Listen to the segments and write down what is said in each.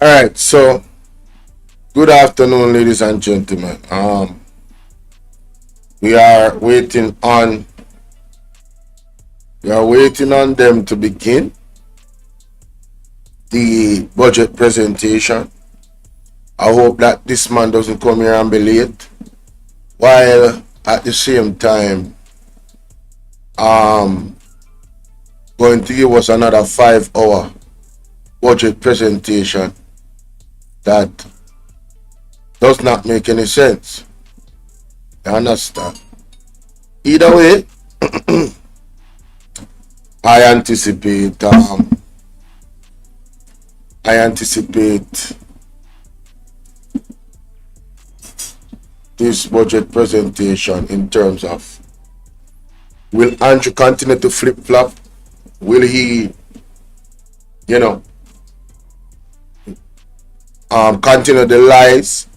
All right, so good afternoon, ladies and gentlemen. We are waiting on them to begin the budget presentation. I hope that this man doesn't come here and be late, while at the same time going to give us another 5-hour budget presentation that does not make any sense. You understand? Either way, I anticipate this budget presentation in terms of, will Andrew continue to flip-flop? Will he, continue the lies?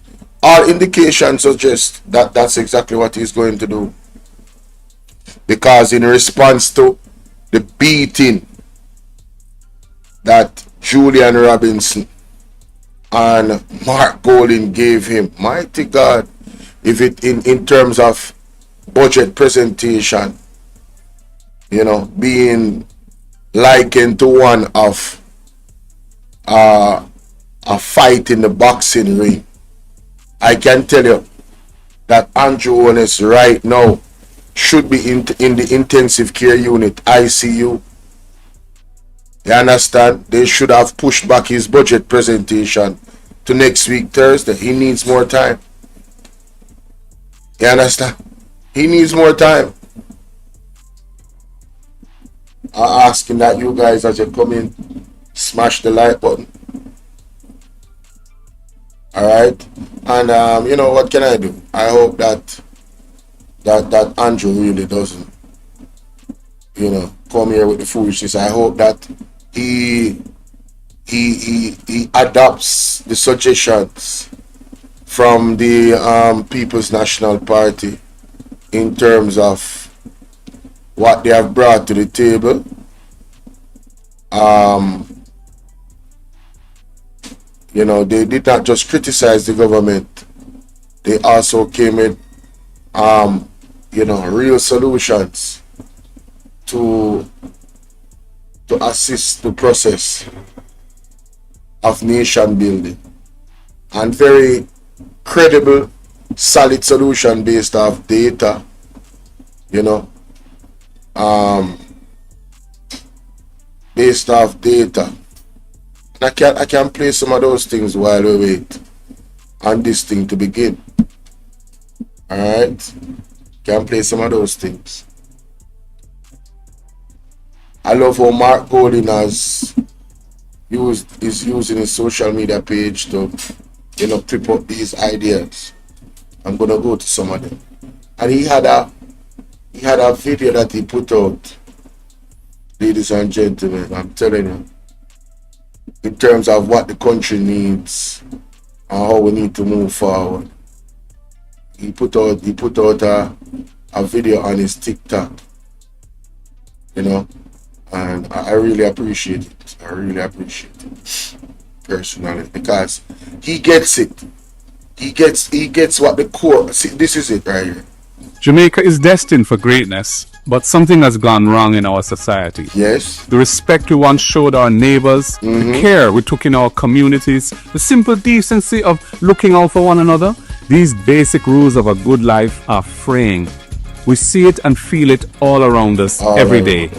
All indications suggest that that's exactly what he's going to do. Because in response to the beating that Julian Robinson and Mark Golding gave him, mighty God, if it in terms of budget presentation, being likened to one of a fight in the boxing ring, I can tell you that Andrew Holness right now should be in the intensive care unit, ICU. You understand? They should have pushed back his budget presentation to next week, Thursday. He needs more time. You understand? He needs more time. I'm asking that you guys, as you come in, smash the like button. Alright? And what can I do? I hope that Andrew really doesn't come here with the foolishness. I hope that he adopts the suggestions from the People's National Party in terms of what they have brought to the table. They did not just criticize the government, they also came with real solutions to assist the process of nation building, and very credible, solid solution based off data, based off data. I can play some of those things while we wait on this thing to begin. Alright? Can play some of those things. I love how Mark Golding is using his social media page to trip up these ideas. I'm gonna go to some of them. And he had a video that he put out, ladies and gentlemen, I'm telling you, in terms of what the country needs and how we need to move forward. He put out a video on his TikTok, and I really appreciate it. I really appreciate it personally, because he gets it. He gets what the core. See, this is it right here. Jamaica is destined for greatness, but something has gone wrong in our society. Yes. The respect we once showed our neighbors, the care we took in our communities, the simple decency of looking out for one another, these basic rules of a good life are fraying. We see it and feel it all around us every day.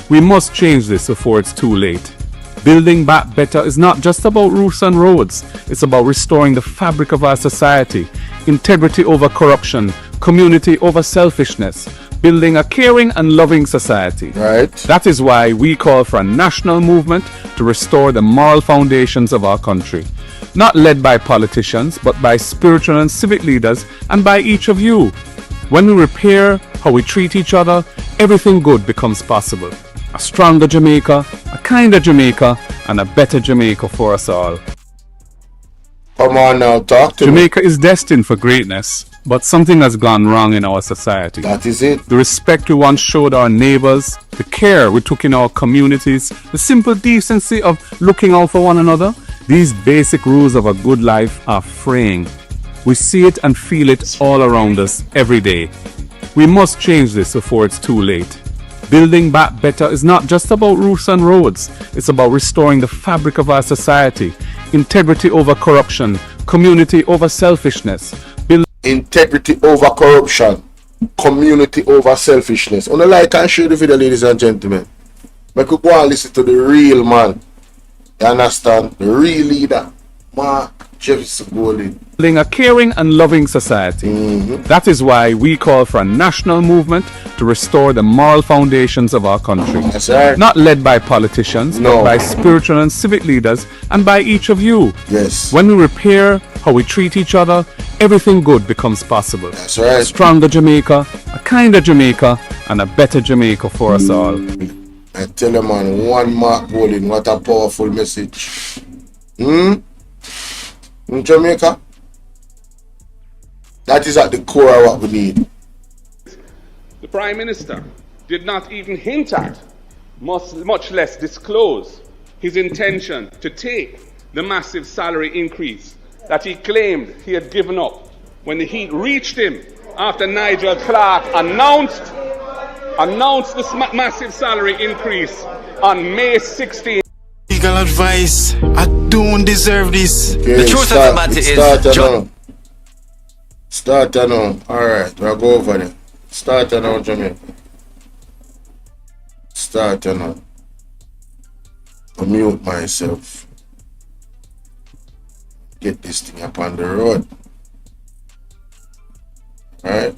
We must change this before it's too late. Building back better is not just about roofs and roads. It's about restoring the fabric of our society. Integrity over corruption, community over selfishness, building a caring and loving society. Right. That is why we call for a national movement to restore the moral foundations of our country. Not led by politicians, but by spiritual and civic leaders, and by each of you. When we repair how we treat each other, everything good becomes possible. A stronger Jamaica, a kinder Jamaica, and a better Jamaica for us all. Come on now, talk to me. Jamaica is destined for greatness, but something has gone wrong in our society. That is it. The respect we once showed our neighbors, the care we took in our communities, the simple decency of looking out for one another, These basic rules of a good life are freeing. We see it and feel it all around us every day. We must change this before it's too late. Building back better is not just about roofs and roads. It's about restoring the fabric of our society. Integrity over corruption. Community over selfishness. Integrity over corruption. Community over selfishness. On the like and share the video, ladies and gentlemen. Make you go and listen to the real man. You understand? The real leader. Mark Jefferson Golden. Building a caring and loving society. That is why we call for a national movement to restore the moral foundations of our country. That's right. Not led by politicians, No. but by spiritual and civic leaders and by each of you. Yes. When we repair how we treat each other, everything good becomes possible. That's right. A stronger Jamaica, a kinder Jamaica, and a better Jamaica for us all. I tell you, man, one Mark Golden, what a powerful message. In Jamaica, that is at the core of what we need. The Prime Minister did not even hint at, much less disclose, his intention to take the massive salary increase that he claimed he had given up when the heat reached him after Nigel Clark announced this massive salary increase on May 16th. Legal advice. I don't deserve this. Okay, The truth of the matter is, Start now. Alright, we'll go over there. Start now, Jamaica. Start now. I'll mute myself. Get this thing up on the road. Alright?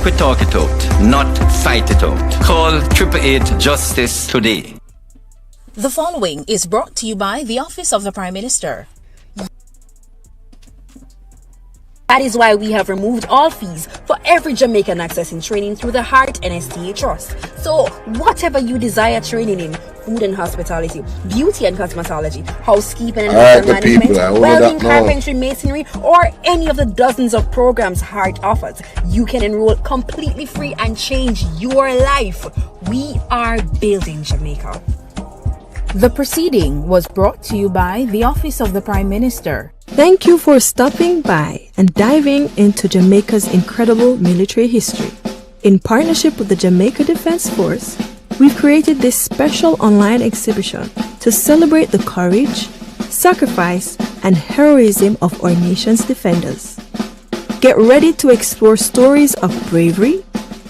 We talk it out, not fight it out. Call 888 Justice today. The following is brought to you by the Office of the Prime Minister. That is why we have removed all fees for every Jamaican accessing training through the Heart NSTA Trust. So, whatever you desire training in, food and hospitality, beauty and cosmetology, housekeeping and hotel management, welding, carpentry, masonry, or any of the dozens of programs Heart offers, you can enroll completely free and change your life. We are building Jamaica. The proceeding was brought to you by the Office of the Prime Minister. Thank you for stopping by and diving into Jamaica's incredible military history. In partnership with the Jamaica Defense Force, we've created this special online exhibition to celebrate the courage, sacrifice, and heroism of our nation's defenders. Get ready to explore stories of bravery,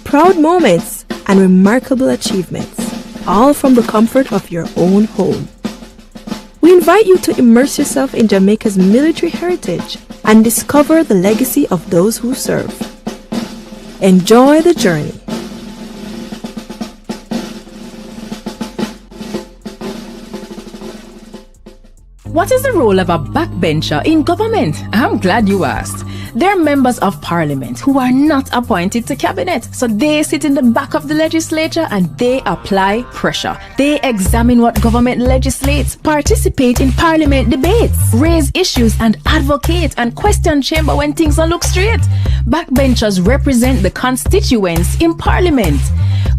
proud moments, and remarkable achievements, all from the comfort of your own home. We invite you to immerse yourself in Jamaica's military heritage and discover the legacy of those who serve. Enjoy the journey. What is the role of a backbencher in government? I'm glad you asked. They're members of parliament who are not appointed to cabinet. So they sit in the back of the legislature and they apply pressure. They examine what government legislates, participate in parliament debates, raise issues and advocate and question chamber when things don't look straight. Backbenchers represent the constituents in parliament.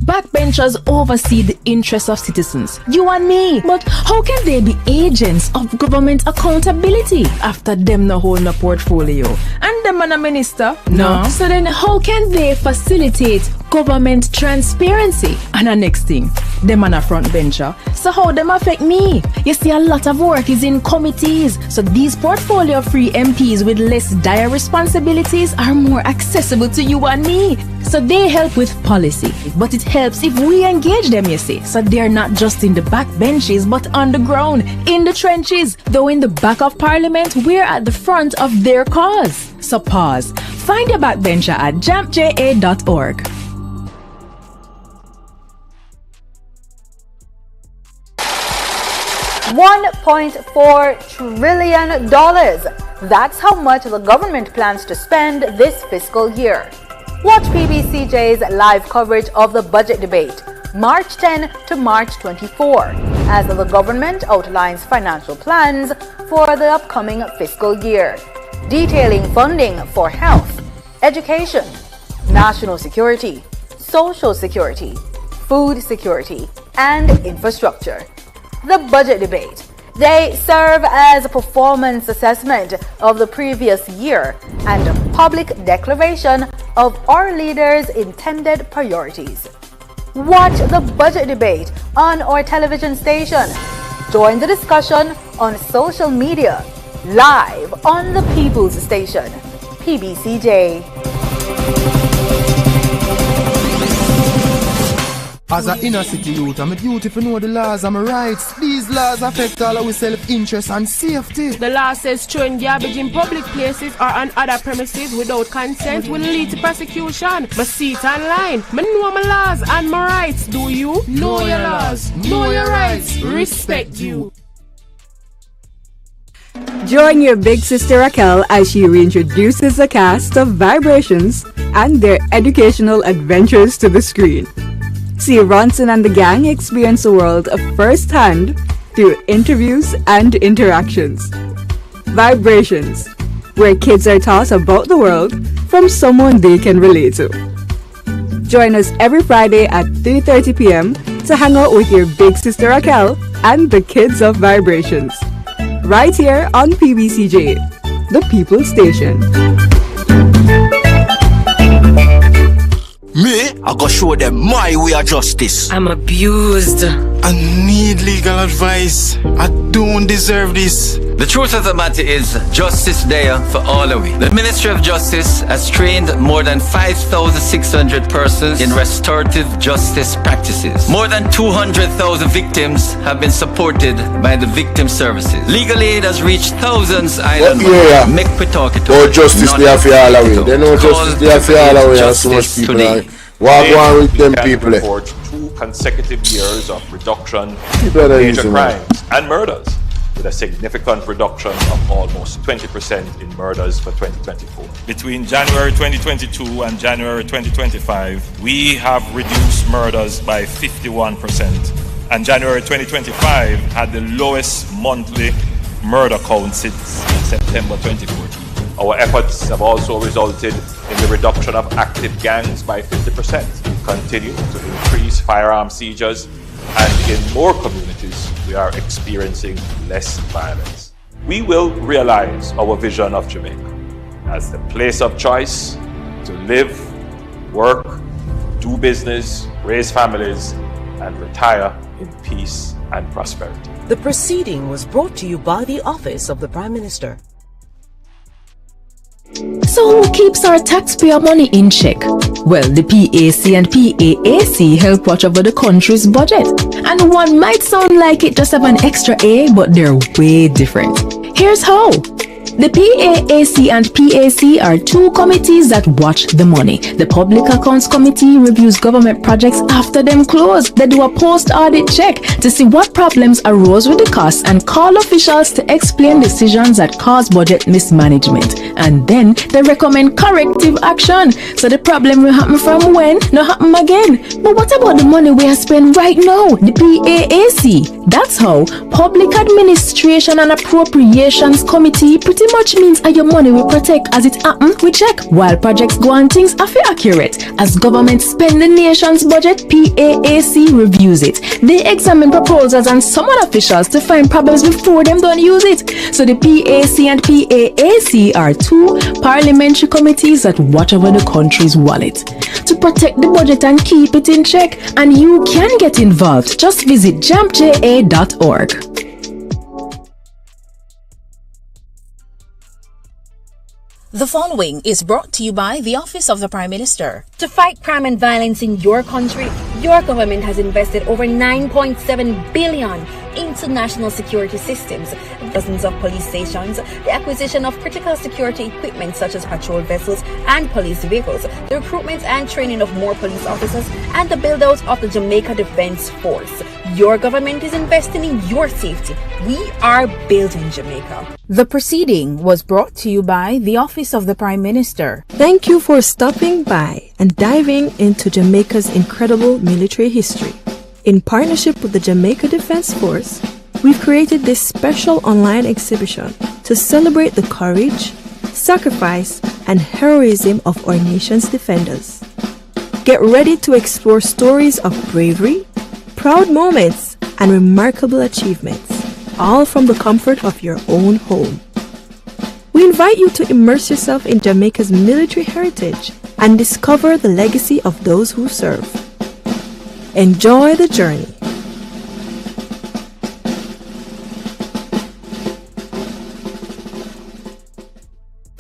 Backbenchers oversee the interests of citizens, you and me. But how can they be agents of government accountability after them no hold no portfolio? And them and a minister? No. So then how can they facilitate government transparency? And the next thing, them and a front bencher. So how them affect me? You see, a lot of work is in committees. So these portfolio-free MPs with less dire responsibilities are more accessible to you and me. So they help with policy, but it helps if we engage them, you see. So they're not just in the back benches, but on the ground, in the trenches. Though in the back of parliament, we're at the front of their cause. So pause. Find your backbencher at jampja.org. $1.4 trillion. That's how much the government plans to spend this fiscal year. Watch PBCJ's live coverage of the budget debate, March 10 to March 24, as the government outlines financial plans for the upcoming fiscal year, detailing funding for health, education, national security, social security, food security, and infrastructure. The budget debate They serve as a performance assessment of the previous year and a public declaration of our leaders' intended priorities. Watch the budget debate on our television station. Join the discussion on social media, live on the People's Station, PBCJ. As an inner city youth, I'm a duty to know the laws and my rights. These laws affect all our self-interest and safety. The law says throwing garbage in public places or on other premises without consent will lead to prosecution. But see it online. I know my laws and my rights. Do you? Know your laws. Know your rights. Respect you. Join your big sister Raquel as she reintroduces the cast of Vibrations and their educational adventures to the screen. See Ronson and the gang experience the world of first-hand through interviews and interactions. Vibrations, where kids are taught about the world from someone they can relate to. Join us every Friday at 3:30 p.m. to hang out with your big sister Raquel and the kids of Vibrations. Right here on PBCJ, the People's Station. Me, I go show them my way of justice. I'm abused. I need legal advice. I don't deserve this. The truth of the matter is, justice there for all of it. The Ministry of Justice has trained more than 5,600 persons in restorative justice practices. More than 200,000 victims have been supported by the victim services. Legal aid has reached thousands island. Make we talk it. Oh, justice there for all away. They know justice there for all away, and so much people are. Walk on with them people. Report 2 consecutive years of reduction in major crimes and murders, with a significant reduction of almost 20% in murders for 2024. Between January 2022 and January 2025, we have reduced murders by 51%, and January 2025 had the lowest monthly murder count since September 2014. Our efforts have also resulted in the reduction of active gangs by 50%. We continue to increase firearm seizures, and in more communities, we are experiencing less violence. We will realize our vision of Jamaica as the place of choice to live, work, do business, raise families, and retire in peace and prosperity. The proceeding was brought to you by the Office of the Prime Minister. So who keeps our taxpayer money in check? Well, the PAC and PAAC help watch over the country's budget. And one might sound like it just have an extra A, but they're way different. Here's how. The PAAC and PAC are two committees that watch the money. The Public Accounts Committee reviews government projects after them close. They do a post-audit check to see what problems arose with the costs and call officials to explain decisions that cause budget mismanagement. And then they recommend corrective action. So the problem will happen from when, not happen again. But what about the money we are spending right now? The PAAC. That's how Public Administration and Appropriations Committee pretty much means your money will protect as it happen, we check. While projects go on, things are accurate. As government spend the nation's budget, PAAC reviews it. They examine proposals and summon officials to find problems before them don't use it. So the PAC and PAAC are two parliamentary committees that watch over the country's wallet to protect the budget and keep it in check. And you can get involved. Just visit jampja.org. The following is brought to you by the Office of the Prime Minister. To fight crime and violence in your country, your government has invested over 9.7 billion into national security systems, dozens of police stations, the acquisition of critical security equipment such as patrol vessels and police vehicles, the recruitment and training of more police officers, and the build-out of the Jamaica Defence Force. Your government is investing in your safety. We are building Jamaica. The proceeding was brought to you by the Office of the Prime Minister. Thank you for stopping by and diving into Jamaica's incredible military history. In partnership with the Jamaica Defence Force, we've created this special online exhibition to celebrate the courage, sacrifice, and heroism of our nation's defenders. Get ready to explore stories of bravery, proud moments, and remarkable achievements. all from the comfort of your own home. We invite you to immerse yourself in Jamaica's military heritage and discover the legacy of those who serve. Enjoy the journey.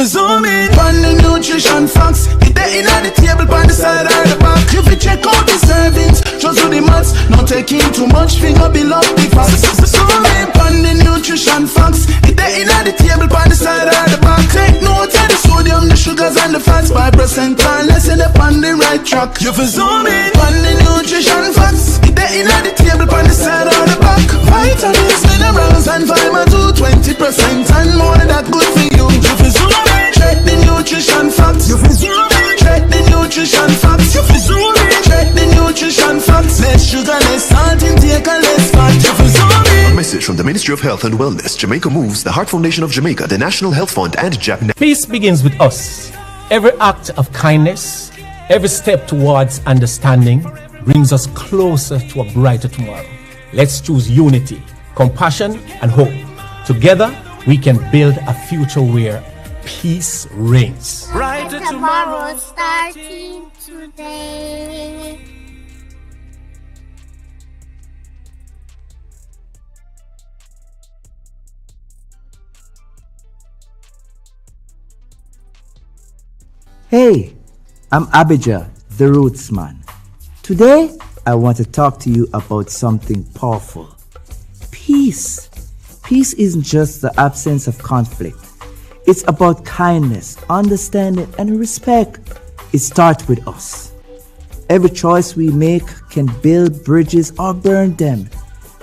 Zoom in on the nutrition facts. It there in the table by the side or the back. You fi check out the servings, just do the maths. Not taking too much, finger below big fast. Zoom in on the nutrition facts. It there in the table by the side or the back. Take note of the sodium, the sugars and the fats. 5% or less in the on the right track. You fi zoom in on the nutrition facts. It there in the table by the side or the back. Vitamins, minerals and vitamin 2, 20% and more that good for you. You fi zoom in. Check the nutrition facts. You check the nutrition facts. You check the nutrition facts. Less sugar, less salt, intake and less fat. You A message from the Ministry of Health and Wellness, Jamaica Moves, the Heart Foundation of Jamaica, the National Health Fund, and JAMAICA. Peace begins with us. Every act of kindness, every step towards understanding brings us closer to a brighter tomorrow. Let's choose unity, compassion, and hope. Together, we can build a future where peace reigns. Brighter tomorrow starting today. Hey, I'm Abijah, the Roots Man. Today, I want to talk to you about something powerful. Peace. Peace isn't just the absence of conflict. It's about kindness, understanding, and respect. It starts with us. Every choice we make can build bridges or burn them.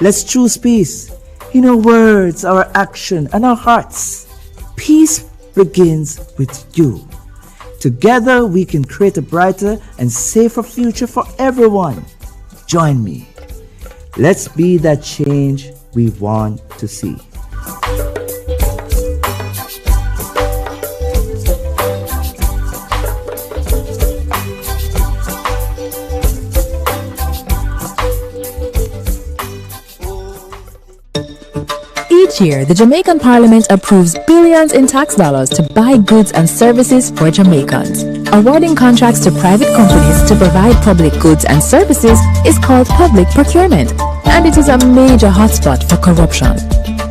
Let's choose peace in our words, our action, and our hearts. Peace begins with you. Together, we can create a brighter and safer future for everyone. Join me. Let's be that change we want to see. Each year, the Jamaican Parliament approves billions in tax dollars to buy goods and services for Jamaicans. Awarding contracts to private companies to provide public goods and services is called public procurement, and it is a major hotspot for corruption.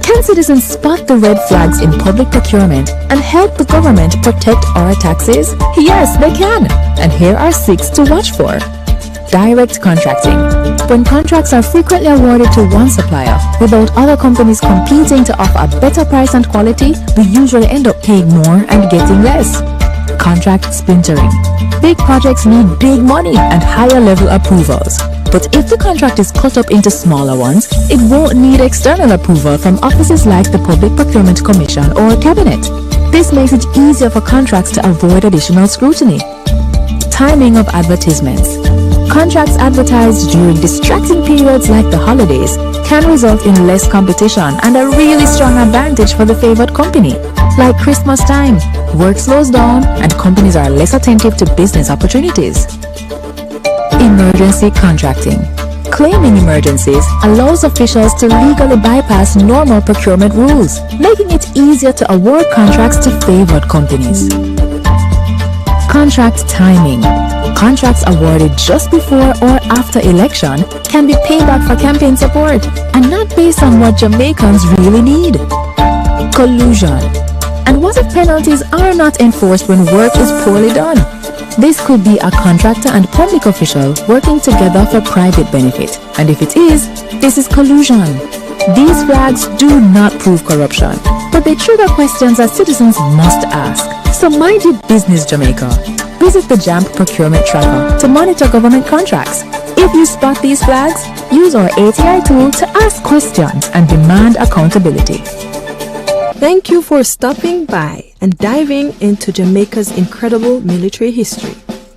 Can citizens spot the red flags in public procurement and help the government protect our taxes? Yes, they can, and here are 6 to watch for. Direct contracting. When contracts are frequently awarded to one supplier without other companies competing to offer a better price and quality, we usually end up paying more and getting less. Contract splintering. Big projects need big money and higher level approvals. But if the contract is cut up into smaller ones, it won't need external approval from offices like the Public Procurement Commission or Cabinet. This makes it easier for contracts to avoid additional scrutiny. Timing of advertisements. Contracts advertised during distracting periods like the holidays can result in less competition and a really strong advantage for the favored company. Like Christmas time, work slows down and companies are less attentive to business opportunities. Emergency contracting. Claiming emergencies allows officials to legally bypass normal procurement rules, making it easier to award contracts to favored companies. Contract timing. Contracts awarded just before or after election can be payback for campaign support and not based on what Jamaicans really need. Collusion. And what if penalties are not enforced when work is poorly done? This could be a contractor and public official working together for private benefit. And if it is, this is collusion. These flags do not prove corruption, but they trigger questions that citizens must ask. So mind your business, Jamaica. Visit the JAMAICA procurement tracker to monitor government contracts. If you spot these flags, use our ATI tool to ask questions and demand accountability. Thank you for stopping by and diving into Jamaica's incredible military history.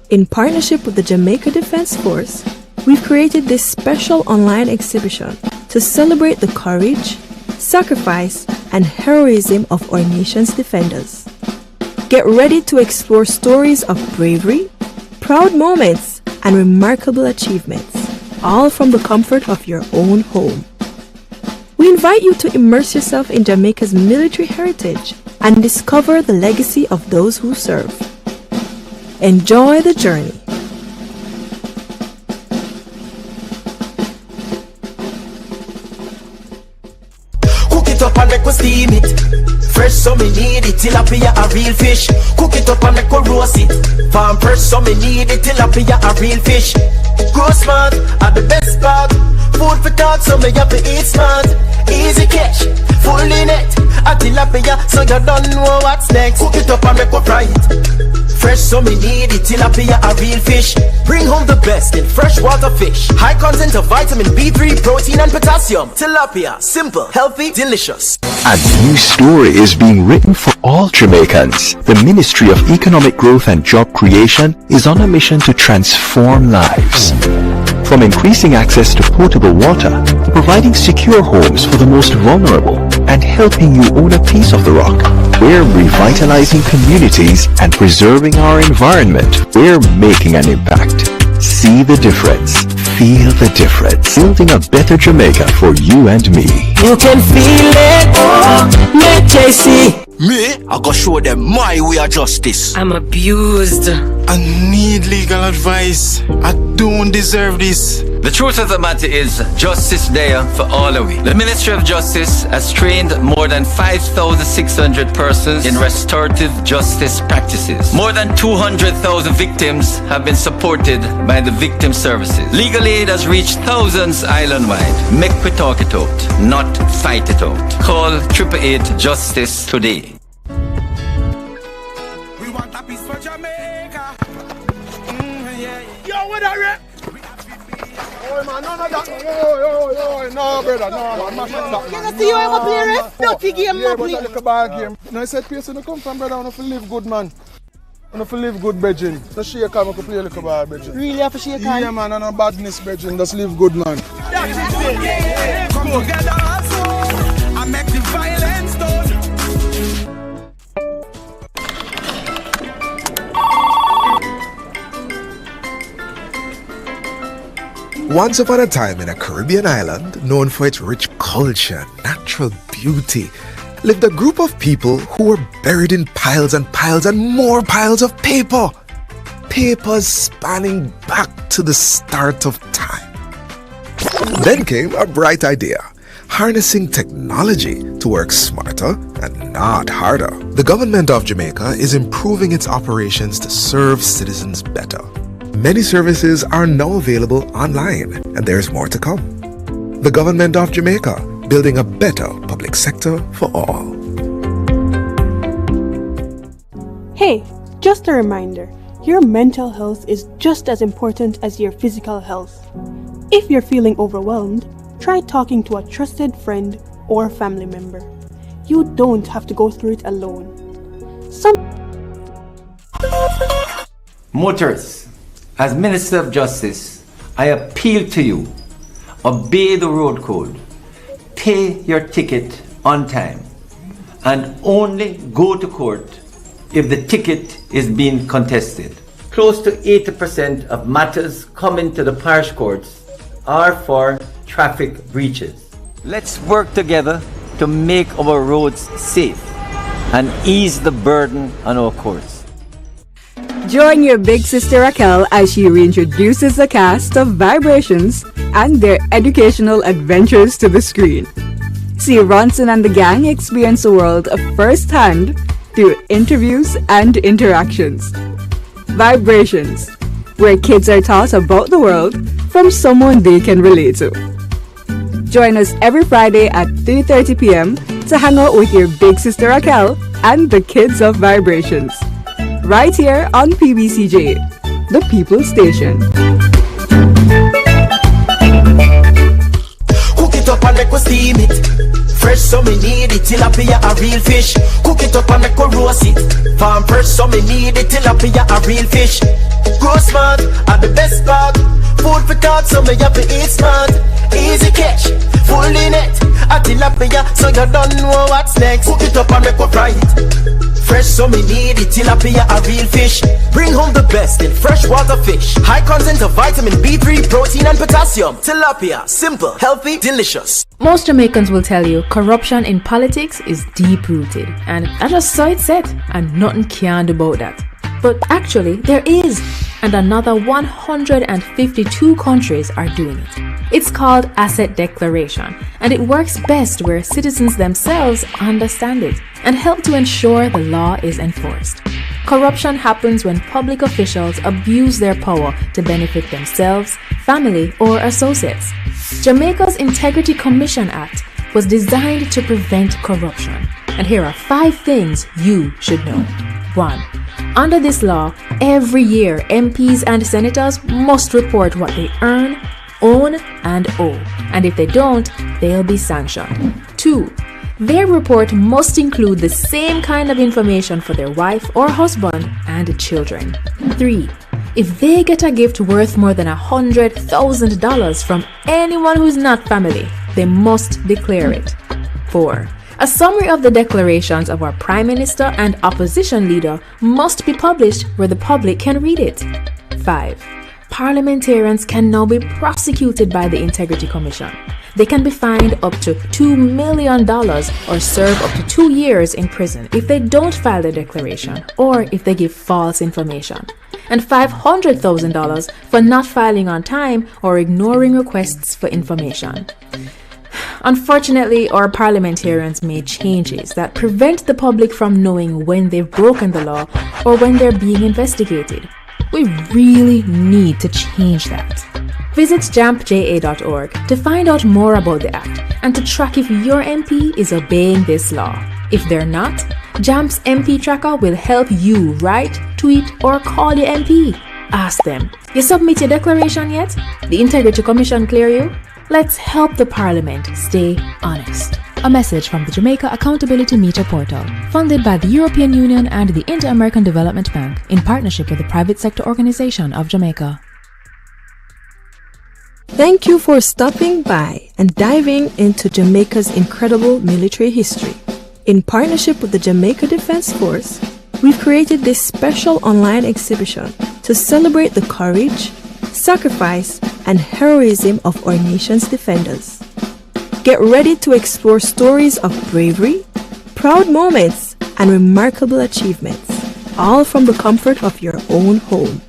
In partnership with the Jamaica Defense Force, we've created this special online exhibition to celebrate the courage, sacrifice, and heroism of our nation's defenders. Get ready to explore stories of bravery, proud moments, and remarkable achievements, all from the comfort of your own home. We invite you to immerse yourself in Jamaica's military heritage and discover the legacy of those who serve. Enjoy the journey. Cook it up and make we steam it. Fresh so me need it, tilapia a real fish. Cook it up and make we roast it. Farm fresh so me need it, tilapia a real fish. Grow smart, are the best part. Food for thought, so me have to eat smart. Easy catch, fully net. A tilapia, so you don't know what's next. Cook it up and make we fry it. Fresh so me need it, tilapia a real fish. Bring home the best in freshwater fish. High content of vitamin B3, protein and potassium. Tilapia, simple, healthy, delicious. A new story is being written for all Jamaicans. The Ministry of Economic Growth and Job Creation is on a mission to transform lives. From increasing access to potable water, providing secure homes for the most vulnerable, and helping you own a piece of the rock. We're revitalizing communities and preserving our environment. We're making an impact. See the difference. Feel the difference. Building a better Jamaica for you and me. You can feel it, make JC. Me, I go show them my way of justice. I'm abused. I need legal advice. I don't deserve this. The truth of the matter is, justice there for all of we. The Ministry of Justice has trained more than 5,600 persons in restorative justice practices. More than 200,000 victims have been supported by the victim services. Legal aid has reached thousands island-wide. Make we talk it out, not fight it out. Call 888 Justice today. We want a piece for Jamaica. Yo, what are you? Oh man, none of that. Yo, no brother, no man. Can I see you ever play ref? Dirty game, yeah, man. But I look a bad game. No, I said place when you come from, brother, I want to live good, man. I want to live good, brethren. Just shake hands, I can play a little bad, brethren. Really have to shake hands? Yeah, man, and no badness, brethren. Just live good, man. Come together, I make the violence done. Once upon a time in a Caribbean island known for its rich culture and natural beauty, lived a group of people who were buried in piles and piles and more piles of paper. Papers spanning back to the start of time. Then came a bright idea, harnessing technology to work smarter and not harder. The government of Jamaica is improving its operations to serve citizens better. Many services are now available online, and there's more to come. The government of Jamaica, building a better public sector for all. Hey, just a reminder, your mental health is just as important as your physical health. If you're feeling overwhelmed, try talking to a trusted friend or family member. You don't have to go through it alone. Motorists, as Minister of Justice, I appeal to you, obey the road code, pay your ticket on time, and only go to court if the ticket is being contested. Close to 80% of matters coming to the parish courts are for traffic breaches. Let's work together to make our roads safe and ease the burden on our courts. Join your big sister Raquel as she reintroduces the cast of Vibrations and their educational adventures to the screen. See Ronson and the gang experience the world firsthand through interviews and interactions. Vibrations, where kids are taught about the world from someone they can relate to. Join us every Friday at 3:30 p.m. to hang out with your big sister Raquel and the kids of Vibrations. Right here on PBCJ, the People Station. Cook it up and make we steam it. Fresh so me need it, tilapia a real fish. Cook it up and make we roast it. Farm fresh so me need it, tilapia a real fish. Grow smart, are the best part. Food for thought, so me have to eat smart. easy catch, full in it. A tilapia, so you don't know what's next. Cook it up and make up fry it. Fresh, so me need it. Tilapia, a real fish. Bring home the best in freshwater fish. High content of vitamin B3, protein and potassium. Tilapia, simple, healthy, delicious. Most Jamaicans will tell you corruption in politics is deep-rooted, and that's just so it's said, and nothing can do about that. But actually, there is, and another 152 countries are doing it. It's called asset declaration, and it works best where citizens themselves understand it and help to ensure the law is enforced. Corruption happens when public officials abuse their power to benefit themselves, family, or associates. Jamaica's Integrity Commission Act was designed to prevent corruption, and here are 5 things you should know. 1. Under this law, every year MPs and senators must report what they earn, own, and owe, and if they don't, they'll be sanctioned. 2. Their report must include the same kind of information for their wife or husband and children. 3. If they get a gift worth more than $100,000 from anyone who's not family, they must declare it. 4. A summary of the declarations of our Prime Minister and opposition leader must be published where the public can read it. 5. Parliamentarians can now be prosecuted by the Integrity Commission. They can be fined up to $2 million or serve up to 2 years in prison if they don't file the declaration or if they give false information, and $500,000 for not filing on time or ignoring requests for information. Unfortunately, our parliamentarians made changes that prevent the public from knowing when they've broken the law or when they're being investigated. We really need to change that. Visit jampja.org to find out more about the act and to track if your MP is obeying this law. If they're not, JAMP's MP tracker will help you write, tweet, or call your MP. Ask them, you submit your declaration yet? The Integrity Commission clear you? Let's help the Parliament stay honest. A message from the Jamaica Accountability Meter Portal, funded by the European Union and the Inter-American Development Bank in partnership with the Private Sector Organization of Jamaica. Thank you for stopping by and diving into Jamaica's incredible military history. In partnership with the Jamaica Defense Force, we've created this special online exhibition to celebrate the courage, sacrifice, and heroism of our nation's defenders. Get ready to explore stories of bravery, proud moments, and remarkable achievements, all from the comfort of your own home.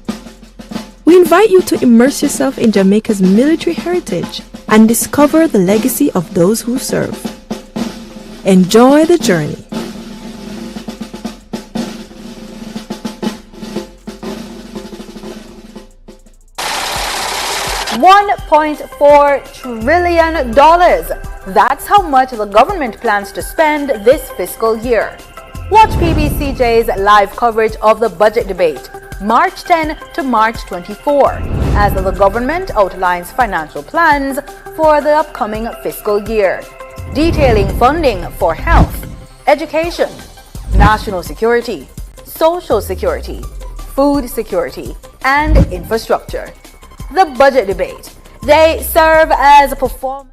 We invite you to immerse yourself in Jamaica's military heritage and discover the legacy of those who serve. Enjoy the journey. $1.4 trillion. That's how much the government plans to spend this fiscal year. Watch PBCJ's live coverage of the budget debate, March 10 to March 24, as the government outlines financial plans for the upcoming fiscal year, detailing funding for health, education, national security, social security, food security, and infrastructure. The budget debate. They serve as a performance.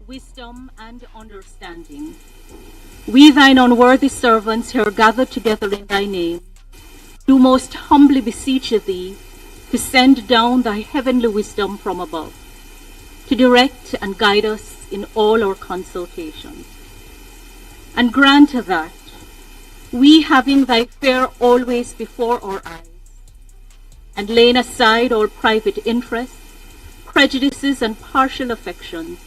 Wisdom and understanding. We thine unworthy servants here gathered together in thy name, do most humbly beseech thee to send down thy heavenly wisdom from above, to direct and guide us in all our consultations. And grant that we, having thy fear always before our eyes, and laying aside all private interests, prejudices, and partial affections.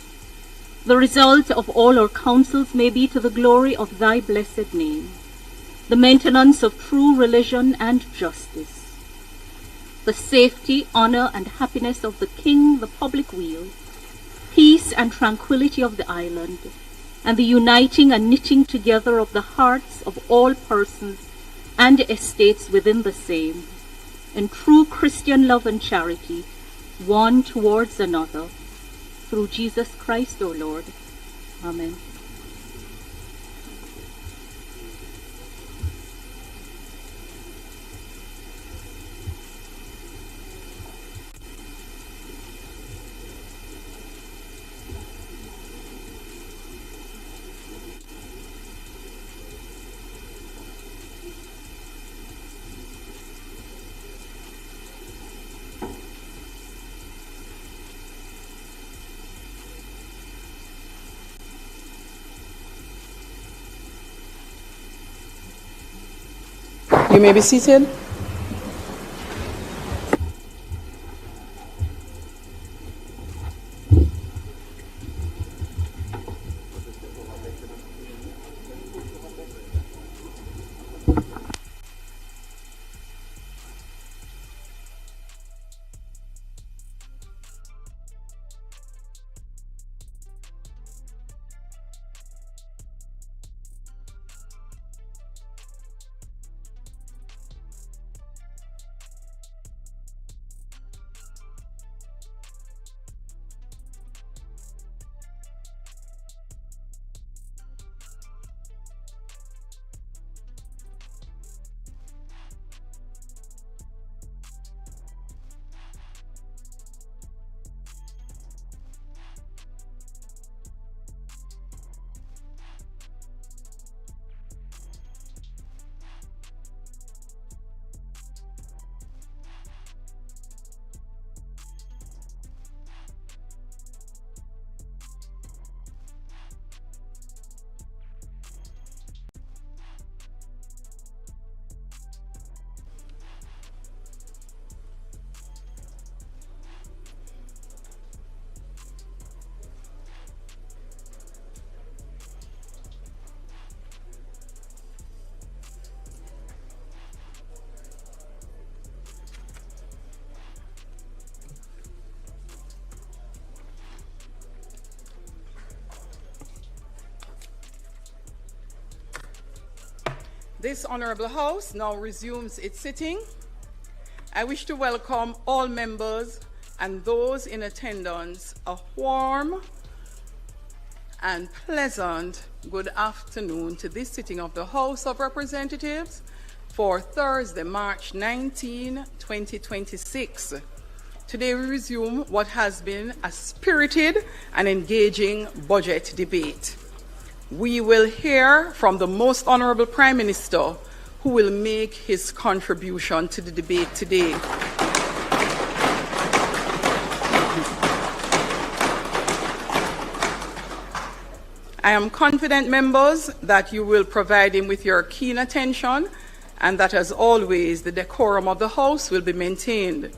The result of all our counsels may be to the glory of thy blessed name, the maintenance of true religion and justice, the safety, honor, and happiness of the king, the public weal, peace and tranquility of the island, and the uniting and knitting together of the hearts of all persons and estates within the same, in true Christian love and charity, one towards another, through Jesus Christ, O Lord. Amen. You may be seated. This Honorable House now resumes its sitting. I wish to welcome all members and those in attendance a warm and pleasant good afternoon to this sitting of the House of Representatives for Thursday, March 19, 2026. Today we resume what has been a spirited and engaging budget debate. We will hear from the Most Honorable Prime Minister, who will make his contribution to the debate today. I am confident, members, that you will provide him with your keen attention and that, as always, the decorum of the House will be maintained.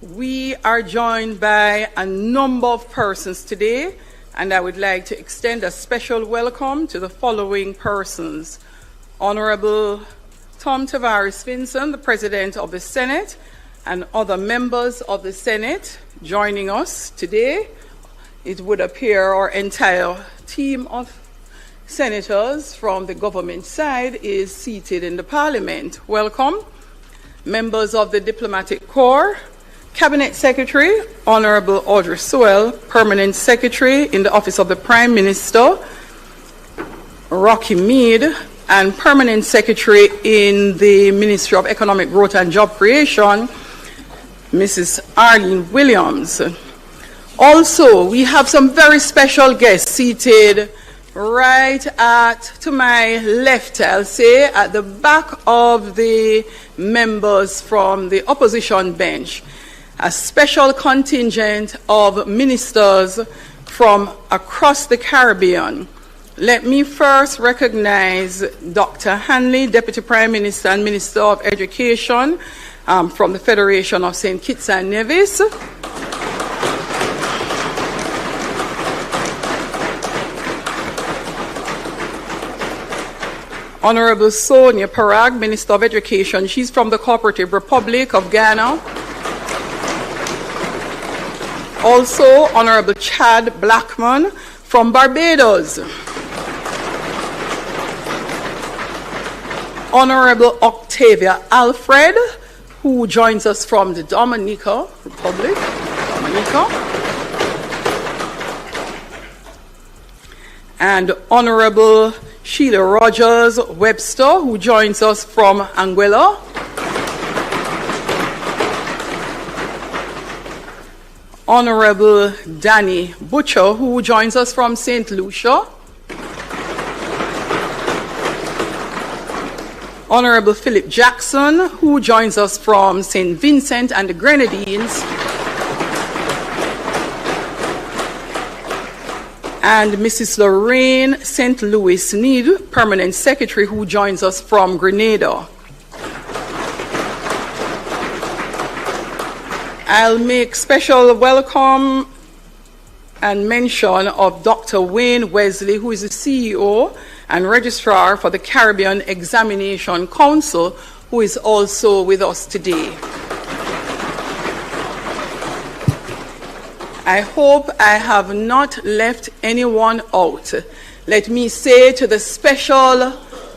We are joined by a number of persons today, and I would like to extend a special welcome to the following persons. Honorable Tom Tavares Vinson, the President of the Senate, and other members of the Senate joining us today. It would appear our entire team of senators from the government side is seated in the Parliament. Welcome. Members of the Diplomatic Corps, Cabinet Secretary, Honorable Audrey Sewell, Permanent Secretary in the Office of the Prime Minister, Rocky Mead, and Permanent Secretary in the Ministry of Economic Growth and Job Creation, Mrs. Arlene Williams. Also, we have some very special guests seated right to my left, I'll say, at the back of the members from the opposition bench. A special contingent of ministers from across the Caribbean. Let me first recognize Dr. Hanley, Deputy Prime Minister and Minister of Education, from the Federation of St. Kitts and Nevis. Honorable Sonia Parag, Minister of Education. She's from the Cooperative Republic of Ghana. Also, Honorable Chad Blackman from Barbados. Honorable Octavia Alfred, who joins us from the Dominica Republic. And Honorable Sheila Rogers Webster, who joins us from Anguilla. Honorable Danny Butcher, who joins us from St. Lucia. Honorable Philip Jackson, who joins us from St. Vincent and the Grenadines. And Mrs. Lorraine St. Louis Need, Permanent Secretary, who joins us from Grenada. I'll make special welcome and mention of Dr. Wayne Wesley, who is the CEO and Registrar for the Caribbean Examination Council, who is also with us today. I hope I have not left anyone out. Let me say to the special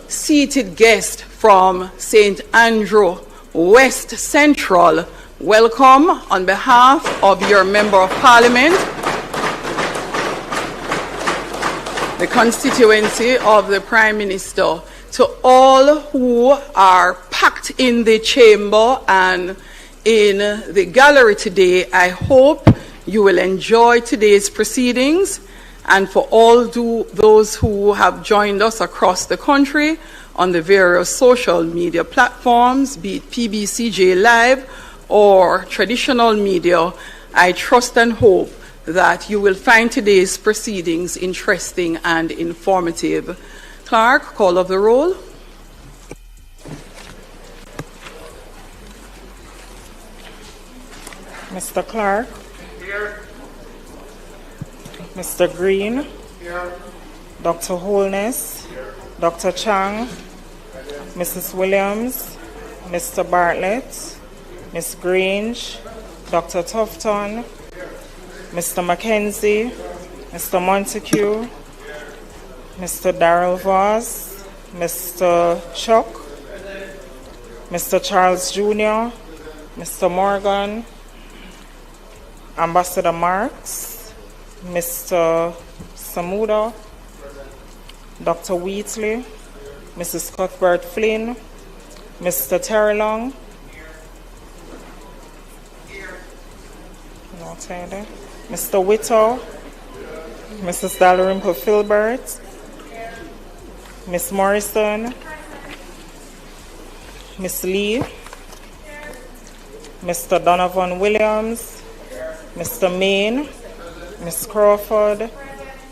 seated guest from St. Andrew West Central, welcome on behalf of your Member of Parliament, the constituency of the Prime Minister. To all who are packed in the chamber and in the gallery today, I hope you will enjoy today's proceedings. And for all those who have joined us across the country on the various social media platforms, be it PBCJ Live or traditional media, I trust and hope that you will find today's proceedings interesting and informative. Clerk, call of the roll. Mr. Clark. Here. Mr. Green. Here. Dr. Holness. Here. Dr. Chang. Mrs. Williams. Mr. Bartlett. Ms. Grange. Dr. Tufton. Mr. Mackenzie. Mr. Montague. Mr. Darrell Voss. Mr. Chuck. Mr. Charles Jr. Mr. Morgan. Ambassador Marks, Mr. Samuda, Dr. Wheatley, Mrs. Cuthbert Flynn, Mr. Terrelong, Mr. Whittle, Mrs. Dalrymple Filbert, Miss Morrison, Miss Lee, Mr. Donovan Williams, Mr. Main, Miss Crawford,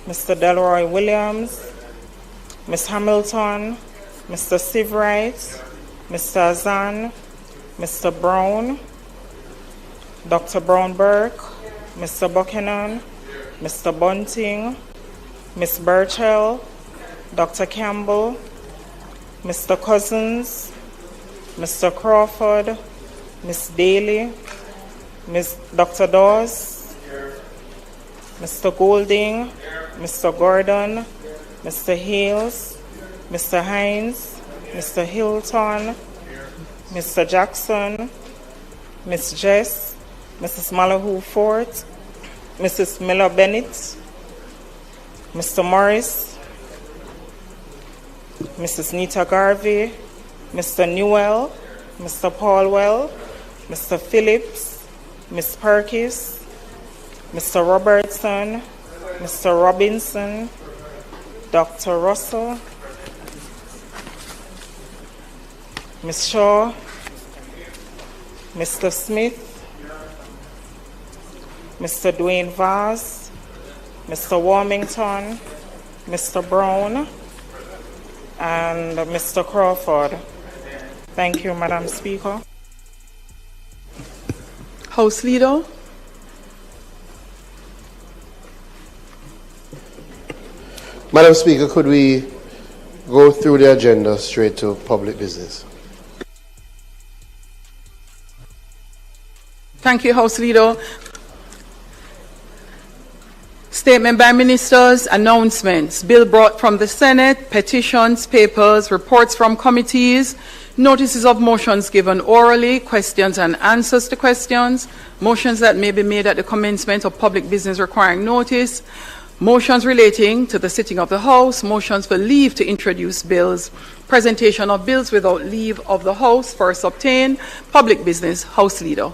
Mr. Delroy Williams, Miss Hamilton, Mr. Sivright, Mr. Azan, Mr. Brown, Dr. Brown Burke, Mr. Buchanan, Mr. Bunting, Miss Burchell, Dr. Campbell, Mr. Cousins, Mr. Crawford, Miss Daly, Miss Dr. Dawes, Mr. Golding, Mr. Gordon, Mr. Hales, Mr. Hines, Mr. Hilton, Mr. Jackson, Miss Jess, Mrs. Malahoo Fort, Mrs. Miller Bennett, Mr. Morris, Mrs. Nita Garvey, Mr. Newell, Mr. Paulwell, Mr. Phillips, Miss Perkis, Mr. Robertson, Mr. Robinson, Dr. Russell, Miss Shaw, Mr. Smith, Mr. Dwayne Vaz, Mr. Warmington, Mr. Brown, and Mr. Crawford. Thank you, Madam Speaker. House Leader. Madam Speaker, could we go through the agenda straight to public business? Thank you, House Leader. Statement by ministers, announcements, bill brought from the Senate, petitions, papers, reports from committees, notices of motions given orally, questions and answers to questions, motions that may be made at the commencement of public business requiring notice, motions relating to the sitting of the House, motions for leave to introduce bills, presentation of bills without leave of the House, first obtained, public business. House Leader.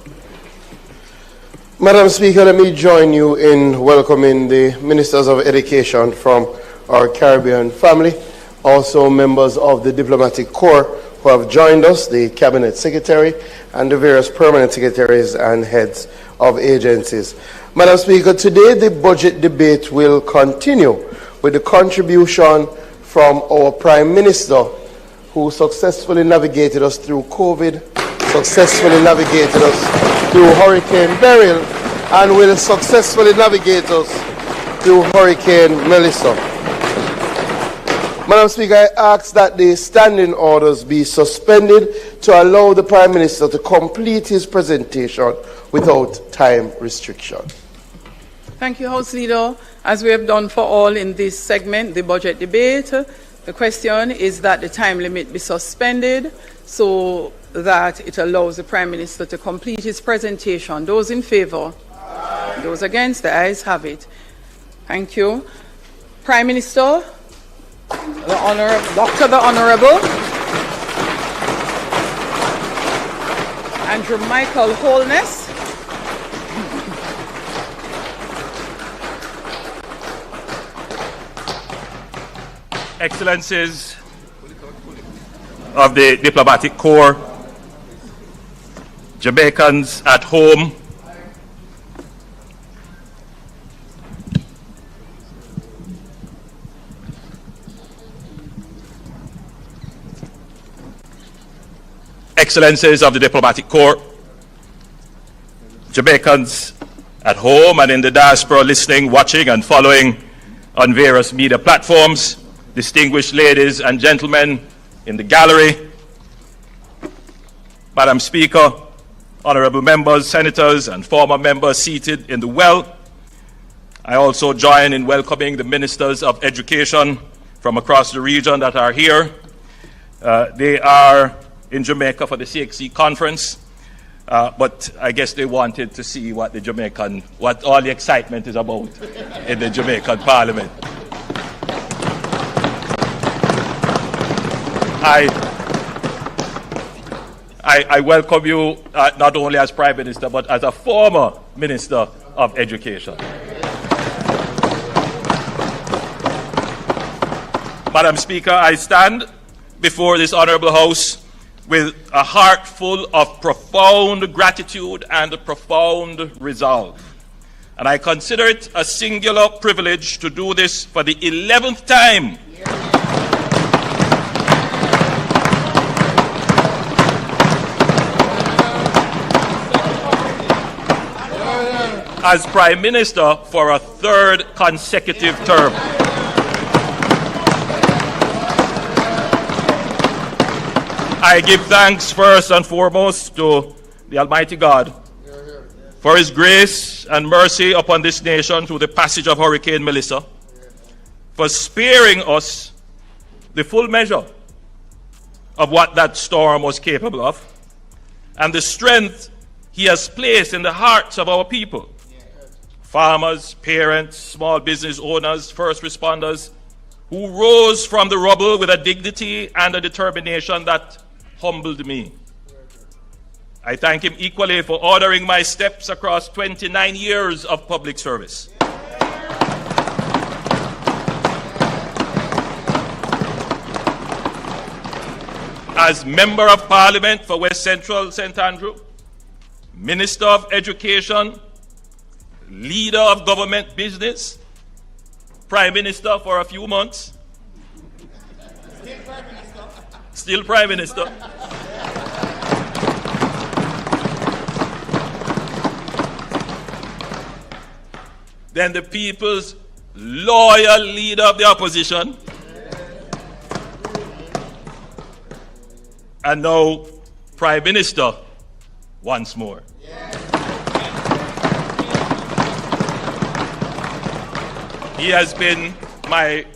Madam Speaker, let me join you in welcoming the Ministers of Education from our Caribbean family, also members of the Diplomatic Corps who have joined us, the Cabinet Secretary, and the various permanent secretaries and heads of agencies. Madam Speaker, today the budget debate will continue with the contribution from our Prime Minister, who successfully navigated us through COVID, successfully navigated us through Hurricane Beryl, and will successfully navigate us through Hurricane Melissa. Madam Speaker, I ask that the standing orders be suspended to allow the Prime Minister to complete his presentation without time restriction. Thank you, House Leader. As we have done for all in this segment, the budget debate, the question is that the time limit be suspended so that it allows the Prime Minister to complete his presentation. Those in favour? Aye. Those against? The ayes have it. Thank you. Prime Minister, the Honourable Andrew Michael Holness. Excellencies of the Diplomatic Corps, Jamaicans at home, Excellencies of the Diplomatic Corps, Jamaicans at home and in the diaspora listening, watching and following on various media platforms, distinguished ladies and gentlemen in the gallery, Madam Speaker, honourable members, senators and former members seated in the well. I also join in welcoming the Ministers of Education from across the region that are here. They are in Jamaica for the CXC conference, but I guess they wanted to see what all the excitement is about in the Jamaican Parliament. I welcome you not only as Prime Minister, but as a former Minister of Education. Madam Speaker, I stand before this Honourable House with a heart full of profound gratitude and a profound resolve. And I consider it a singular privilege to do this for the 11th time as Prime Minister for a third consecutive term. I give thanks first and foremost to the Almighty God for His grace and mercy upon this nation through the passage of Hurricane Melissa, for sparing us the full measure of what that storm was capable of, and the strength He has placed in the hearts of our people. Farmers, parents, small business owners, first responders, who rose from the rubble with a dignity and a determination that humbled me. I thank Him equally for ordering my steps across 29 years of public service. As Member of Parliament for West Central St. Andrew, Minister of Education, Leader of Government Business, Prime Minister for a few months, still Prime Minister. then the people's loyal leader of the opposition, and now Prime Minister once more. He has been my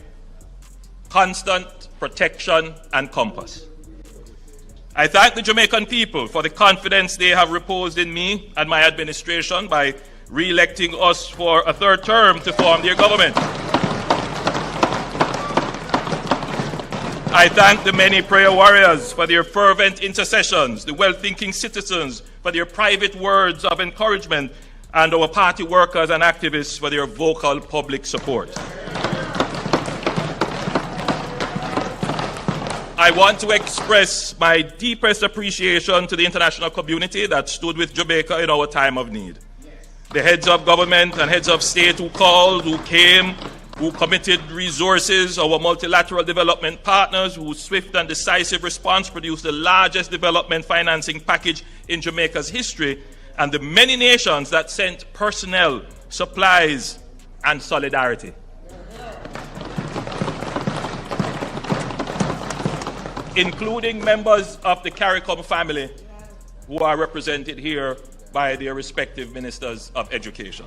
constant protection and compass. I thank the Jamaican people for the confidence they have reposed in me and my administration by re-electing us for a third term to form their government. I thank the many prayer warriors for their fervent intercessions, the well-thinking citizens for their private words of encouragement, and our party workers and activists for their vocal public support. I want to express my deepest appreciation to the international community that stood with Jamaica in our time of need. The heads of government and heads of state who called, who came, who committed resources, our multilateral development partners whose swift and decisive response produced the largest development financing package in Jamaica's history, and the many nations that sent personnel, supplies, and solidarity. Including members of the CARICOM family who are represented here by their respective ministers of education.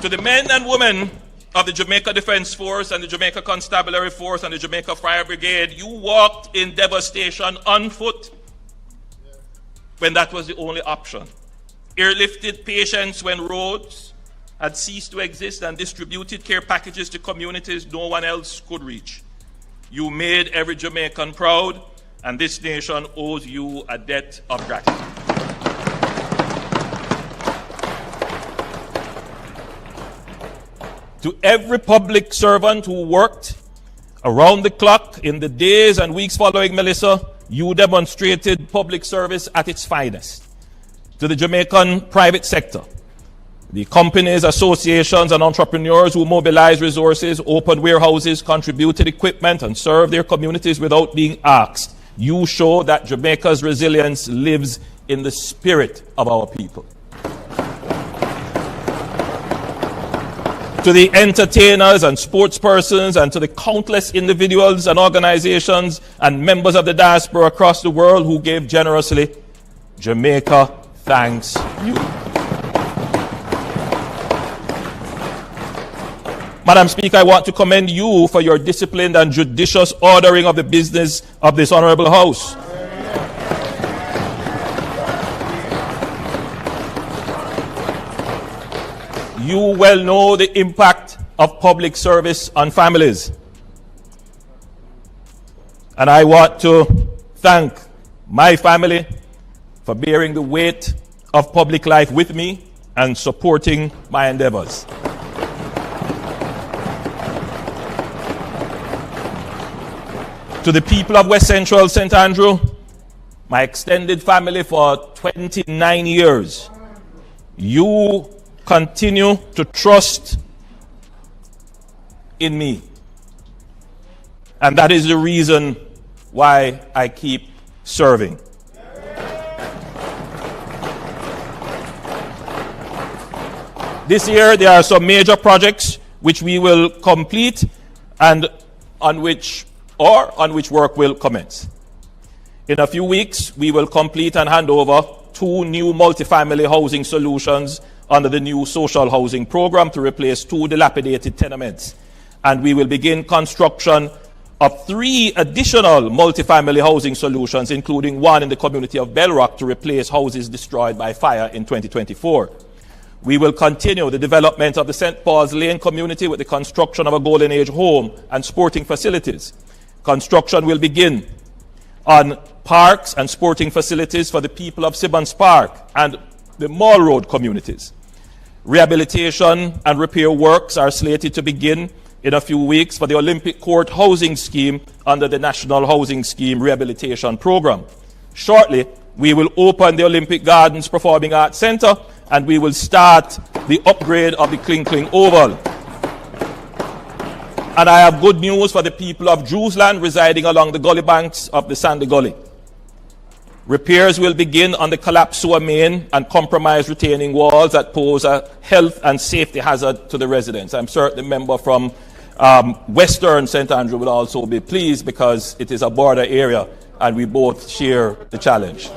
To the men and women of the Jamaica Defence Force and the Jamaica Constabulary Force and the Jamaica Fire Brigade, you walked in devastation on foot when that was the only option. Airlifted patients when roads had ceased to exist and distributed care packages to communities no one else could reach. You made every Jamaican proud, and this nation owes you a debt of gratitude. To every public servant who worked around the clock in the days and weeks following Melissa, you demonstrated public service at its finest. To the Jamaican private sector, the companies, associations, and entrepreneurs who mobilized resources, opened warehouses, contributed equipment, and served their communities without being asked, you show that Jamaica's resilience lives in the spirit of our people. To the entertainers and sportspersons, and to the countless individuals and organizations and members of the diaspora across the world who gave generously, Jamaica thanks you. Madam Speaker, I want to commend you for your disciplined and judicious ordering of the business of this Honorable House. You well know the impact of public service on families. And I want to thank my family for bearing the weight of public life with me and supporting my endeavors. To the people of West Central St. Andrew, my extended family for 29 years, you continue to trust in me. And that is the reason why I keep serving. This year, there are some major projects which we will complete and on which work will commence. In a few weeks, we will complete and hand over 2 new multifamily housing solutions under the new social housing program to replace 2 dilapidated tenements. And we will begin construction of 3 additional multifamily housing solutions, including 1 in the community of Bellrock to replace houses destroyed by fire in 2024. We will continue the development of the St. Paul's Lane community with the construction of a Golden Age home and sporting facilities. Construction will begin on parks and sporting facilities for the people of Sibbons Park and the Mall Road communities. Rehabilitation and repair works are slated to begin in a few weeks for the Olympic Court housing scheme under the National Housing Scheme Rehabilitation Program. Shortly, we will open the Olympic Gardens Performing Arts Center and we will start the upgrade of the Kling Oval. And I have good news for the people of Drewsland residing along the gully banks of the Sandy Gully. Repairs will begin on the collapsed sewer main and compromised retaining walls that pose a health and safety hazard to the residents. I'm certain the member from Western St. Andrew will also be pleased because it is a border area and we both share the challenge.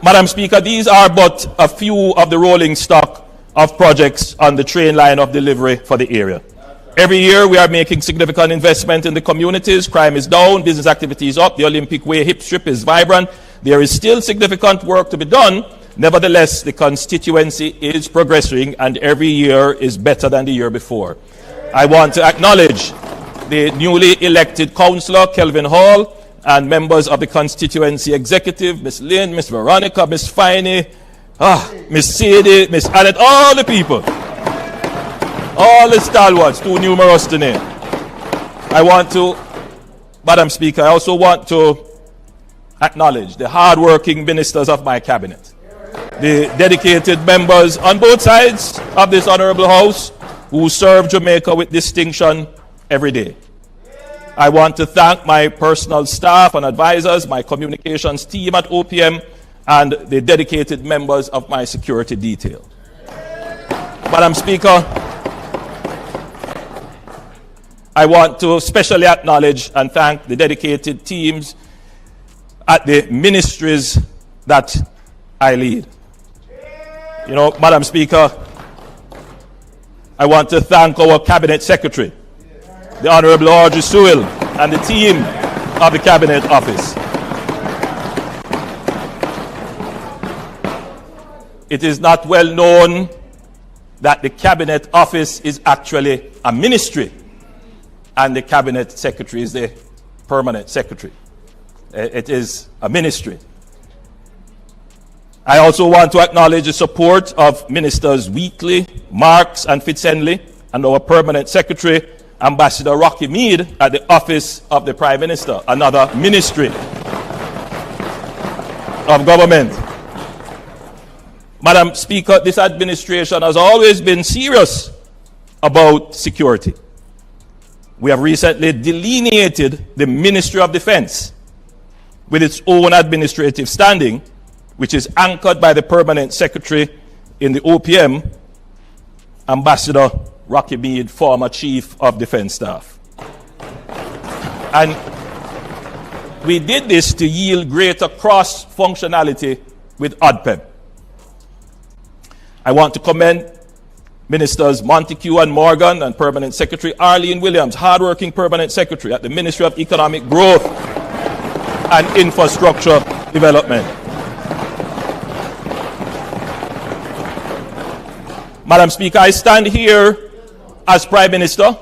Madam Speaker, these are but a few of the rolling stock of projects on the train line of delivery for the area. Every year we are making significant investment in the communities. Crime is down, business activity is up, the Olympic Way hip strip is vibrant. There is still significant work to be done. Nevertheless, the constituency is progressing and every year is better than the year before. I want to acknowledge the newly elected councillor, Kelvin Hall, and members of the constituency executive, Miss Lynn, Miss Veronica, Miss Finey, Miss Sadie, Miss Annette, all the people, all the stalwarts, too numerous to name. I want to, Madam Speaker, I also want to acknowledge the hard-working ministers of my cabinet, the dedicated members on both sides of this honorable house who serve Jamaica with distinction every day. I want to thank my personal staff and advisors, my communications team at OPM, and the dedicated members of my security detail. Madam Speaker, I want to especially acknowledge and thank the dedicated teams at the ministries that I lead. You know, Madam Speaker, I want to thank our Cabinet Secretary, the Honorable Audrey Sewell, and the team of the Cabinet Office. It is not well known that the Cabinet Office is actually a ministry, and the Cabinet Secretary is the permanent secretary. It is a ministry. I also want to acknowledge the support of Ministers Wheatley, Marks, and Fitzhenley, and our permanent secretary, Ambassador Rocky Mead, at the Office of the Prime Minister, another ministry of government. Madam Speaker, this administration has always been serious about security. We have recently delineated the Ministry of Defense with its own administrative standing, which is anchored by the permanent secretary in the OPM, Ambassador Rocky Mead, former Chief of Defense Staff. And we did this to yield greater cross-functionality with ODPEM. I want to commend Ministers Montague and Morgan and Permanent Secretary Arlene Williams, hardworking Permanent Secretary at the Ministry of Economic Growth and Infrastructure Development. Madam Speaker, I stand here as Prime Minister,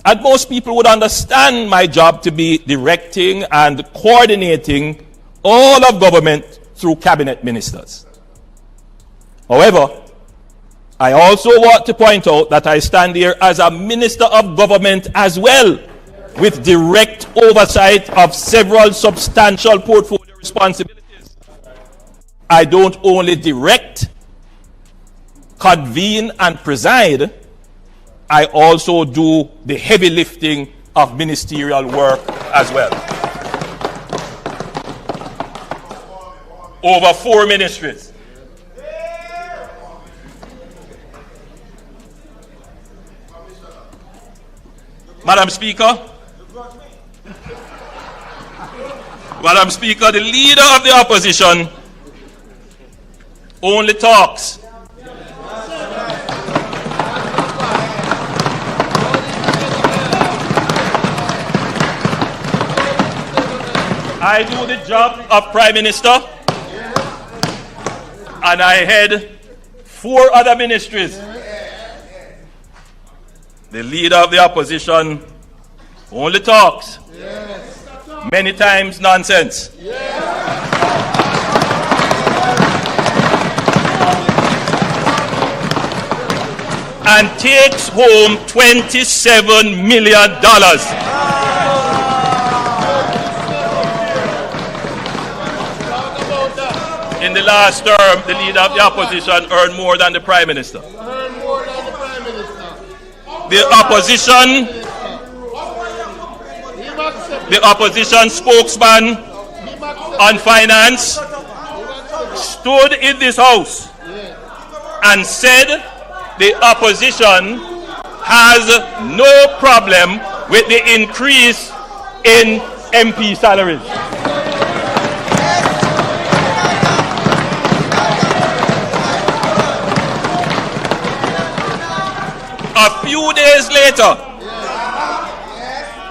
and most people would understand my job to be directing and coordinating all of government through cabinet ministers. However, I also want to point out that I stand here as a Minister of Government as well, with direct oversight of several substantial portfolio responsibilities. I don't only direct, convene, and preside, I also do the heavy lifting of ministerial work as well. Over 4 ministries. Madam Speaker, the leader of the opposition only talks. I do the job of Prime Minister, and I head 4 other ministries. The leader of the opposition only talks. Many times nonsense. And takes home $27 million. In the last term, the leader of the opposition earned more than the Prime Minister. The opposition the opposition spokesman on finance, stood in this house and said the opposition has no problem with the increase in MP salaries. A few days later,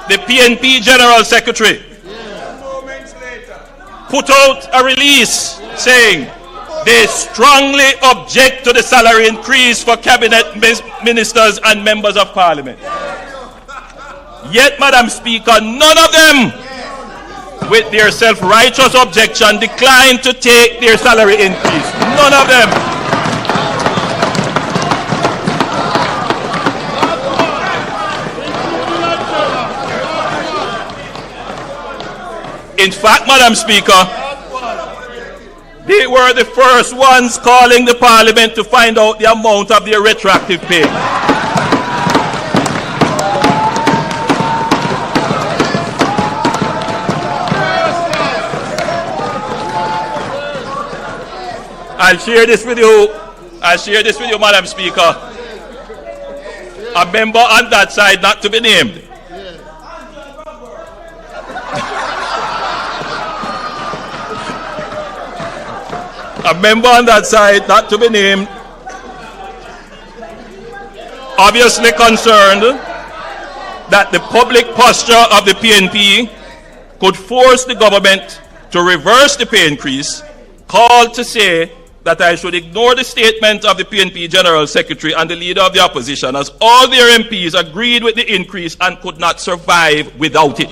the PNP General Secretary put out a release saying they strongly object to the salary increase for cabinet ministers and members of parliament. Yet, Madam Speaker, none of them, with their self-righteous objection, declined to take their salary increase. None of them. In fact, Madam Speaker, they were the first ones calling the Parliament to find out the amount of their retroactive pay. I'll share this with you, Madam Speaker. A member on that side, not to be named, a member on that side, not to be named, obviously concerned that the public posture of the PNP could force the government to reverse the pay increase, called to say that I should ignore the statement of the PNP General Secretary and the Leader of the Opposition, as all their MPs agreed with the increase and could not survive without it.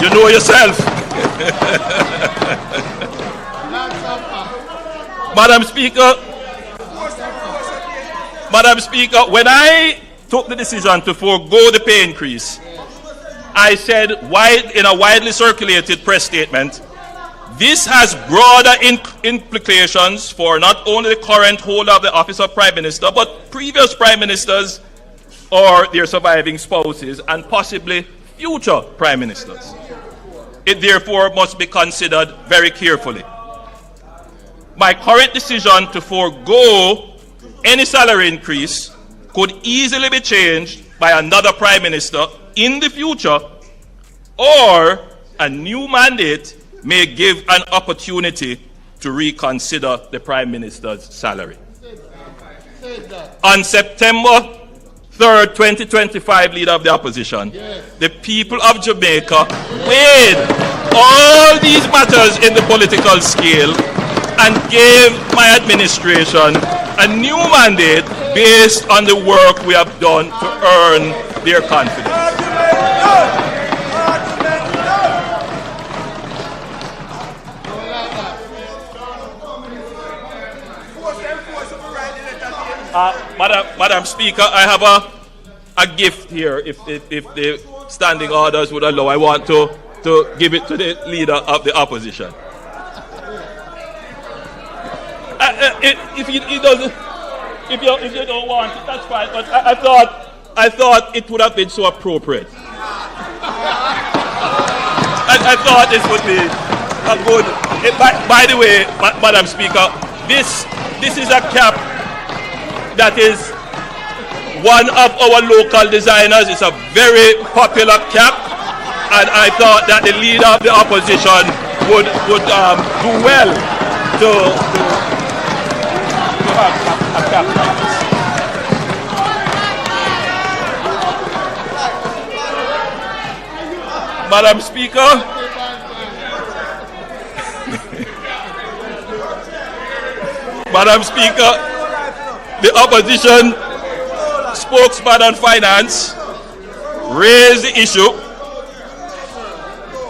You know yourself. Madam Speaker, when I took the decision to forego the pay increase, I said in a widely circulated press statement, this has broader implications for not only the current holder of the office of Prime Minister, but previous Prime Ministers or their surviving spouses, and possibly future Prime Ministers. It therefore must be considered very carefully. My current decision to forego any salary increase could easily be changed by another Prime Minister in the future, or a new mandate may give an opportunity to reconsider the Prime Minister's salary. On September 3rd, 2025, Leader of the Opposition, the people of Jamaica weighed all these matters in the political scale and gave my administration a new mandate based on the work we have done to earn their confidence. Madam Speaker, I have a gift here. If the standing orders would allow, I want to give it to the Leader of the Opposition. If you don't want it, that's fine. But I thought it would have been so appropriate. I thought this would be a good. By the way, Madam Speaker, this is a cap that is one of our local designers. It's a very popular cap, and I thought that the Leader of the Opposition would do well to have a cap like this. Madam Speaker, Madam Speaker, the opposition spokesman on finance raised the issue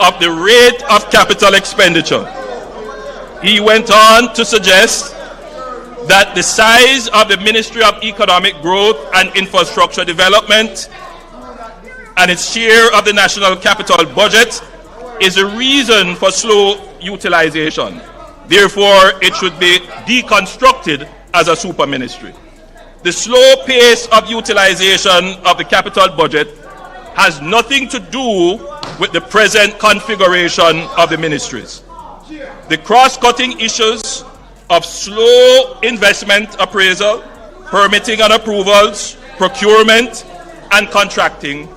of the rate of capital expenditure. He went on to suggest that the size of the Ministry of Economic Growth and Infrastructure Development and its share of the national capital budget is a reason for slow utilization. Therefore, it should be deconstructed as a super ministry. The slow pace of utilization of the capital budget has nothing to do with the present configuration of the ministries. The cross-cutting issues of slow investment appraisal, permitting and approvals, procurement and contracting,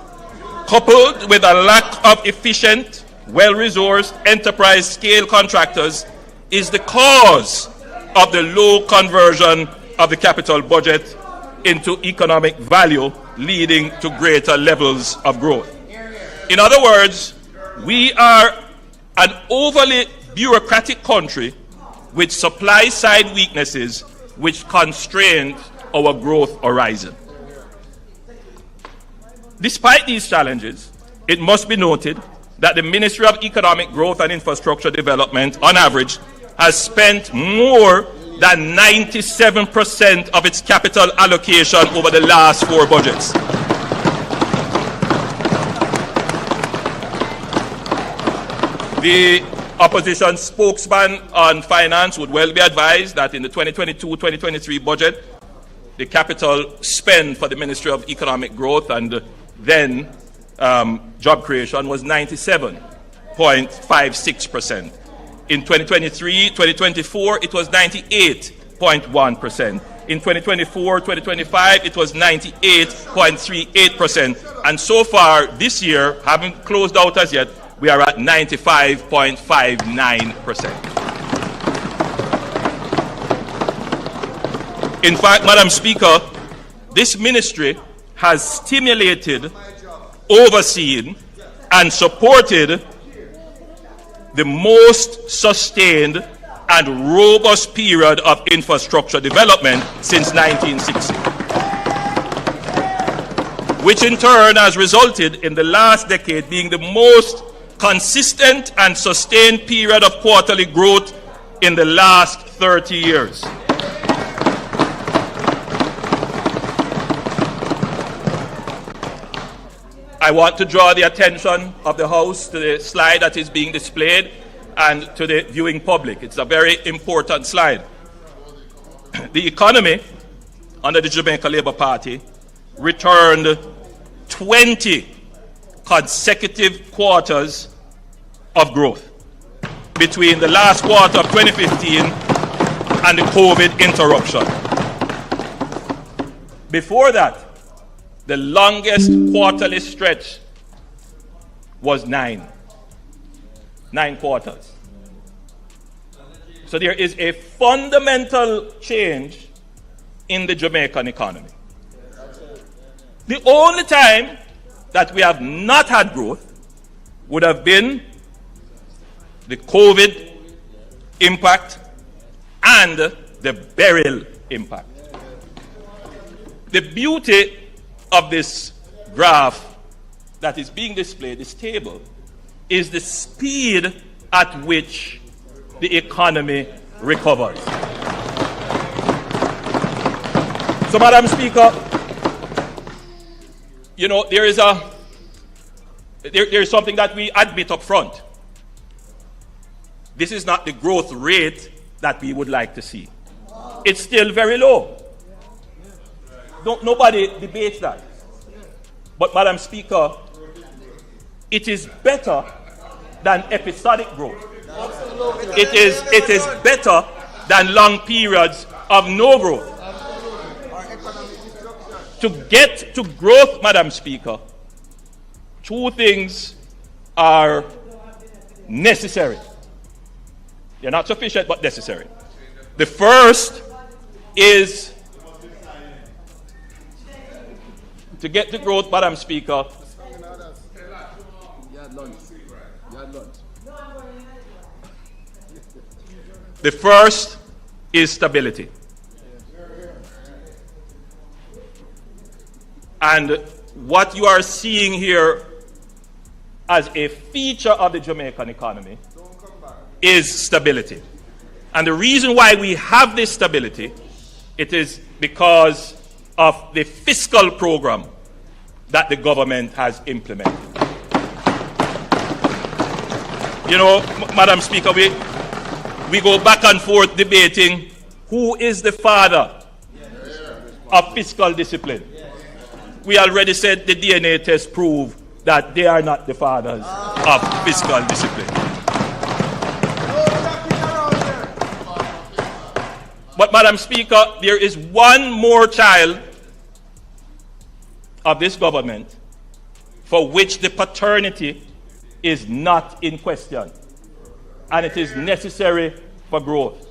coupled with a lack of efficient, well-resourced enterprise-scale contractors, is the cause of the low conversion of the capital budget into economic value, leading to greater levels of growth. In other words, we are an overly bureaucratic country with supply-side weaknesses which constrain our growth horizon. Despite these challenges, it must be noted that the Ministry of Economic Growth and Infrastructure Development, on average, has spent more than 97% of its capital allocation over the last 4 budgets. The opposition spokesman on finance would well be advised that in the 2022-2023 budget, the capital spend for the Ministry of Economic Growth and then job creation was 97.56%. In 2023-2024, it was 98.1%. In 2024-2025, it was 98.38%. And so far this year, haven't closed out as yet, we are at 95.59%. In fact, Madam Speaker, this ministry has stimulated, overseen, and supported the most sustained and robust period of infrastructure development since 1960, which in turn has resulted in the last decade being the most consistent and sustained period of quarterly growth in the last 30 years. I want to draw the attention of the House to the slide that is being displayed and to the viewing public. It's a very important slide. The economy under the Jamaica Labour Party returned 20 consecutive quarters of growth between the last quarter of 2015 and the COVID interruption. Before that, the longest quarterly stretch was 9 quarters. So there is a fundamental change in the Jamaican economy. The only time that we have not had growth would have been the COVID impact and the burial impact. The beauty of this graph that is being displayed, this table, is the speed at which the economy recovers. So, Madam Speaker, you know, there is something that we admit up front. This is not the growth rate that we would like to see. It's still very low. Nobody debates that. But, Madam Speaker, it is better than episodic growth. It is better than long periods of no growth. To get to growth, Madam Speaker, 2 things are necessary. They're not sufficient, but necessary. The first is to get to growth, Madam Speaker. The first is stability. And what you are seeing here as a feature of the Jamaican economy is stability. And the reason why we have this stability, it is because of the fiscal program that the government has implemented. You know, Madam Speaker, we go back and forth debating who is the father of fiscal discipline. We already said the DNA test prove that they are not the fathers of fiscal discipline. But, Madam Speaker, there is one more child of this government for which the paternity is not in question, and it is necessary for growth,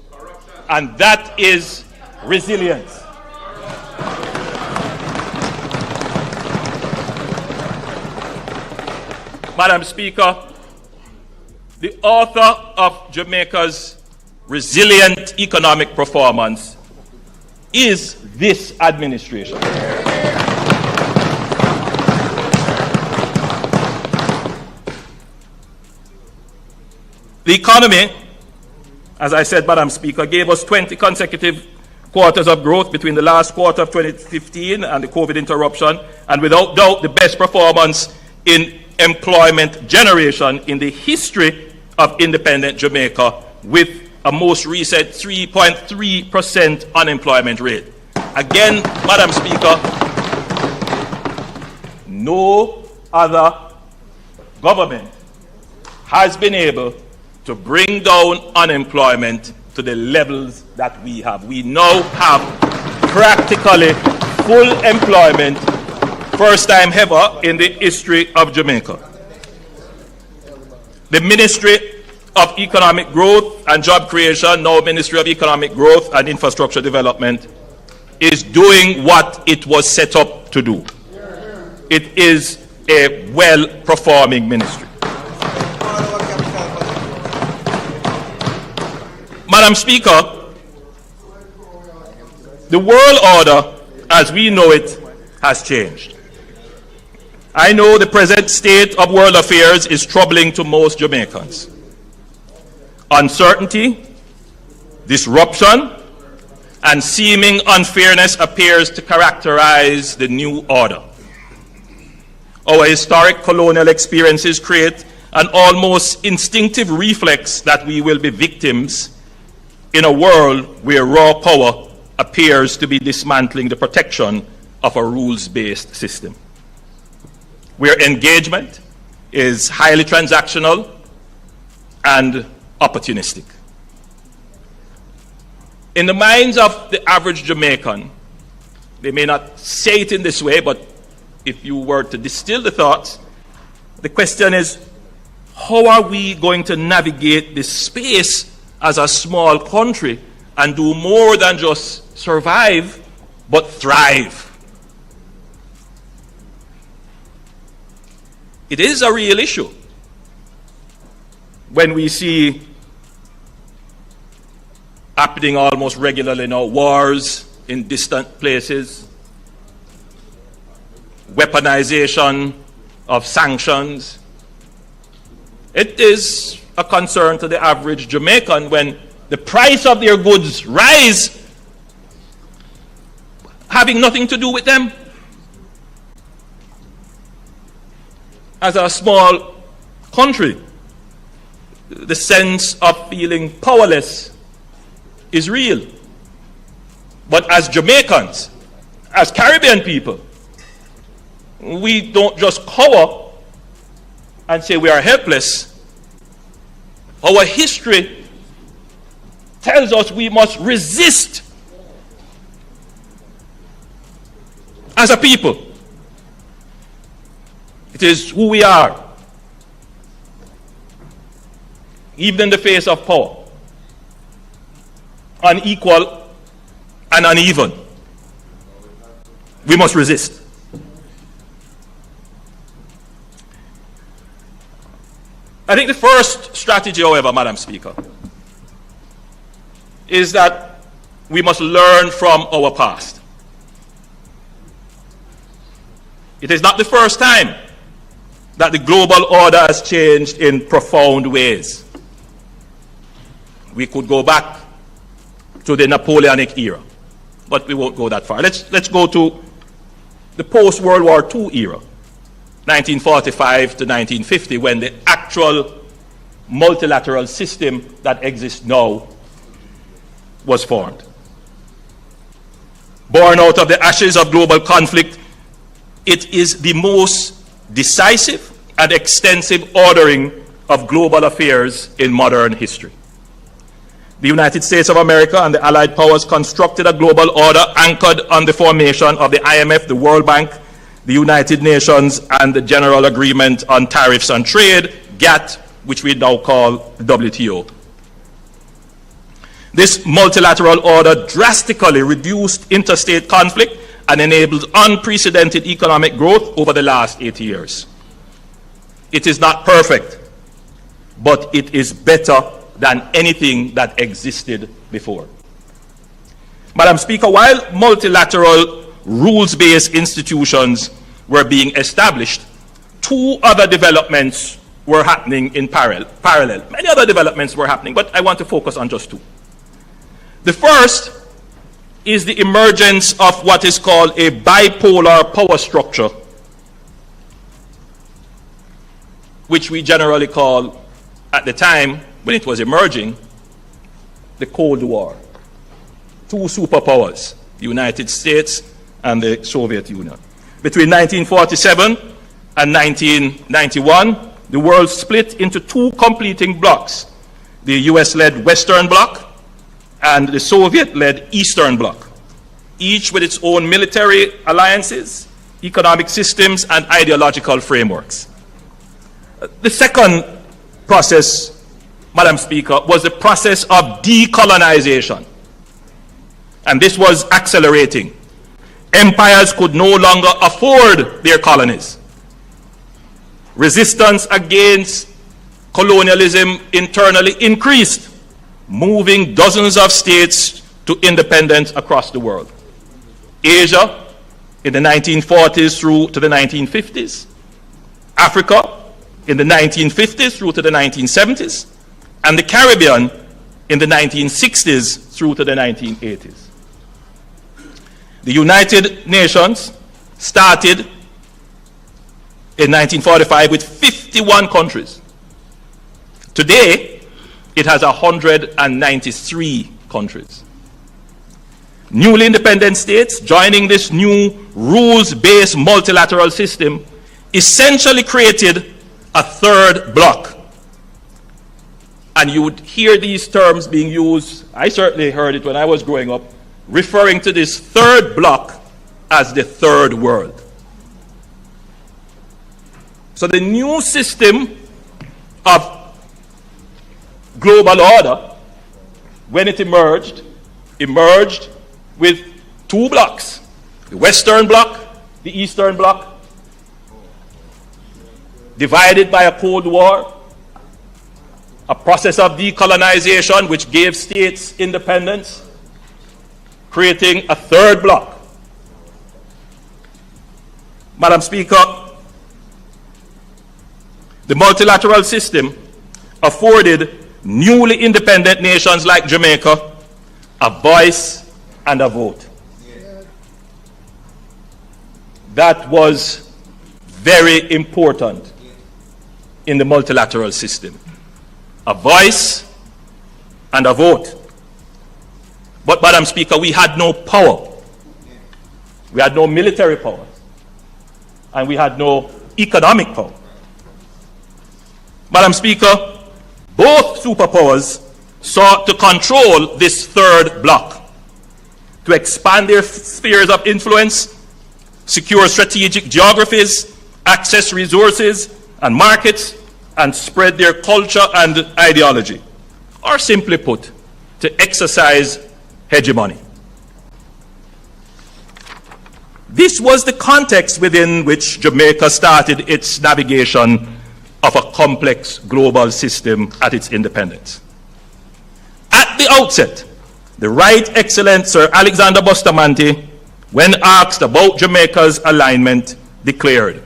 and that is resilience. Madam Speaker, the author of Jamaica's resilient economic performance is this administration. The economy, as I said, Madam Speaker, gave us 20 consecutive quarters of growth between the last quarter of 2015 and the COVID interruption, and without doubt the best performance in employment generation in the history of independent Jamaica, with a most recent 3.3% unemployment rate. Again, Madam Speaker, no other government has been able to bring down unemployment to the levels that we have. We now have practically full employment, first time ever in the history of Jamaica. The Ministry of Economic Growth and Job Creation, now Ministry of Economic Growth and Infrastructure Development, is doing what it was set up to do. It is a well-performing ministry. Madam Speaker, the world order as we know it has changed. I know the present state of world affairs is troubling to most Jamaicans. Uncertainty, disruption, and seeming unfairness appears to characterize the new order. Our historic colonial experiences create an almost instinctive reflex that we will be victims in a world where raw power appears to be dismantling the protection of a rules-based system, where engagement is highly transactional and opportunistic. In the minds of the average Jamaican, they may not say it in this way, but if you were to distill the thoughts, the question is, how are we going to navigate this space as a small country and do more than just survive, but thrive? It is a real issue when we see happening almost regularly now, wars in distant places, weaponization of sanctions. It is a concern to the average Jamaican when the price of their goods rise, having nothing to do with them. As a small country, the sense of feeling powerless is real. But as Jamaicans, as Caribbean people, we don't just cower and say we are helpless. Our history tells us we must resist as a people. It is who we are, even in the face of power, unequal and uneven. We must resist. I think the first strategy, however, Madam Speaker, is that we must learn from our past. It is not the first time that the global order has changed in profound ways. We could go back to the Napoleonic era, but we won't go that far. Let's go to the post-World War II era, 1945 to 1950, when the actual multilateral system that exists now was formed. Born out of the ashes of global conflict, it is the most decisive and extensive ordering of global affairs in modern history. The United States of America and the Allied powers constructed a global order anchored on the formation of the IMF, the World Bank, the United Nations, and the General Agreement on Tariffs and Trade, GATT, which we now call the WTO. This multilateral order drastically reduced interstate conflict and enabled unprecedented economic growth over the last 80 years. It is not perfect, but it is better than anything that existed before. Madam Speaker, while multilateral rules-based institutions were being established, two other developments were happening in parallel. Many other developments were happening, but I want to focus on just two. The first is the emergence of what is called a bipolar power structure, which we generally call, at the time when it was emerging, the Cold War. Two superpowers, the United States and the Soviet Union. Between 1947 and 1991, the world split into two completing blocks, the US-led Western Bloc and the Soviet-led Eastern Bloc, each with its own military alliances, economic systems, and ideological frameworks. The second process, Madam Speaker, was the process of decolonization. And this was accelerating. Empires could no longer afford their colonies. Resistance against colonialism internally increased, moving dozens of states to independence across the world. Asia in the 1940s through to the 1950s. Africa in the 1950s through to the 1970s. And the Caribbean in the 1960s through to the 1980s. The United Nations started in 1945 with 51 countries. Today, it has 193 countries. Newly independent states joining this new rules-based multilateral system essentially created a third bloc. And you would hear these terms being used, I certainly heard it when I was growing up, referring to this third bloc as the third world. So the new system of global order, when it emerged with two blocks, the Western Bloc, the Eastern Bloc, divided by a Cold War, a process of decolonization which gave states independence, creating a third bloc. Madam Speaker, the multilateral system afforded newly independent nations like Jamaica a voice and a vote. That was very important in the multilateral system. A voice and a vote. But, Madam Speaker, we had no power. We had no military power. And we had no economic power. Madam Speaker, both superpowers sought to control this third bloc, to expand their spheres of influence, secure strategic geographies, access resources and markets, and spread their culture and ideology. Or simply put, to exercise hegemony. This was the context within which Jamaica started its navigation of a complex global system at its independence. At the outset, the Right Excellent Sir Alexander Bustamante, when asked about Jamaica's alignment, declared,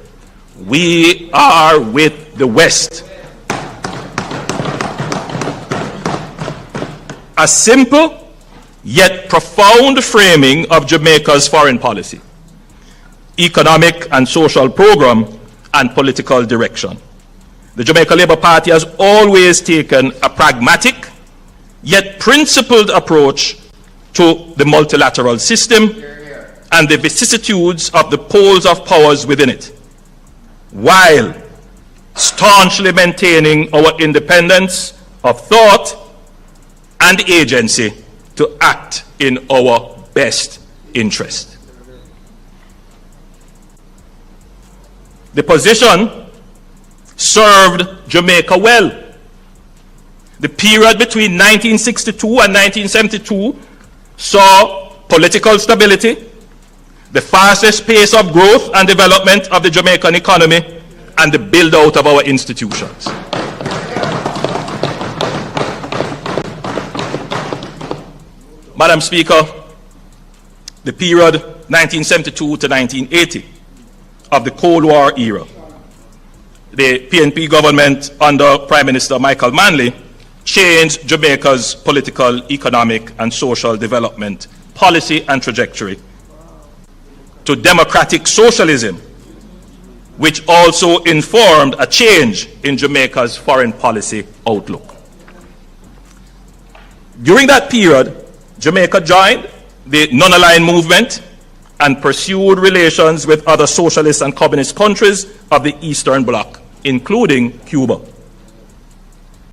"We are with the West." A simple yet profound framing of Jamaica's foreign policy, economic and social program, and political direction. The Jamaica Labour Party has always taken a pragmatic yet principled approach to the multilateral system and the vicissitudes of the poles of powers within it, while staunchly maintaining our independence of thought and agency to act in our best interest. The position served Jamaica well. The period between 1962 and 1972 saw political stability, the fastest pace of growth and development of the Jamaican economy, and the build-out of our institutions. Madam Speaker, the period 1972 to 1980 of the Cold War era, the PNP government under Prime Minister Michael Manley changed Jamaica's political, economic, and social development policy and trajectory to democratic socialism, which also informed a change in Jamaica's foreign policy outlook. During that period, Jamaica joined the non-aligned movement and pursued relations with other socialist and communist countries of the Eastern Bloc, including Cuba.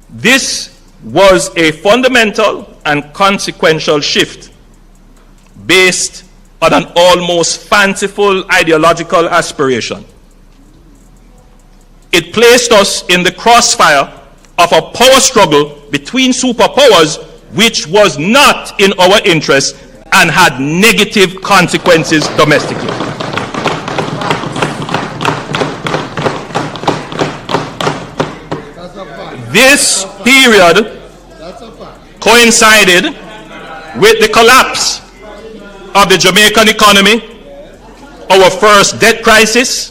This was a fundamental and consequential shift based on an almost fanciful ideological aspiration. It placed us in the crossfire of a power struggle between superpowers which was not in our interest and had negative consequences domestically. This period coincided with the collapse of the Jamaican economy, our first debt crisis,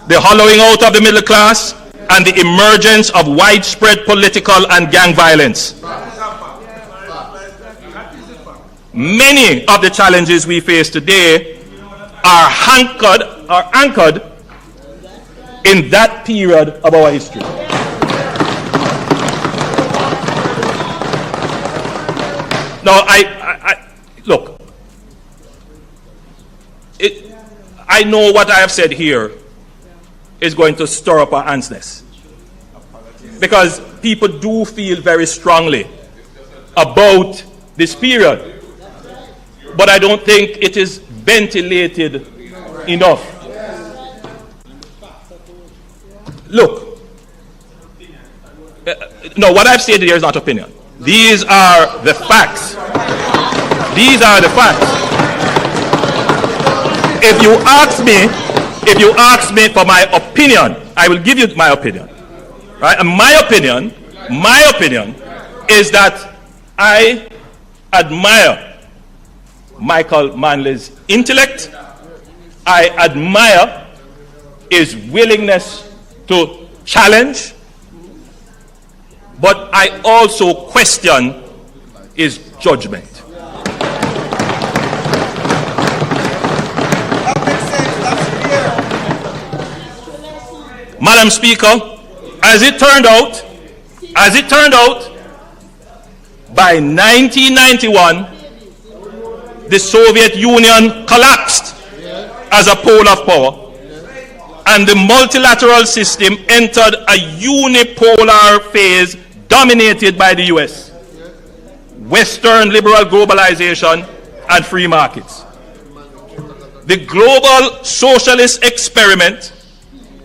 the hollowing out of the middle class, and the emergence of widespread political and gang violence. Many of the challenges we face today are anchored in that period of our history. Now, look, I know what I have said here is going to stir up our antsness, because people do feel very strongly about this period, but I don't think it is ventilated enough. Look, no, what I've said here is not opinion. These are the facts. These are the facts. If you ask me for my opinion, I will give you my opinion. Right? And my opinion is that I admire Michael Manley's intellect. I admire his willingness to challenge, but I also question his judgment. Madam Speaker, as it turned out, by 1991, the Soviet Union collapsed as a pole of power, and the multilateral system entered a unipolar phase dominated by the US, Western liberal globalization, and free markets. The global socialist experiment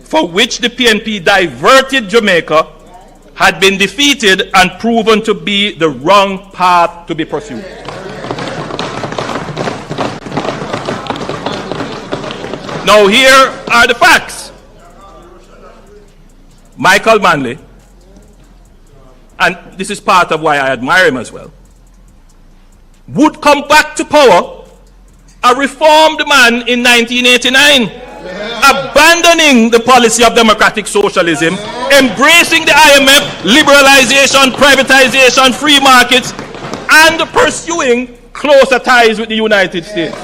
for which the PNP diverted Jamaica had been defeated and proven to be the wrong path to be pursued. Now here are the facts. Michael Manley, and this is part of why I admire him as well, would come back to power a reformed man in 1989, abandoning the policy of democratic socialism, embracing the IMF, liberalization, privatization, free markets, and pursuing closer ties with the United States.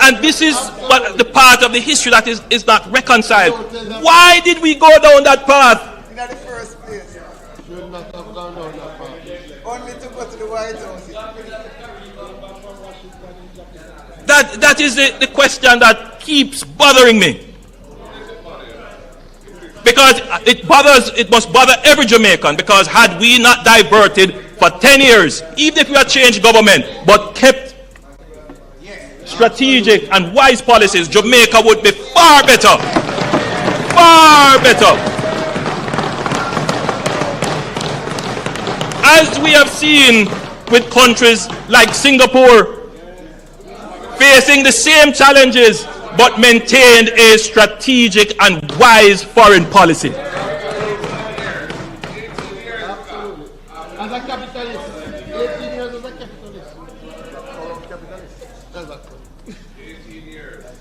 And this is what the part of the history that is not reconciled. Why did we go down that path? In the first place, should not have gone down that path. Only to go to the White House. That is the question that keeps bothering me. Because it must bother every Jamaican, because had we not diverted for 10 years, even if we had changed government, but kept strategic and wise policies, Jamaica would be far better. Far better. As we have seen with countries like Singapore, facing the same challenges, but maintained a strategic and wise foreign policy. As a capitalist, 18 years as a capitalist.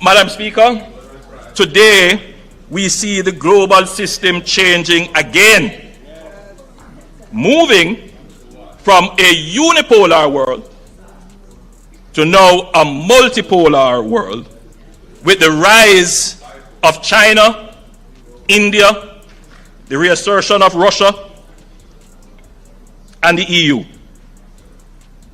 Madam Speaker, today we see the global system changing again, moving from a unipolar world to now a multipolar world, with the rise of China, India, the reassertion of Russia, and the EU.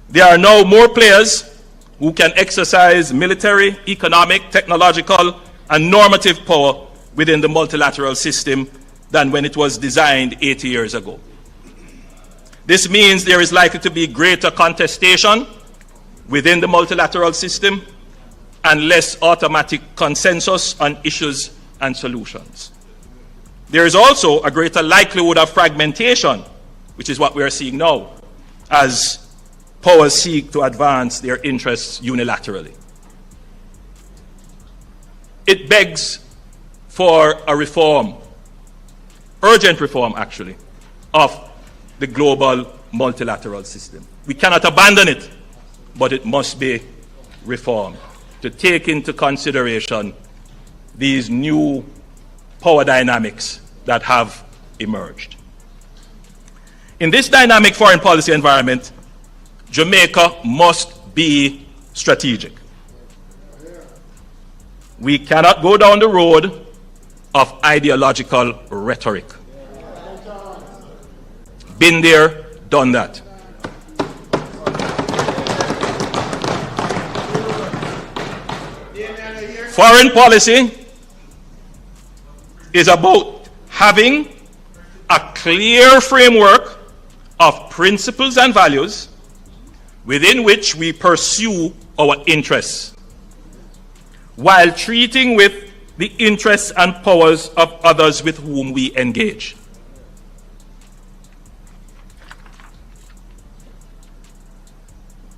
There are now more players who can exercise military, economic, technological, and normative power within the multilateral system than when it was designed 80 years ago. This means there is likely to be greater contestation within the multilateral system and less automatic consensus on issues and solutions. There is also a greater likelihood of fragmentation, which is what we are seeing now, as powers seek to advance their interests unilaterally. It begs for a reform, urgent reform actually, of the global multilateral system. We cannot abandon it, but it must be reformed to take into consideration these new power dynamics that have emerged. In this dynamic foreign policy environment, Jamaica must be strategic. We cannot go down the road of ideological rhetoric. Been there, done that. Foreign policy is about having a clear framework of principles and values within which we pursue our interests, while treating with the interests and powers of others with whom we engage.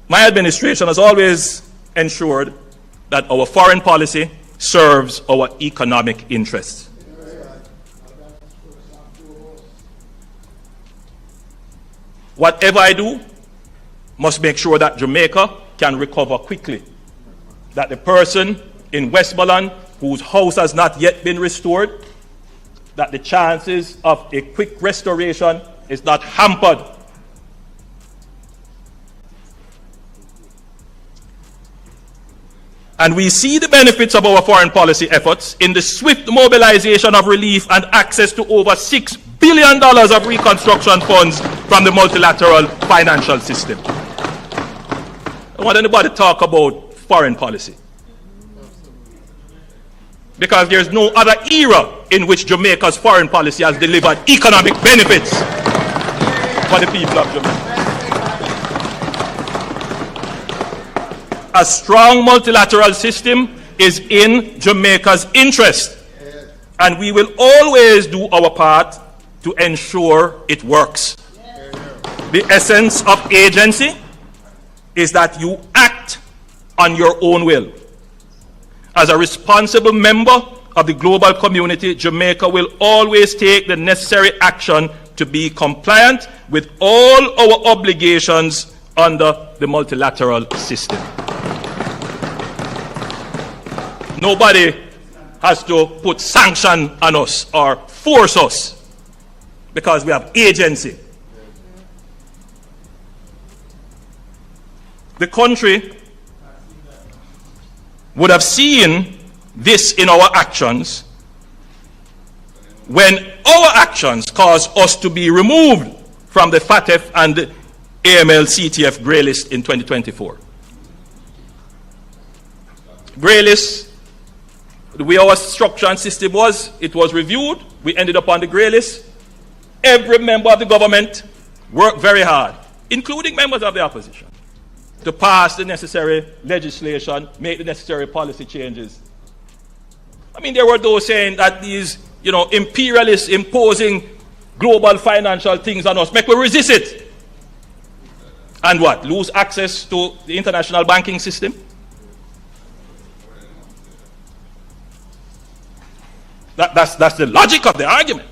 My administration has always ensured that our foreign policy serves our economic interests. Whatever I do must make sure that Jamaica can recover quickly, that the person in Westmoreland whose house has not yet been restored, that the chances of a quick restoration is not hampered. And we see the benefits of our foreign policy efforts in the swift mobilization of relief and access to over $6 billion of reconstruction funds from the multilateral financial system. I want anybody to talk about foreign policy, because there's no other era in which Jamaica's foreign policy has delivered economic benefits for the people of Jamaica. A strong multilateral system is in Jamaica's interest, and we will always do our part to ensure it works. The essence of agency is that you act on your own will. As a responsible member of the global community, Jamaica will always take the necessary action to be compliant with all our obligations under the multilateral system. Nobody has to put sanction on us or force us, because we have agency. The country would have seen this in our actions when our actions caused us to be removed from the FATF and the AML-CTF grey list in 2024. grey list, the way our structure and system was, it was reviewed. We ended up on the grey list. Every member of the government worked very hard, including members of the opposition, to pass the necessary legislation, make the necessary policy changes. I mean, there were those saying that these, imperialists imposing global financial things on us, make we resist it. And what? Lose access to the international banking system? That's the logic of the argument.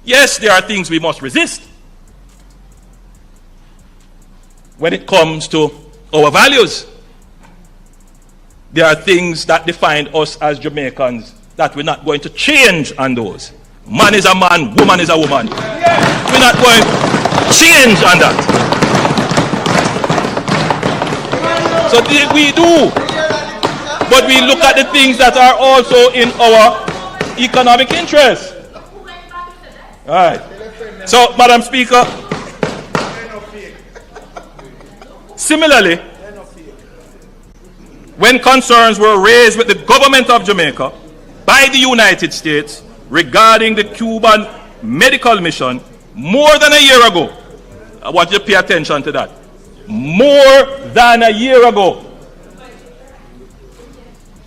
Yes, there are things we must resist when it comes to our values. There are things that define us as Jamaicans that we're not going to change on those. Man is a man, woman is a woman. We're not going to change on that. So we do. But we look at the things that are also in our economic interest. All right. So, Madam Speaker, similarly, when concerns were raised with the government of Jamaica by the United States regarding the Cuban medical mission more than a year ago, I want you to pay attention to that. More than a year ago,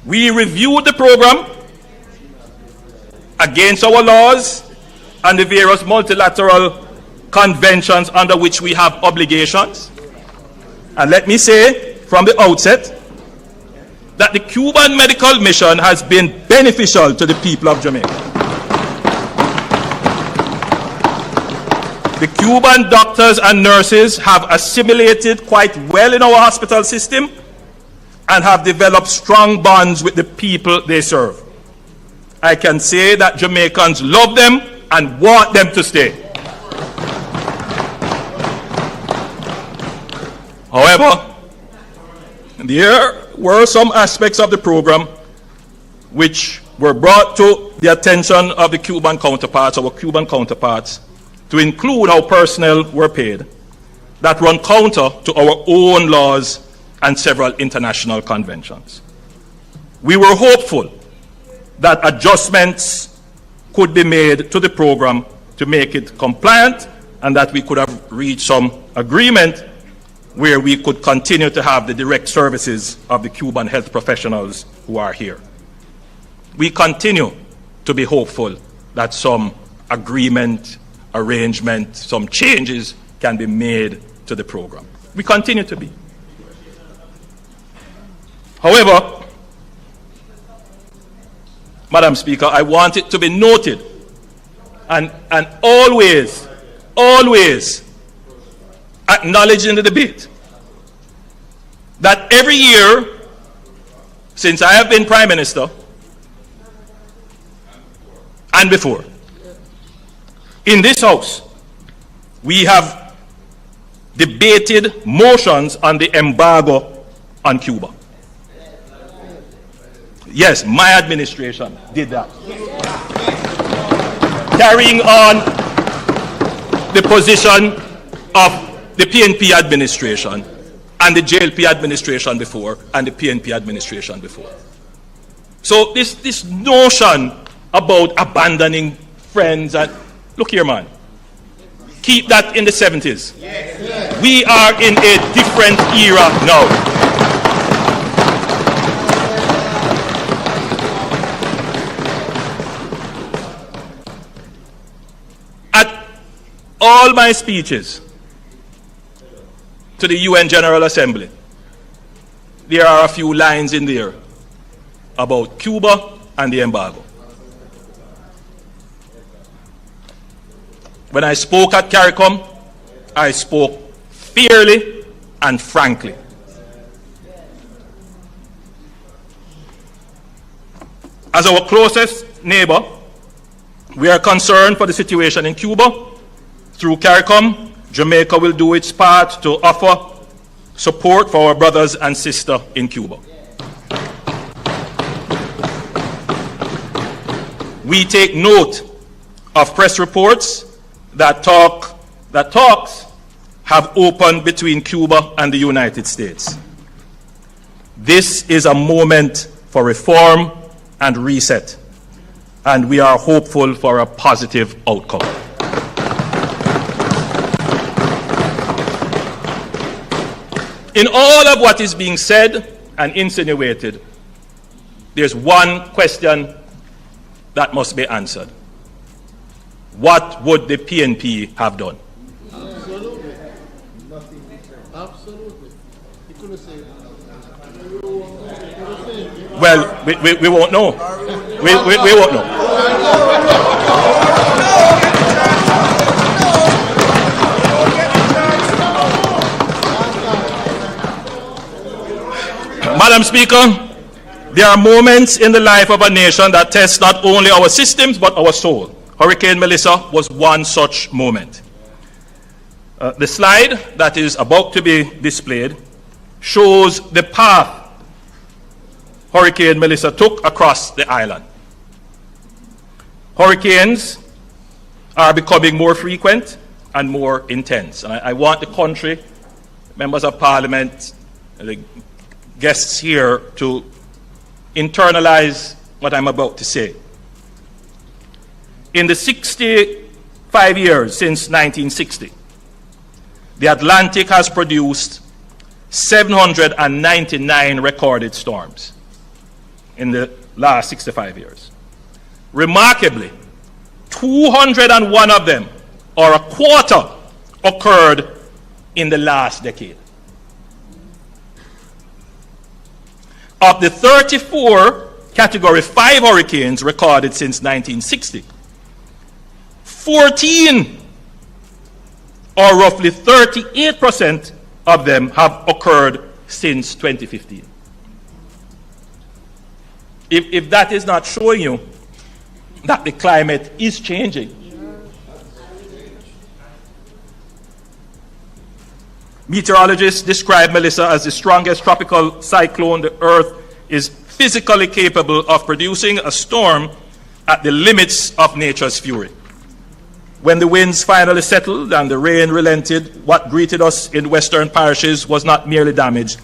we reviewed the program against our laws and the various multilateral conventions under which we have obligations. And let me say from the outset that the Cuban medical mission has been beneficial to the people of Jamaica. The Cuban doctors and nurses have assimilated quite well in our hospital system and have developed strong bonds with the people they serve. I can say that Jamaicans love them and want them to stay. However, there were some aspects of the program which were brought to the attention of the Cuban counterparts, our Cuban counterparts, to include how personnel were paid, that run counter to our own laws and several international conventions. We were hopeful that adjustments could be made to the program to make it compliant and that we could have reached some agreement where we could continue to have the direct services of the Cuban health professionals who are here. We continue to be hopeful that some agreement, arrangement, some changes can be made to the program. We continue to be. However, Madam Speaker, I want it to be noted and always acknowledged in the debate that every year since I have been Prime Minister and before, in this House, we have debated motions on the embargo on Cuba. Yes, my administration did that. Carrying on the position of the PNP administration and the JLP administration before and the PNP administration before. So this notion about abandoning friends and look here, man. Keep that in the 70s. We are in a different era now. All my speeches to the UN General Assembly, there are a few lines in there about Cuba and the embargo. When I spoke at CARICOM, I spoke fairly and frankly. As our closest neighbor, we are concerned for the situation in Cuba. Through CARICOM, Jamaica will do its part to offer support for our brothers and sisters in Cuba. We take note of press reports that talks have opened between Cuba and the United States. This is a moment for reform and reset, and we are hopeful for a positive outcome. In all of what is being said and insinuated, there's one question that must be answered. What would the PNP have done? Absolutely. Nothing. Absolutely. You could have said. Well, we won't know. We won't know. Madam Speaker, there are moments in the life of a nation that test not only our systems but our soul. Hurricane Melissa was one such moment. The slide that is about to be displayed shows the path Hurricane Melissa took across the island. Hurricanes are becoming more frequent and more intense. And I want the country, members of Parliament, the guests here to internalize what I'm about to say. In the 65 years since 1960, the Atlantic has produced 799 recorded storms in the last 65 years. Remarkably, 201 of them, or a quarter, occurred in the last decade. Of the 34 Category 5 hurricanes recorded since 1960, 14, or roughly 38% of them, have occurred since 2015. If that is not showing you that the climate is changing. Meteorologists describe Melissa as the strongest tropical cyclone the Earth is physically capable of producing, a storm at the limits of nature's fury. When the winds finally settled and the rain relented, what greeted us in western parishes was not merely damage,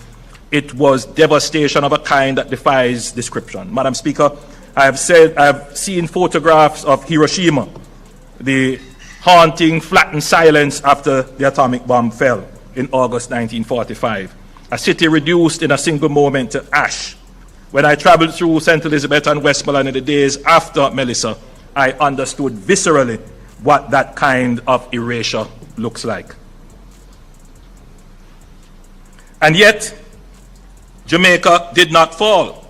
it was devastation of a kind that defies description. Madam Speaker, I have seen photographs of Hiroshima, the haunting, flattened silence after the atomic bomb fell in August 1945. A city reduced in a single moment to ash. When I traveled through St. Elizabeth and Westmoreland in the days after Melissa, I understood viscerally what that kind of erasure looks like. And yet, Jamaica did not fall.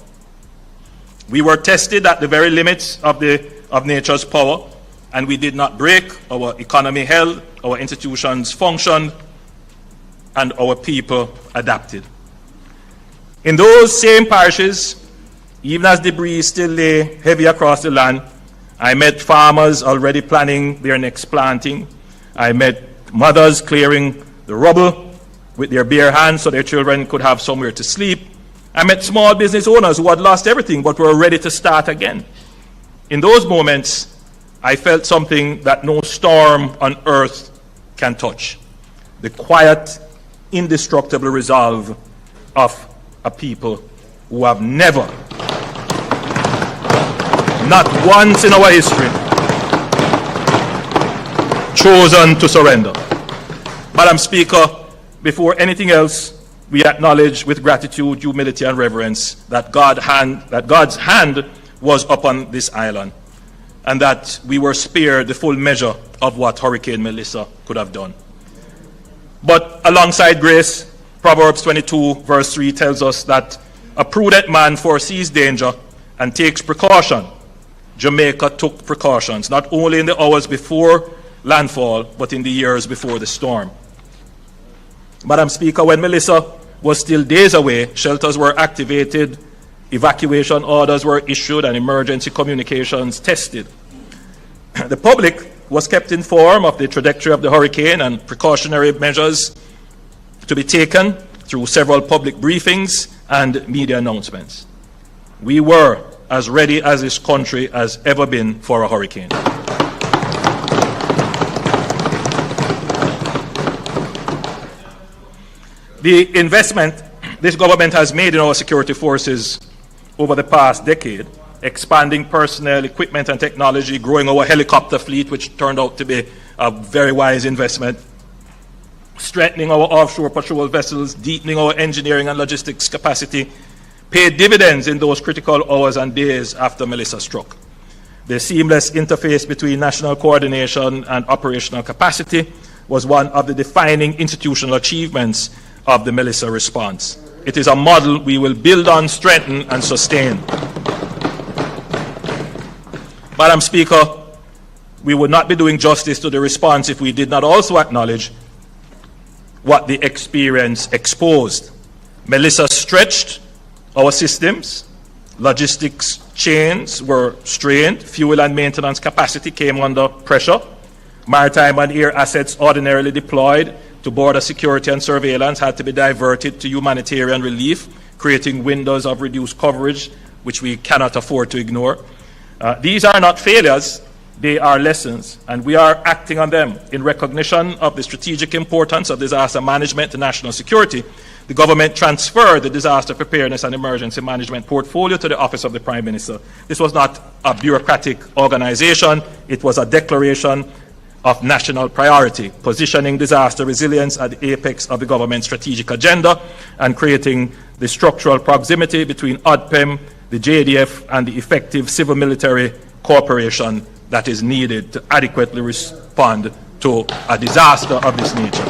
We were tested at the very limits of nature's power, and we did not break. Our economy held, our institutions functioned, and our people adapted. In those same parishes, even as debris still lay heavy across the land, I met farmers already planning their next planting. I met mothers clearing the rubble with their bare hands so their children could have somewhere to sleep. I met small business owners who had lost everything but were ready to start again. In those moments, I felt something that no storm on earth can touch. The quiet, indestructible resolve of a people who have never, not once in our history, chosen to surrender. Madam Speaker, before anything else, we acknowledge with gratitude, humility, and reverence that God's hand was upon this island, and that we were spared the full measure of what Hurricane Melissa could have done. But alongside grace, Proverbs 22 verse 3 tells us that a prudent man foresees danger and takes precaution. Jamaica took precautions, not only in the hours before landfall, but in the years before the storm. Madam Speaker, when Melissa was still days away, shelters were activated, evacuation orders were issued, and emergency communications tested. The public was kept informed of the trajectory of the hurricane and precautionary measures to be taken through several public briefings and media announcements. We were as ready as this country has ever been for a hurricane. The investment this government has made in our security forces over the past decade, expanding personnel, equipment and technology, growing our helicopter fleet, which turned out to be a very wise investment, strengthening our offshore patrol vessels, deepening our engineering and logistics capacity, paid dividends in those critical hours and days after Melissa struck. The seamless interface between national coordination and operational capacity was one of the defining institutional achievements of the Melissa response. It is a model we will build on, strengthen, and sustain. Madam Speaker, we would not be doing justice to the response if we did not also acknowledge what the experience exposed. Melissa stretched our systems, logistics chains were strained, fuel and maintenance capacity came under pressure, maritime and air assets ordinarily deployed to border security and surveillance had to be diverted to humanitarian relief, creating windows of reduced coverage, which we cannot afford to ignore. These are not failures, they are lessons, and we are acting on them. In recognition of the strategic importance of disaster management to national security, the government transferred the Disaster Preparedness and Emergency Management portfolio to the Office of the Prime Minister. This was not a bureaucratic organization, it was a declaration of national priority, positioning disaster resilience at the apex of the government's strategic agenda and creating the structural proximity between ODPEM, the JDF, and the effective civil-military cooperation that is needed to adequately respond to a disaster of this nature.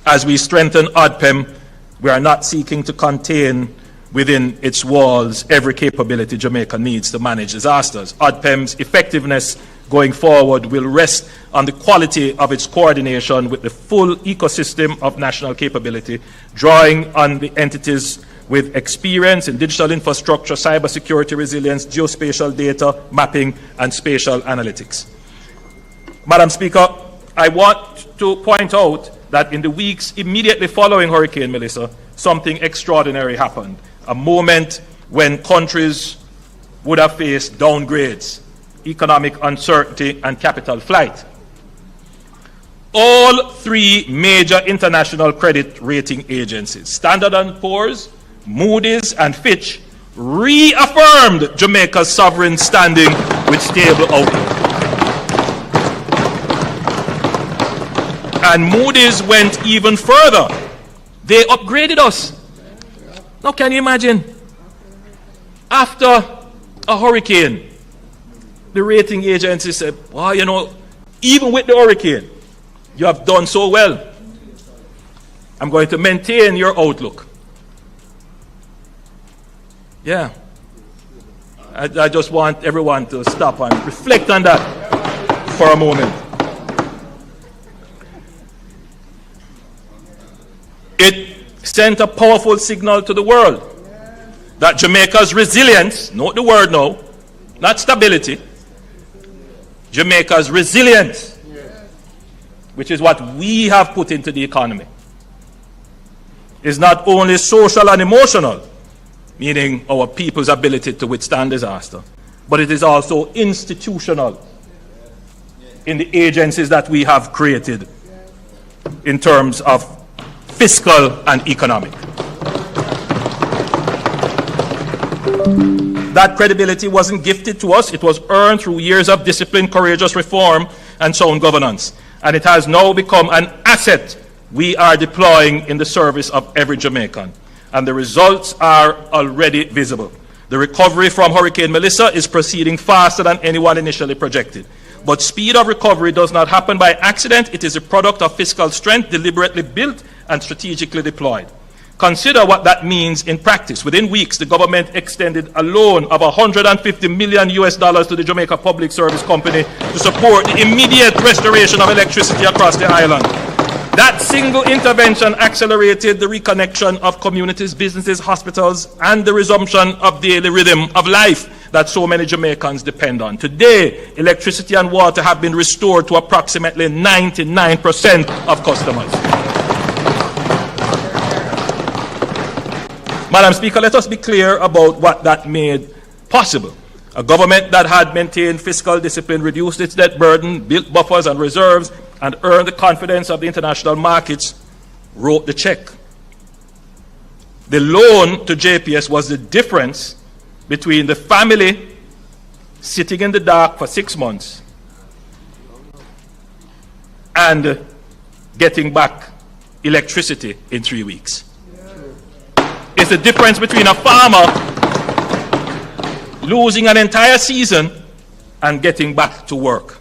As we strengthen ODPEM, we are not seeking to contain within its walls every capability Jamaica needs to manage disasters. ODPEM's effectiveness going forward will rest on the quality of its coordination with the full ecosystem of national capability, drawing on the entities with experience in digital infrastructure, cybersecurity resilience, geospatial data mapping, and spatial analytics. Madam Speaker, I want to point out that in the weeks immediately following Hurricane Melissa, something extraordinary happened. A moment when countries would have faced downgrades, economic uncertainty, and capital flight. All three major international credit rating agencies, Standard & Poor's, Moody's, and Fitch, reaffirmed Jamaica's sovereign standing with stable outlook. And Moody's went even further. They upgraded us. Now, can you imagine? After a hurricane, the rating agency said, well, you know, even with the hurricane, you have done so well. I'm going to maintain your outlook. Yeah. I just want everyone to stop and reflect on that for a moment. It sent a powerful signal to the world that Jamaica's resilience, note the word now, not stability, Jamaica's resilience, which is what we have put into the economy, is not only social and emotional, meaning our people's ability to withstand disaster, but it is also institutional in the agencies that we have created in terms of fiscal and economic. That credibility wasn't gifted to us, it was earned through years of discipline, courageous reform, and sound governance. And it has now become an asset we are deploying in the service of every Jamaican. And the results are already visible. The recovery from Hurricane Melissa is proceeding faster than anyone initially projected. But speed of recovery does not happen by accident. It is a product of fiscal strength deliberately built and strategically deployed. Consider what that means in practice. Within weeks, the government extended a loan of $150 million to the Jamaica Public Service Company to support the immediate restoration of electricity across the island. That single intervention accelerated the reconnection of communities, businesses, hospitals, and the resumption of daily rhythm of life that so many Jamaicans depend on. Today, electricity and water have been restored to approximately 99% of customers. Madam Speaker, let us be clear about what that made possible. A government that had maintained fiscal discipline, reduced its debt burden, built buffers and reserves, and earn the confidence of the international markets wrote the check. The loan to JPS was the difference between the family sitting in the dark for 6 months and getting back electricity in 3 weeks. It's the difference between a farmer losing an entire season and getting back to work.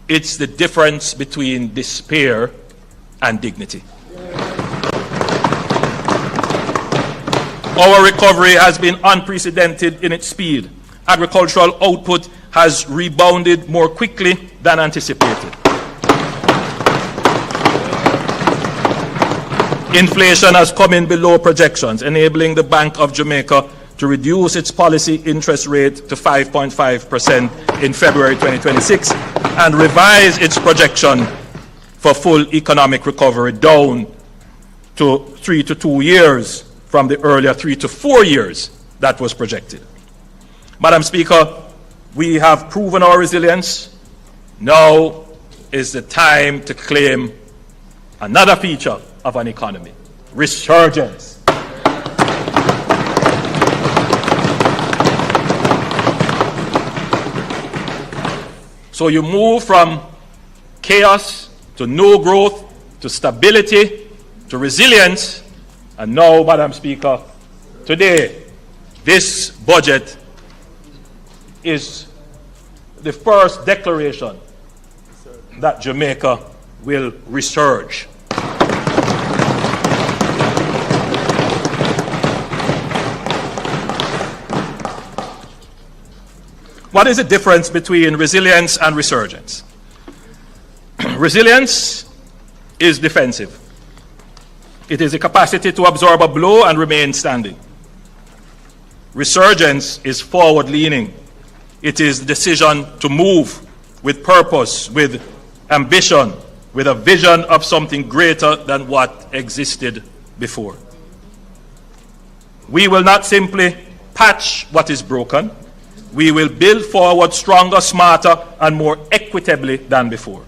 It's the difference between despair and dignity. Our recovery has been unprecedented in its speed. Agricultural output has rebounded more quickly than anticipated. Inflation has come in below projections, enabling the Bank of Jamaica to reduce its policy interest rate to 5.5% in February 2026 and revise its projection for full economic recovery down to 3 to 2 years from the earlier 3 to 4 years that was projected. Madam Speaker, we have proven our resilience. Now is the time to claim another feature of an economy: resurgence. So you move from chaos to no growth to stability to resilience, and now, Madam Speaker, today this budget is the first declaration that Jamaica will resurge. What is the difference between resilience and resurgence? Resilience is defensive. It is the capacity to absorb a blow and remain standing. Resurgence is forward-leaning. It is the decision to move with purpose, with ambition, with a vision of something greater than what existed before. We will not simply patch what is broken. We will build forward stronger, smarter, and more equitably than before.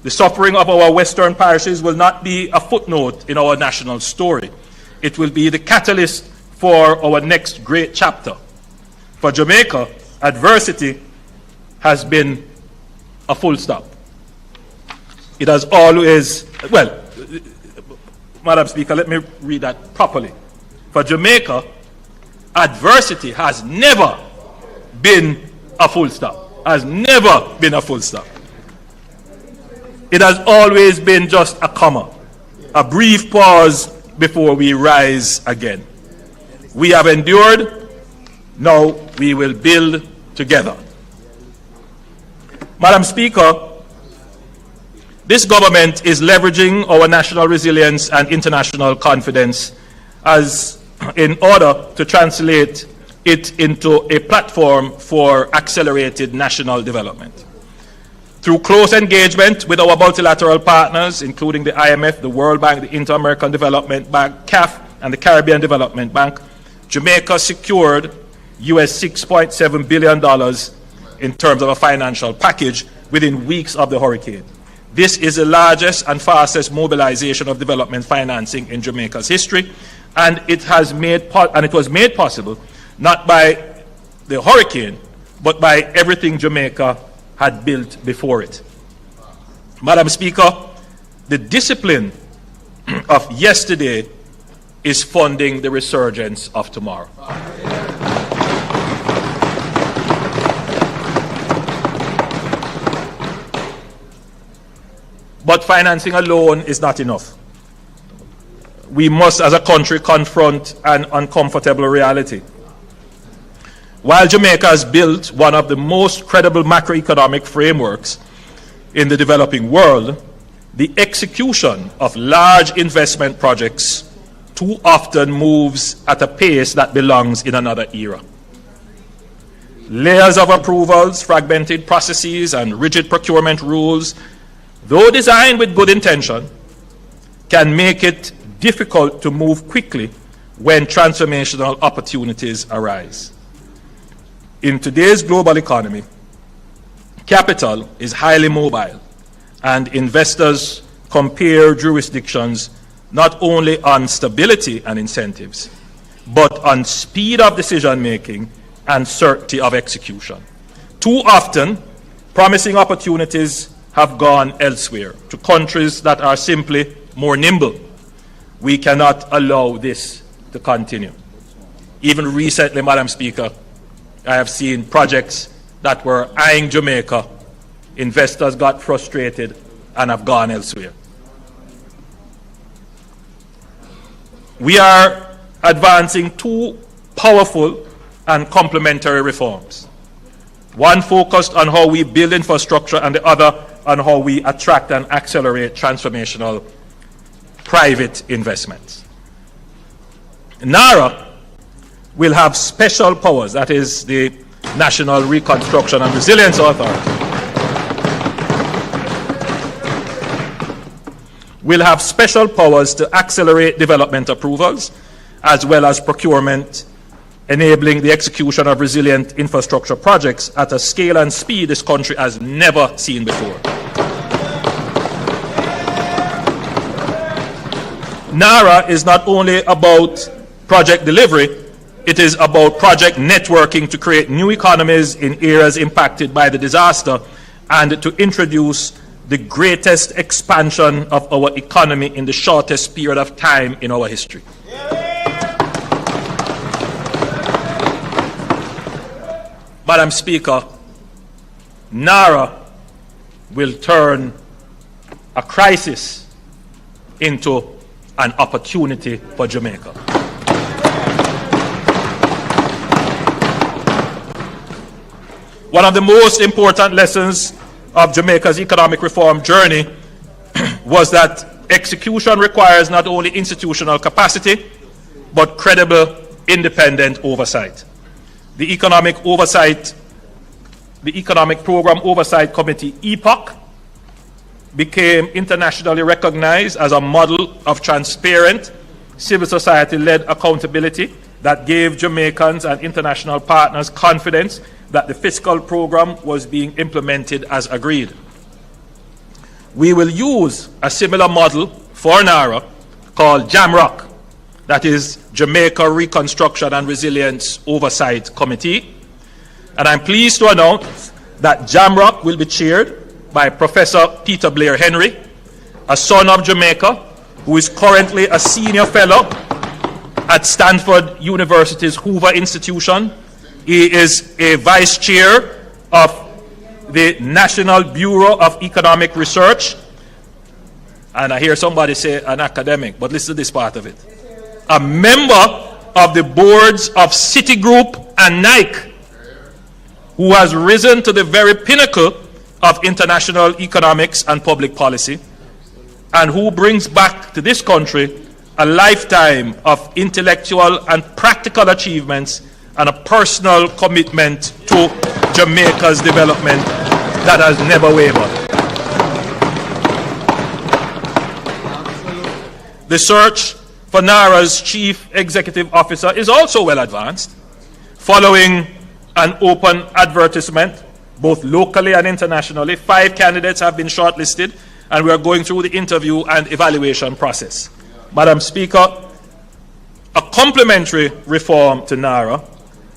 The suffering of our Western parishes will not be a footnote in our national story. It will be the catalyst for our next great chapter. For Jamaica, adversity has been a full stop. It has always, well, Madam Speaker, let me read that properly. For Jamaica, adversity has never been a full stop. Has never been a full stop. It has always been just a comma, a brief pause before we rise again. We have endured, now we will build together. Madam Speaker, this government is leveraging our national resilience and international confidence in order to translate it into a platform for accelerated national development. Through close engagement with our multilateral partners, including the IMF, the World Bank, the Inter-American Development Bank, CAF, and the Caribbean Development Bank, Jamaica secured US $6.7 billion in terms of a financial package within weeks of the hurricane. This is the largest and fastest mobilization of development financing in Jamaica's history, and it was made possible not by the hurricane, but by everything Jamaica had built before it. Madam Speaker, the discipline of yesterday is funding the resurgence of tomorrow. But financing alone is not enough. We must, as a country, confront an uncomfortable reality. While Jamaica has built one of the most credible macroeconomic frameworks in the developing world, the execution of large investment projects too often moves at a pace that belongs in another era. Layers of approvals, fragmented processes, and rigid procurement rules, though designed with good intention, can make it difficult to move quickly when transformational opportunities arise. In today's global economy, capital is highly mobile and investors compare jurisdictions not only on stability and incentives, but on speed of decision-making and certainty of execution. Too often, promising opportunities have gone elsewhere, to countries that are simply more nimble. We cannot allow this to continue. Even recently, Madam Speaker, I have seen projects that were eyeing Jamaica. Investors got frustrated and have gone elsewhere. We are advancing two powerful and complementary reforms. One focused on how we build infrastructure and the other on how we attract and accelerate transformational private investments. NARA will have special powers, that is the National Reconstruction and Resilience Authority, will have special powers to accelerate development approvals as well as procurement, enabling the execution of resilient infrastructure projects at a scale and speed this country has never seen before. NARA is not only about project delivery, it is about project networking to create new economies in areas impacted by the disaster and to introduce the greatest expansion of our economy in the shortest period of time in our history. Madam Speaker, NARA will turn a crisis into an opportunity for Jamaica. One of the most important lessons of Jamaica's economic reform journey was that execution requires not only institutional capacity, but credible, independent oversight. The Economic Program Oversight Committee, EPOC, became internationally recognized as a model of transparent, civil society-led accountability that gave Jamaicans and international partners confidence that the fiscal program was being implemented as agreed. We will use a similar model for NARA called JAMROC, that is Jamaica Reconstruction and Resilience Oversight Committee. And I'm pleased to announce that JAMROC will be chaired by Professor Peter Blair Henry, a son of Jamaica, who is currently a senior fellow at Stanford University's Hoover Institution. He is a vice chair of the National Bureau of Economic Research. And I hear somebody say an academic, but listen to this part of it. A member of the boards of Citigroup and Nike, who has risen to the very pinnacle of international economics and public policy, and who brings back to this country a lifetime of intellectual and practical achievements and a personal commitment to Jamaica's development that has never wavered. The search for NARA's chief executive officer is also well advanced. Following an open advertisement, both locally and internationally, 5 candidates have been shortlisted, and we are going through the interview and evaluation process. Madam Speaker, a complementary reform to NARA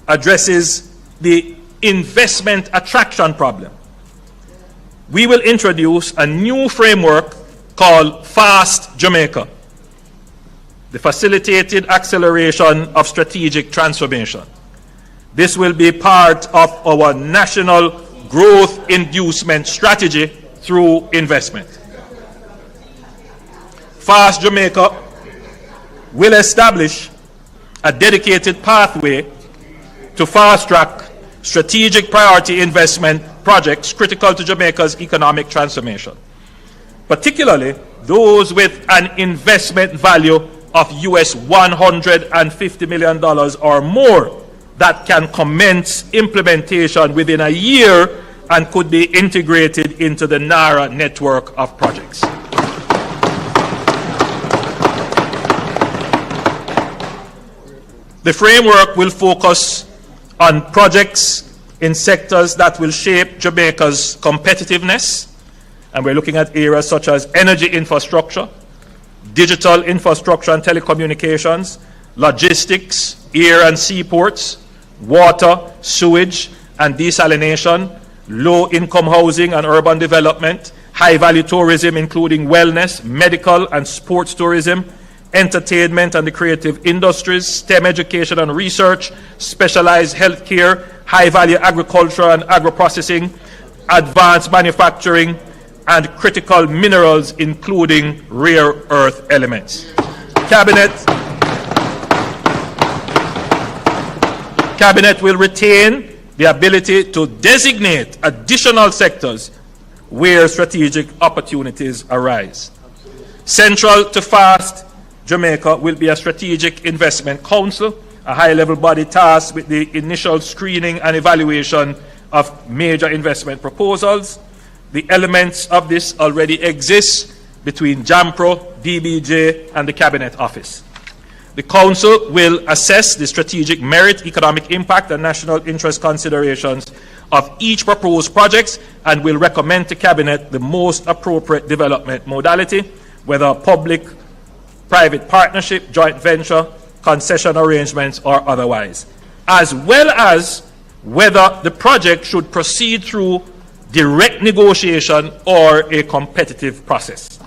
addresses the investment attraction problem. We will introduce a new framework called Fast Jamaica, the facilitated acceleration of strategic transformation. This will be part of our national growth inducement strategy through investment. Fast Jamaica will establish a dedicated pathway to fast-track strategic priority investment projects critical to Jamaica's economic transformation, particularly those with an investment value of US $150 million or more that can commence implementation within a year and could be integrated into the NARA network of projects. The framework will focus on projects in sectors that will shape Jamaica's competitiveness And we're looking at areas such as energy infrastructure, digital infrastructure and telecommunications, logistics, air and seaports, water, sewage and desalination, low-income housing and urban development, high-value tourism including wellness, medical and sports tourism, entertainment and the creative industries, STEM education and research, specialized healthcare, high-value agriculture and agro-processing, advanced manufacturing, and critical minerals including rare earth elements. Cabinet will retain the ability to designate additional sectors where strategic opportunities arise. Central to FAST Jamaica will be a strategic investment council, a high-level body tasked with the initial screening and evaluation of major investment proposals. The elements of this already exist between JAMPRO, DBJ, and the Cabinet Office. The Council will assess the strategic merit, economic impact, and national interest considerations of each proposed project and will recommend to Cabinet the most appropriate development modality, whether public-private partnership, joint venture, concession arrangements, or otherwise, as well as whether the project should proceed through direct negotiation or a competitive process.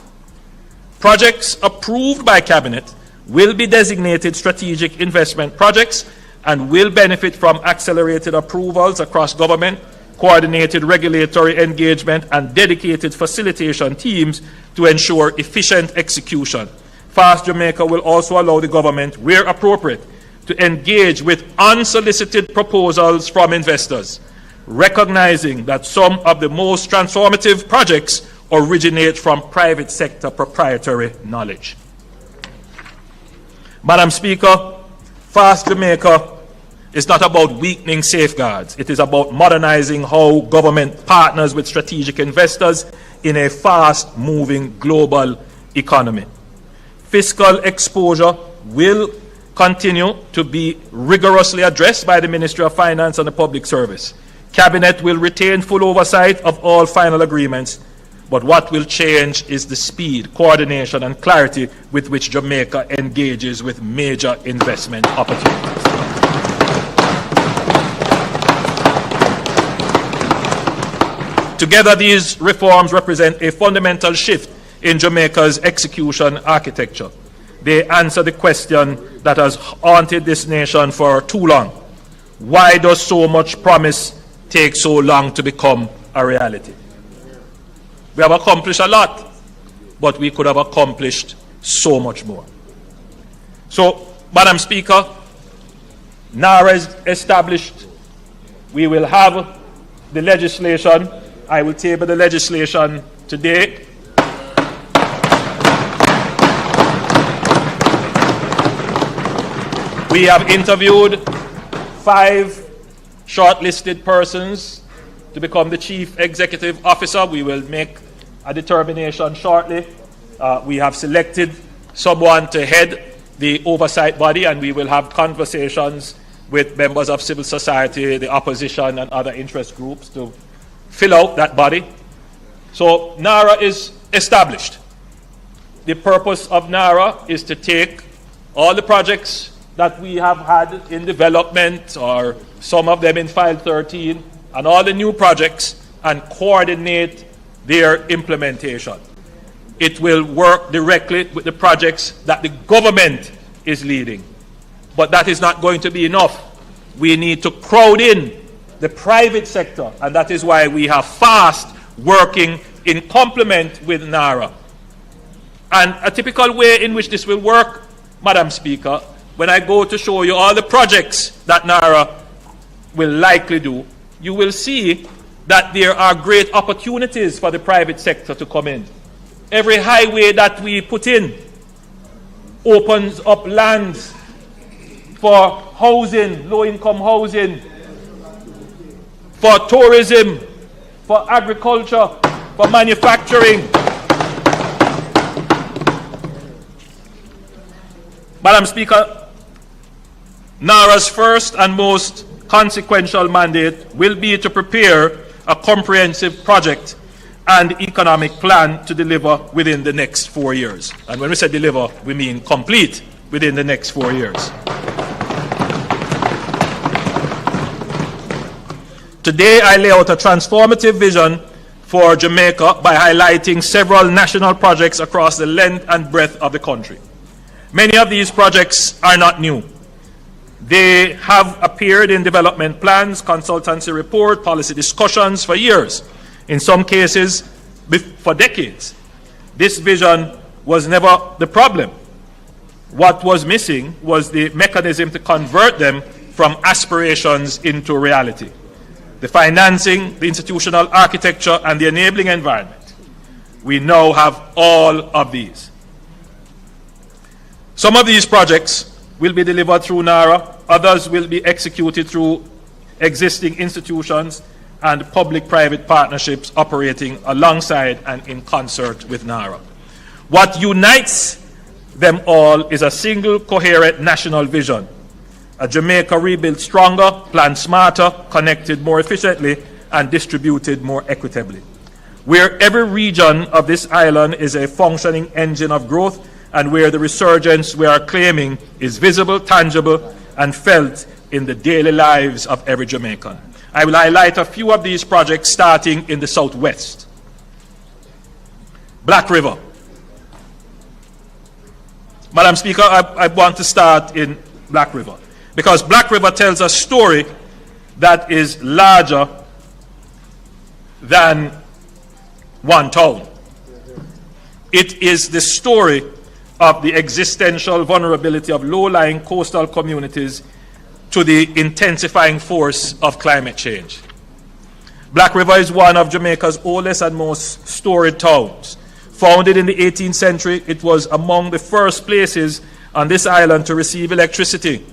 Projects approved by Cabinet will be designated strategic investment projects and will benefit from accelerated approvals across government, coordinated regulatory engagement, and dedicated facilitation teams to ensure efficient execution. FAST Jamaica will also allow the government, where appropriate, to engage with unsolicited proposals from investors, recognizing that some of the most transformative projects originate from private sector proprietary knowledge. Madam Speaker, FAST Jamaica is not about weakening safeguards. It is about modernizing how government partners with strategic investors in a fast-moving global economy. Fiscal exposure will continue to be rigorously addressed by the Ministry of Finance and the Public Service. Cabinet will retain full oversight of all final agreements, but what will change is the speed, coordination, and clarity with which Jamaica engages with major investment opportunities. Together, these reforms represent a fundamental shift in Jamaica's execution architecture. They answer the question that has haunted this nation for too long. Why does so much promise take so long to become a reality? We have accomplished a lot, but we could have accomplished so much more. So, Madam Speaker, NARA is established. We will have the legislation. I will table the legislation today. We have interviewed 5 shortlisted persons to become the Chief Executive Officer. We will make a determination shortly. We have selected someone to head the oversight body, and we will have conversations with members of civil society, the opposition, and other interest groups to fill out that body. So NARA is established. The purpose of NARA is to take all the projects that we have had in development, or some of them in File 13, and all the new projects, and coordinate their implementation. It will work directly with the projects that the government is leading. But that is not going to be enough. We need to crowd in the private sector, and that is why we have FAST working in complement with NARA. And a typical way in which this will work, Madam Speaker, when I go to show you all the projects that NARA will likely do, you will see that there are great opportunities for the private sector to come in. Every highway that we put in opens up lands for housing, low-income housing, for tourism, for agriculture, for manufacturing. Madam Speaker, NARA's first and most consequential mandate will be to prepare a comprehensive project and economic plan to deliver within the next 4 years. And when we say deliver, we mean complete within the next 4 years. Today, I lay out a transformative vision for Jamaica by highlighting several national projects across the length and breadth of the country. Many of these projects are not new. They have appeared in development plans, consultancy report, policy discussions for years, in some cases for decades. This vision was never the problem. What was missing was the mechanism to convert them from aspirations into reality. The financing, the institutional architecture, and the enabling environment. We now have all of these. Some of these projects will be delivered through NARA, others will be executed through existing institutions and public-private partnerships operating alongside and in concert with NARA. What unites them all is a single coherent national vision. A Jamaica rebuilt stronger, planned smarter, connected more efficiently, and distributed more equitably. Where every region of this island is a functioning engine of growth, and where the resurgence we are claiming is visible, tangible, and felt in the daily lives of every Jamaican. I will highlight a few of these projects starting in the southwest. Black River. Madam Speaker, I want to start in Black River, because Black River tells a story that is larger than one town. It is the story of the existential vulnerability of low-lying coastal communities to the intensifying force of climate change. Black River is one of Jamaica's oldest and most storied towns. Founded in the 18th century, it was among the first places on this island to receive electricity,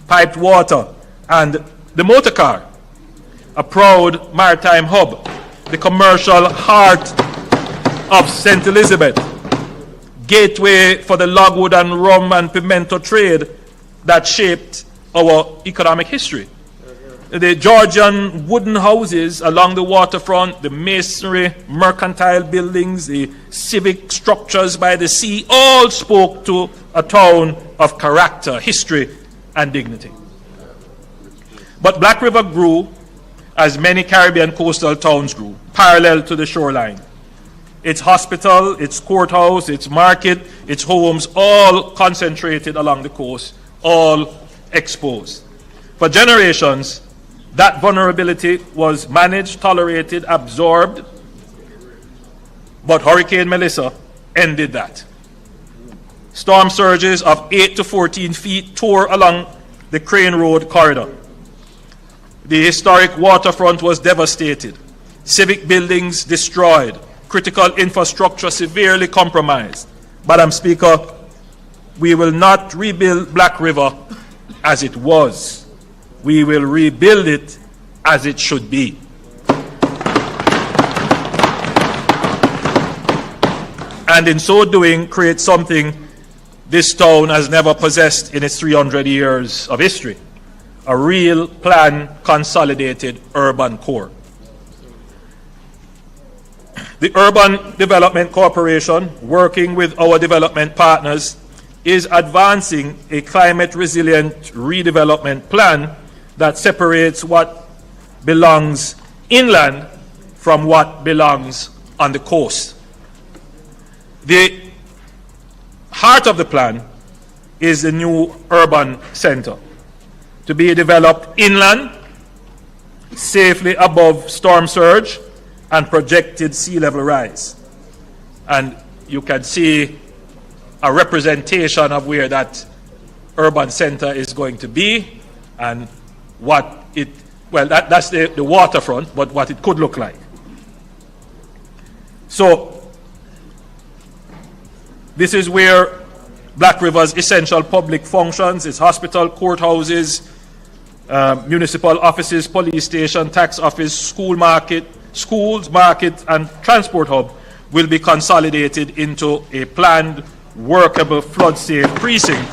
piped water, and the motor car, a proud maritime hub, the commercial heart of St. Elizabeth, gateway for the logwood and rum and pimento trade that shaped our economic history. The Georgian wooden houses along the waterfront, the masonry, mercantile buildings, the civic structures by the sea, all spoke to a town of character, history, and dignity. But Black River grew as many Caribbean coastal towns grew, parallel to the shoreline. Its hospital, its courthouse, its market, its homes, all concentrated along the coast, all exposed. For generations, that vulnerability was managed, tolerated, absorbed, but Hurricane Melissa ended that. Storm surges of 8 to 14 feet tore along the Crane Road corridor. The historic waterfront was devastated, civic buildings destroyed, critical infrastructure severely compromised. Madam Speaker, we will not rebuild Black River as it was. We will rebuild it as it should be. And in so doing, create something this town has never possessed in its 300 years of history: a real planned, consolidated urban core. The Urban Development Corporation, working with our development partners, is advancing a climate-resilient redevelopment plan that separates what belongs inland from what belongs on the coast. The heart of the plan is the new urban center, to be developed inland, safely above storm surge and projected sea level rise. And you can see a representation of where that urban center is going to be and what it, well, that's the waterfront, but what it could look like. So this is where Black River's essential public functions, its hospital, courthouses, municipal offices, police station, tax office, schools, market, and transport hub will be consolidated into a planned, workable, flood-safe precinct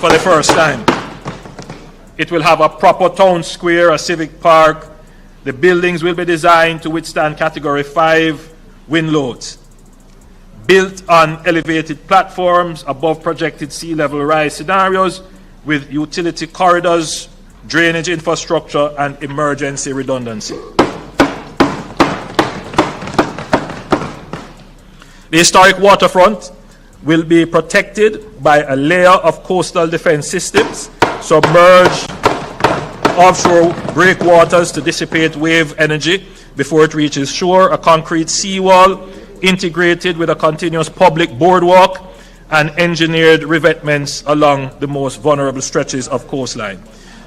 for the first time. It will have a proper town square, a civic park, The buildings will be designed to withstand Category 5 wind loads. Built on elevated platforms above projected sea level rise scenarios with utility corridors, drainage infrastructure, and emergency redundancy. The historic waterfront will be protected by a layer of coastal defense systems, submerged offshore breakwaters to dissipate wave energy before it reaches shore, a concrete seawall integrated with a continuous public boardwalk, and engineered revetments along the most vulnerable stretches of coastline.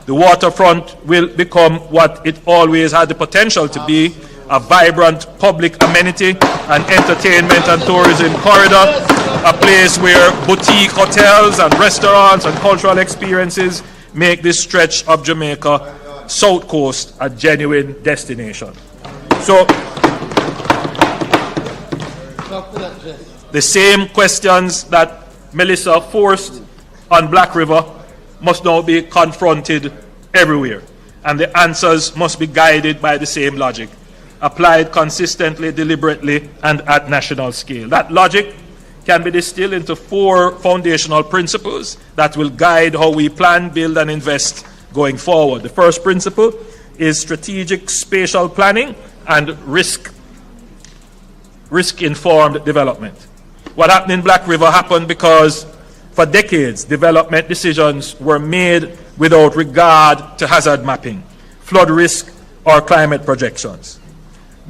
The waterfront will become what it always had the potential to be, a vibrant public amenity, an entertainment and tourism corridor, a place where boutique hotels and restaurants and cultural experiences make this stretch of Jamaica South Coast a genuine destination. So, the same questions that Melissa forced on Black River must now be confronted everywhere, and the answers must be guided by the same logic, applied consistently, deliberately, and at national scale. That logic can be distilled into 4 foundational principles that will guide how we plan, build, and invest going forward. The first principle is strategic spatial planning and risk-informed development. What happened in Black River happened because for decades, development decisions were made without regard to hazard mapping, flood risk, or climate projections.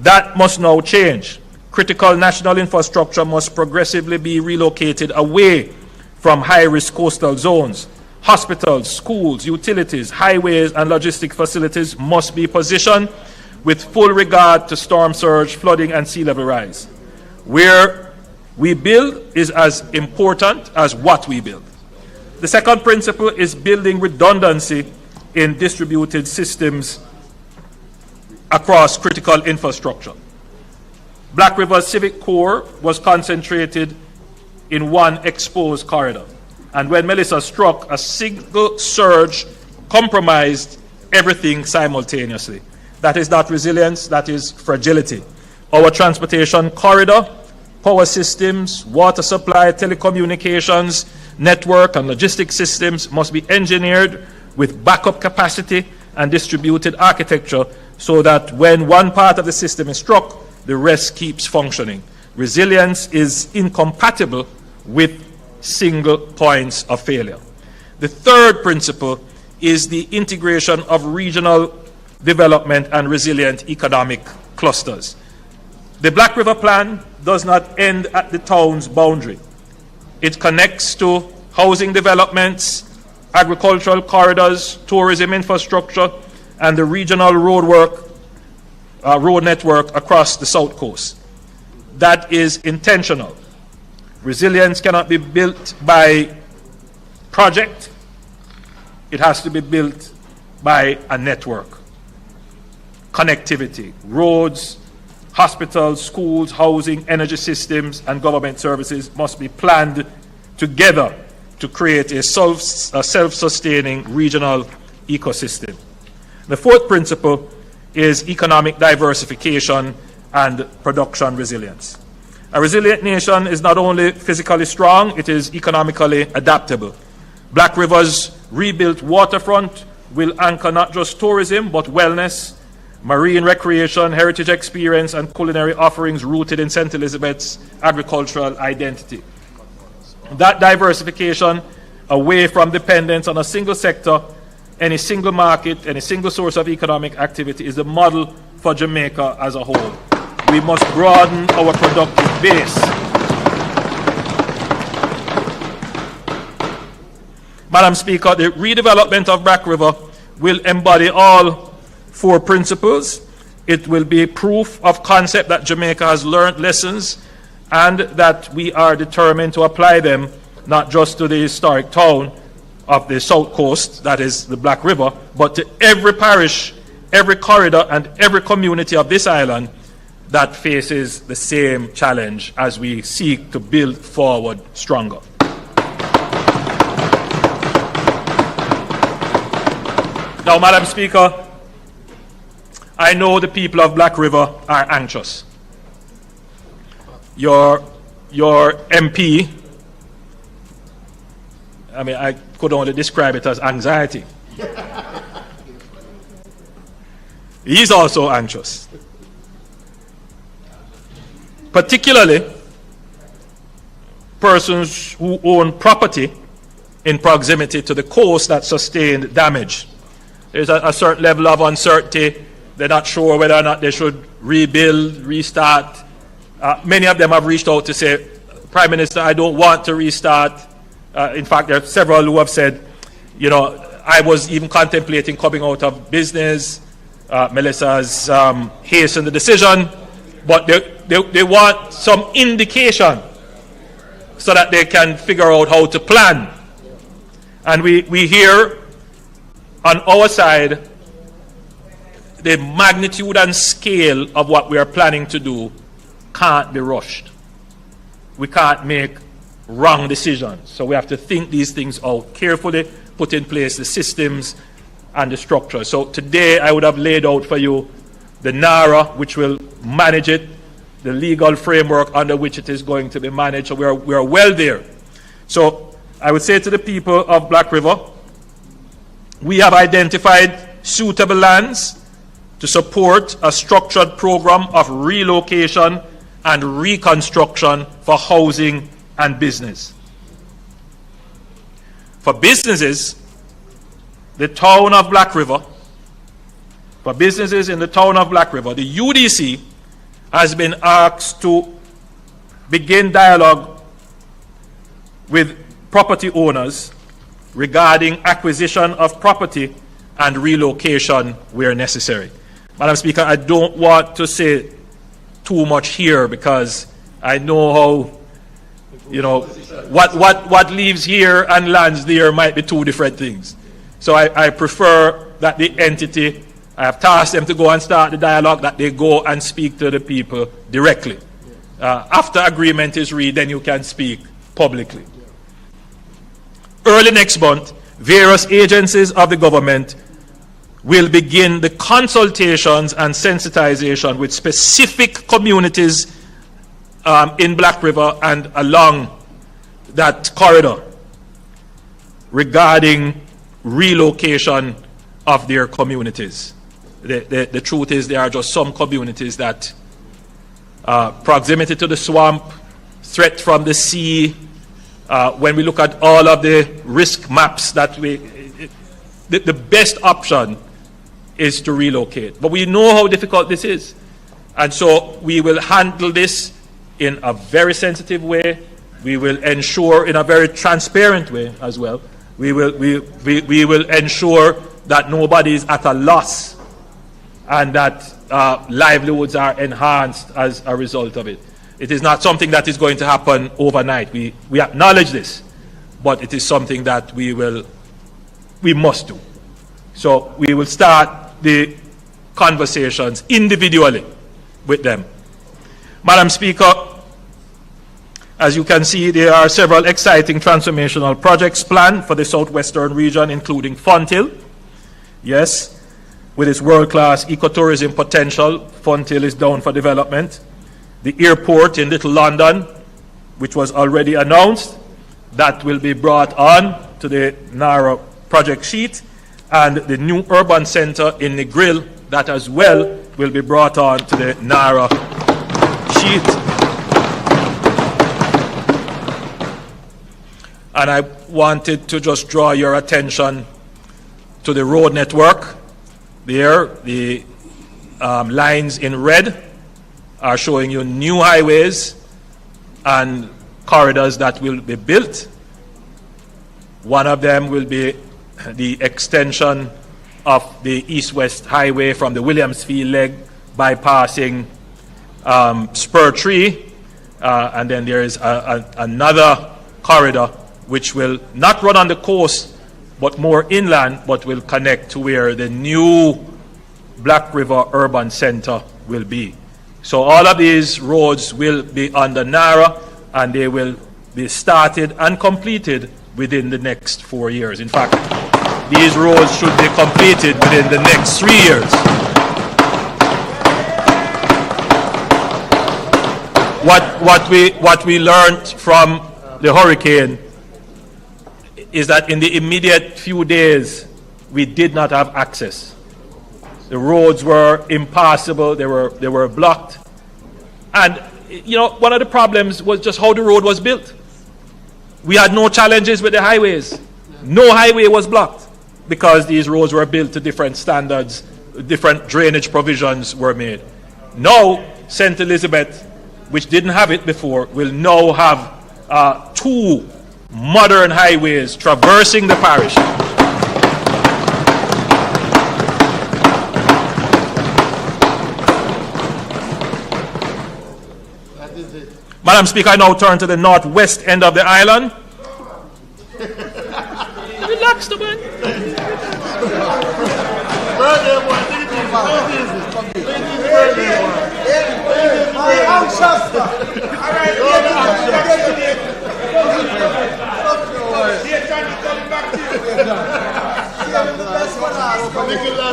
That must now change. Critical national infrastructure must progressively be relocated away from high-risk coastal zones. Hospitals, schools, utilities, highways, and logistic facilities must be positioned with full regard to storm surge, flooding, and sea level rise. Where we build is as important as what we build. The second principle is building redundancy in distributed systems across critical infrastructure. Black River's civic core was concentrated in one exposed corridor. And when Melissa struck, a single surge compromised everything simultaneously. That is not resilience, that is fragility. Our transportation corridor, power systems, water supply, telecommunications, network, and logistics systems must be engineered with backup capacity and distributed architecture so that when one part of the system is struck, the rest keeps functioning. Resilience is incompatible with single points of failure. The third principle is the integration of regional development and resilient economic clusters. The Black River Plan does not end at the town's boundary. It connects to housing developments, agricultural corridors, tourism infrastructure, and the regional road network across the South Coast. That is intentional. Resilience cannot be built by project. It has to be built by a network. Connectivity, roads, hospitals, schools, housing, energy systems, and government services must be planned together to create a self-sustaining regional ecosystem. The fourth principle is economic diversification and production resilience. A resilient nation is not only physically strong, it is economically adaptable. Black River's rebuilt waterfront will anchor not just tourism, but wellness, marine recreation, heritage experience, and culinary offerings rooted in St. Elizabeth's agricultural identity. That diversification away from dependence on a single sector, any single market, any single source of economic activity is the model for Jamaica as a whole. We must broaden our productive base. Madam Speaker, the redevelopment of Black River will embody all 4 principles. It will be proof of concept that Jamaica has learned lessons and that we are determined to apply them not just to the historic town of the South Coast, that is the Black River, but to every parish, every corridor, and every community of this island that faces the same challenge as we seek to build forward stronger. Now, Madam Speaker, I know the people of Black River are anxious. Your MP, I mean, I could only describe it as anxiety. He's also anxious. Particularly persons who own property in proximity to the coast that sustained damage. There's a certain level of uncertainty. They're not sure whether or not they should rebuild, restart. Many of them have reached out to say, Prime Minister, I don't want to restart. In fact, there are several who have said, you know, I was even contemplating coming out of business. Melissa's hastened the decision, but they want some indication so that they can figure out how to plan. And we hear on our side the magnitude and scale of what we are planning to do can't be rushed. We can't make wrong decisions. So we have to think these things out carefully, put in place the systems and the structure. So today I would have laid out for you the NARA, which will manage it, the legal framework under which it is going to be managed. So we are well there. So I would say to the people of Black River, we have identified suitable lands to support a structured program of relocation and reconstruction for housing and business. For businesses, the town of Black River, for businesses in the town of Black River, the UDC has been asked to begin dialogue with property owners regarding acquisition of property and relocation where necessary. Madam Speaker, I don't want to say too much here because I know how, you know, what leaves here and lands there might be two different things. So I prefer that the entity, I have tasked them to go and start the dialogue, that they go and speak to the people directly. After agreement is reached, then you can speak publicly. Early next month, various agencies of the government will begin the consultations and sensitization with specific communities in Black River and along that corridor regarding relocation of their communities. The truth is there are just some communities that proximity to the swamp, threat from the sea, when we look at all of the risk maps that the best option is to relocate. But we know how difficult this is. And so we will handle this in a very sensitive way. We will ensure in a very transparent way as well. We will ensure that nobody is at a loss and that livelihoods are enhanced as a result of it. It is not something that is going to happen overnight. We acknowledge this, but it is something that we must do. So we will start the conversations individually with them. Madam Speaker, as you can see, there are several exciting transformational projects planned for the southwestern region, including Fonthill. Yes, with its world-class ecotourism potential, Fonthill is down for development. The airport in Little London, which was already announced, that will be brought on to the NARA project sheet. And the new urban center in Negril, that as well will be brought on to the NARA sheet. And I wanted to just draw your attention to the road network. There, the lines in red are showing you new highways and corridors that will be built. One of them will be the extension of the east-west highway from the Williamsfield leg bypassing Spur Tree. And then there is another corridor which will not run on the coast but more inland, but will connect to where the new Black River Urban Center will be. So all of these roads will be under NARA and they will be started and completed within the next 4 years. In fact, these roads should be completed within the next 3 years. what we learned from the hurricane is that in the immediate few days, we did not have access. The roads were impassable, they were blocked. And, you know, one of the problems was just how the road was built. We had no challenges with the highways. No highway was blocked because these roads were built to different standards, different drainage provisions were made. Now, St. Elizabeth, which didn't have it before, will now have 2 modern highways traversing the parish. Madam Speaker, I now turn to the northwest end of the island. Relax, man.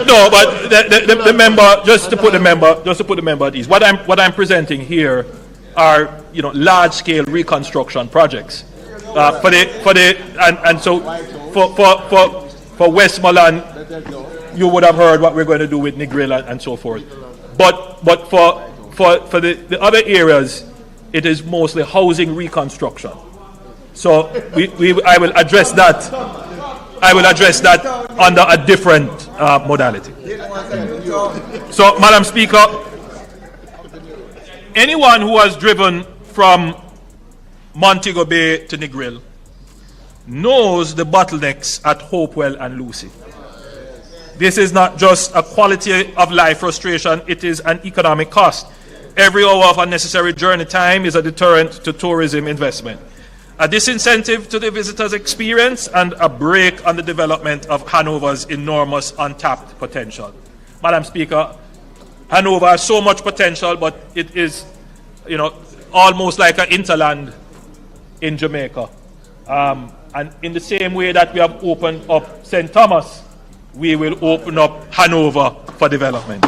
No, but the member, just to put the member at ease. What I'm presenting here are, you know, large-scale reconstruction projects for Westmoreland. You would have heard what we're going to do with Negril and so forth. But for the other areas, it is mostly housing reconstruction. So I will address that. I will address that under a different modality. So, Madam Speaker, anyone who has driven from Montego Bay to Negril knows the bottlenecks at Hopewell and Lucy. This is not just a quality of life frustration, it is an economic cost. Every hour of unnecessary journey time is a deterrent to tourism investment, a disincentive to the visitor's experience, and a brake on the development of Hanover's enormous untapped potential. Madam Speaker, Hanover has so much potential, but it is, you know, almost like an interland in Jamaica. And in the same way that we have opened up St. Thomas, we will open up Hanover for development.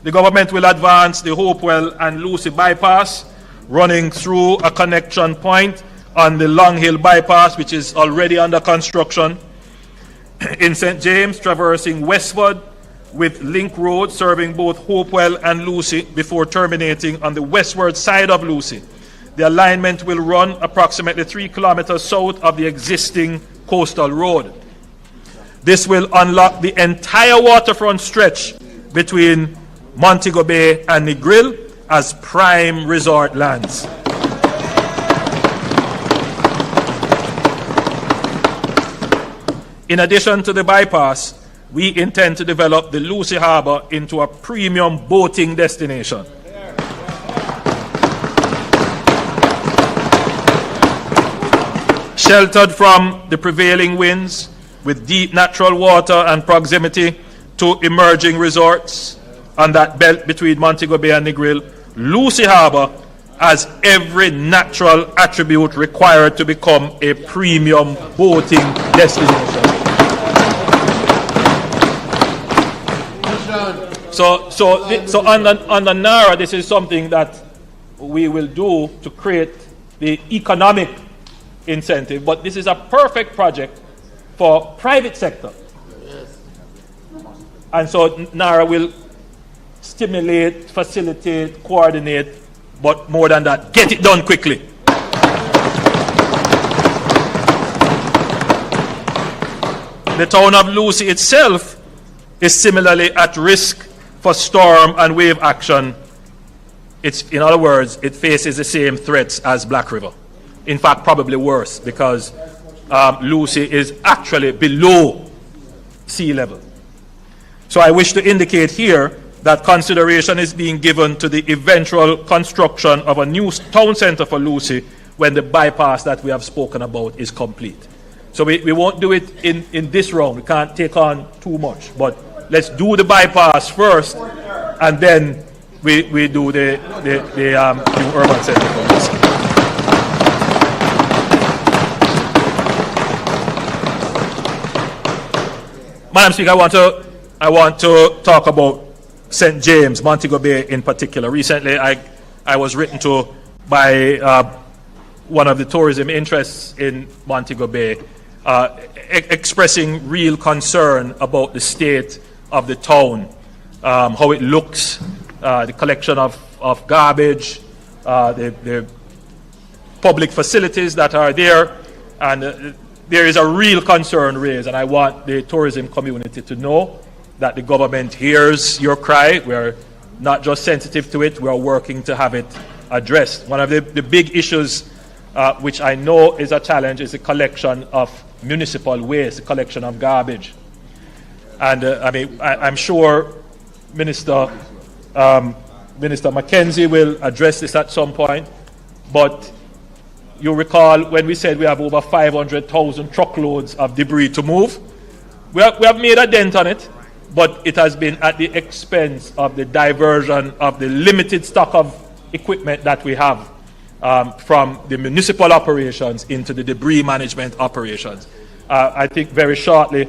The government will advance the Hopewell and Lucy bypass, running through a connection point on the Long Hill bypass, which is already under construction. In St. James, traversing westward with Link Road serving both Hopewell and Lucy before terminating on the westward side of Lucy. The alignment will run approximately 3 kilometers south of the existing coastal road. This will unlock the entire waterfront stretch between Montego Bay and Negril as prime resort lands. In addition to the bypass, we intend to develop the Lucy Harbour into a premium boating destination. Sheltered from the prevailing winds, with deep natural water and proximity to emerging resorts on that belt between Montego Bay and Negril, Lucy Harbour has every natural attribute required to become a premium boating destination. So under NARA, this is something that we will do to create the economic incentive, but this is a perfect project for private sector. And so NARA will stimulate, facilitate, coordinate, but more than that, get it done quickly. The town of Lucy itself is similarly at risk for storm and wave action. In other words, it faces the same threats as Black River. In fact, probably worse, because Lucy is actually below sea level. So I wish to indicate here that consideration is being given to the eventual construction of a new town centre for Lucy when the bypass that we have spoken about is complete. So we won't do it in this round. We can't take on too much. But let's do the bypass first, and then we do the new urban centre for Lucy. Madam Speaker, I want to talk about St. James, Montego Bay in particular. Recently, I was written to by one of the tourism interests in Montego Bay, expressing real concern about the state of the town, how it looks, the collection of garbage, the public facilities that are there, and there is a real concern raised, and I want the tourism community to know that the government hears your cry. We're not just sensitive to it, we are working to have it addressed. One of the big issues which I know is a challenge is the collection of municipal waste, the collection of garbage. And I'm sure Minister Mackenzie will address this at some point, but you recall when we said we have over 500,000 truckloads of debris to move. We have made a dent on it, but it has been at the expense of the diversion of the limited stock of equipment that we have from the municipal operations into the debris management operations. I think very shortly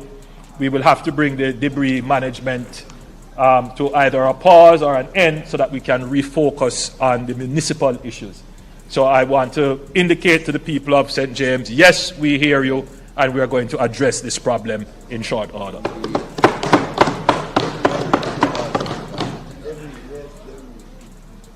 we will have to bring the debris management to either a pause or an end so that we can refocus on the municipal issues. So I want to indicate to the people of St. James, yes, we hear you, and we are going to address this problem in short order.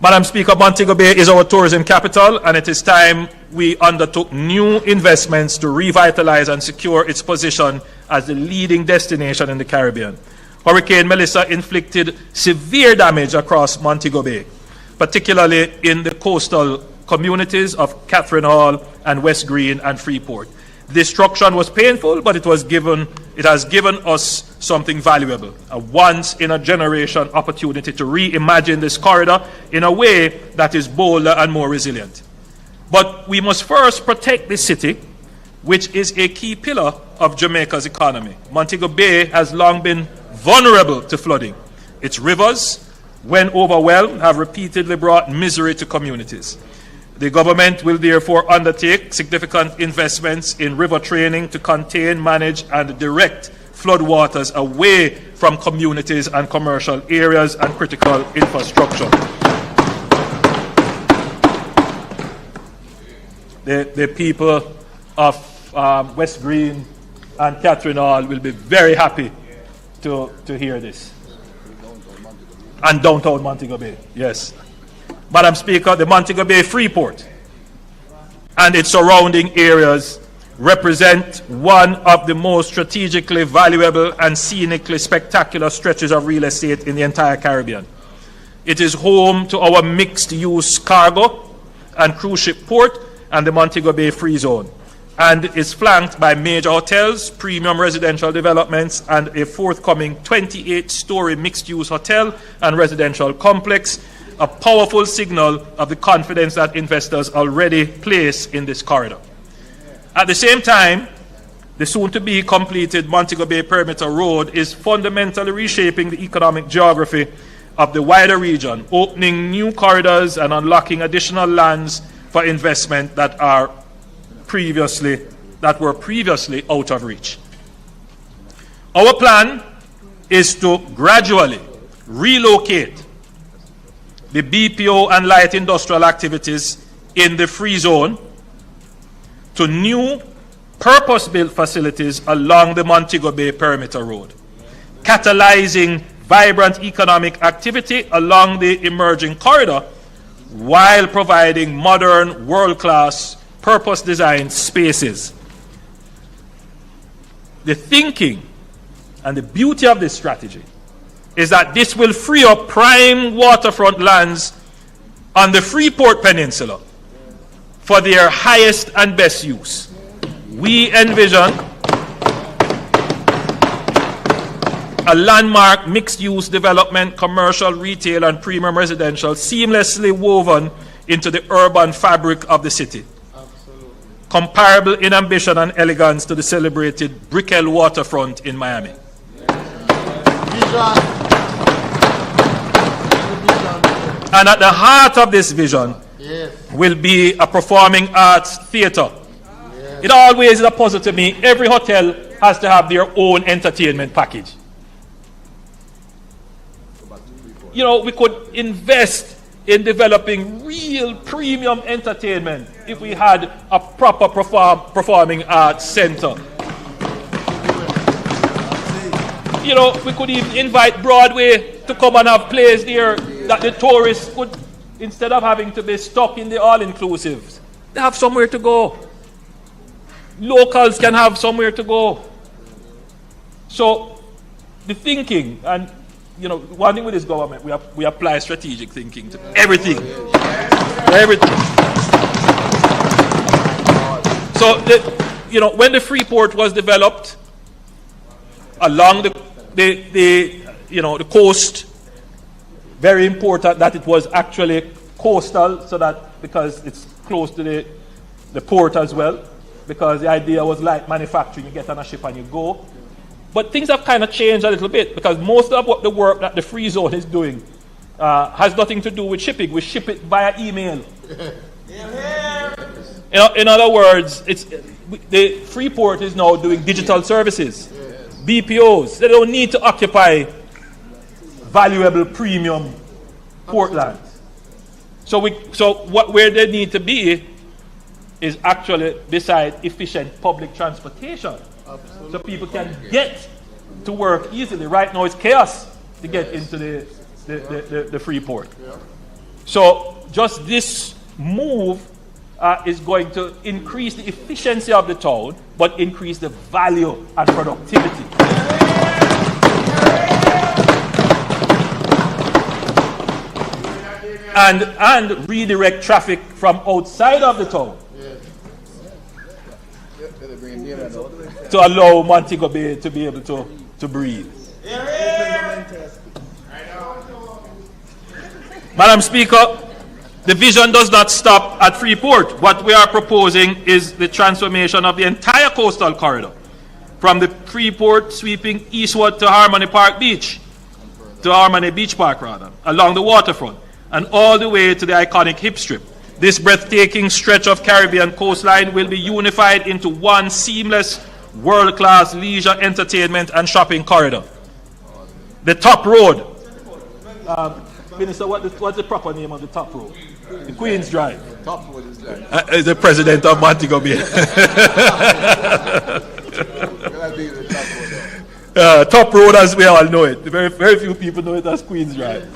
Madam Speaker, Montego Bay is our tourism capital, and it is time we undertook new investments to revitalize and secure its position as the leading destination in the Caribbean. Hurricane Melissa inflicted severe damage across Montego Bay, particularly in the coastal communities of Catherine Hall and West Green and Freeport. Destruction was painful, but it has given us something valuable, a once-in-a-generation opportunity to reimagine this corridor in a way that is bolder and more resilient. But we must first protect the city, which is a key pillar of Jamaica's economy. Montego Bay has long been vulnerable to flooding. Its rivers, when overwhelmed, have repeatedly brought misery to communities. The government will therefore undertake significant investments in river training to contain, manage, and direct floodwaters away from communities and commercial areas and critical infrastructure. The people of West Green and Catherine Hall will be very happy to hear this. And downtown Montego Bay, yes. Madam Speaker, the Montego Bay Freeport and its surrounding areas represent one of the most strategically valuable and scenically spectacular stretches of real estate in the entire Caribbean. It is home to our mixed-use cargo and cruise ship port and the Montego Bay Free Zone, and is flanked by major hotels, premium residential developments, and a forthcoming 28-story mixed-use hotel and residential complex, a powerful signal of the confidence that investors already place in this corridor. At the same time, the soon-to-be completed Montego Bay Perimeter Road is fundamentally reshaping the economic geography of the wider region, opening new corridors and unlocking additional lands for investment that were previously out of reach. Our plan is to gradually relocate the BPO and light industrial activities in the free zone to new purpose-built facilities along the Montego Bay Perimeter Road, catalyzing vibrant economic activity along the emerging corridor while providing modern, world-class, purpose-designed spaces. The thinking and the beauty of this strategy is that this will free up prime waterfront lands on the Freeport Peninsula for their highest and best use. We envision a landmark mixed-use development, commercial, retail, and premium residential seamlessly woven into the urban fabric of the city. Comparable in ambition and elegance to the celebrated Brickell waterfront in Miami. And at the heart of this vision will be a performing arts theater. It always is a puzzle to me. Every hotel has to have their own entertainment package. You know, we could invest in developing real premium entertainment if we had a proper performing arts center. You know, we could even invite Broadway to come and have plays there that the tourists could, instead of having to be stuck in the all-inclusives, they have somewhere to go. Locals can have somewhere to go. So the thinking, and you know, one thing with this government, we apply strategic thinking to everything. Everything. So, you know, when the Freeport was developed along the coast, very important that it was actually coastal, so that because it's close to the port as well, because the idea was like manufacturing, you get on a ship and you go. But things have kind of changed a little bit, because most of what the work that the Free Zone is doing has nothing to do with shipping. We ship it via email. In other words, the Freeport is now doing digital services, BPOs. They don't need to occupy valuable premium port lands. So where they need to be is actually beside efficient public transportation. Absolutely. So people can get to work easily. Right now it's chaos to get into the Freeport. Yeah. So just this move is going to increase the efficiency of the town, but increase the value and productivity. And redirect traffic from outside of the town. To allow Montego Bay to be able to breathe. Madam Speaker, the vision does not stop at Freeport. What we are proposing is the transformation of the entire coastal corridor, from the Freeport sweeping eastward to Harmony Beach Park, along the waterfront, and all the way to the iconic Hip Strip. This breathtaking stretch of Caribbean coastline will be unified into one seamless, world-class leisure, entertainment, and shopping corridor. The top road. Minister, what's the proper name of the top road? The Queen's Drive. Top road is like the president of Montego Bay. Top road, as we all know it. Very, very few people know it as Queen's Drive.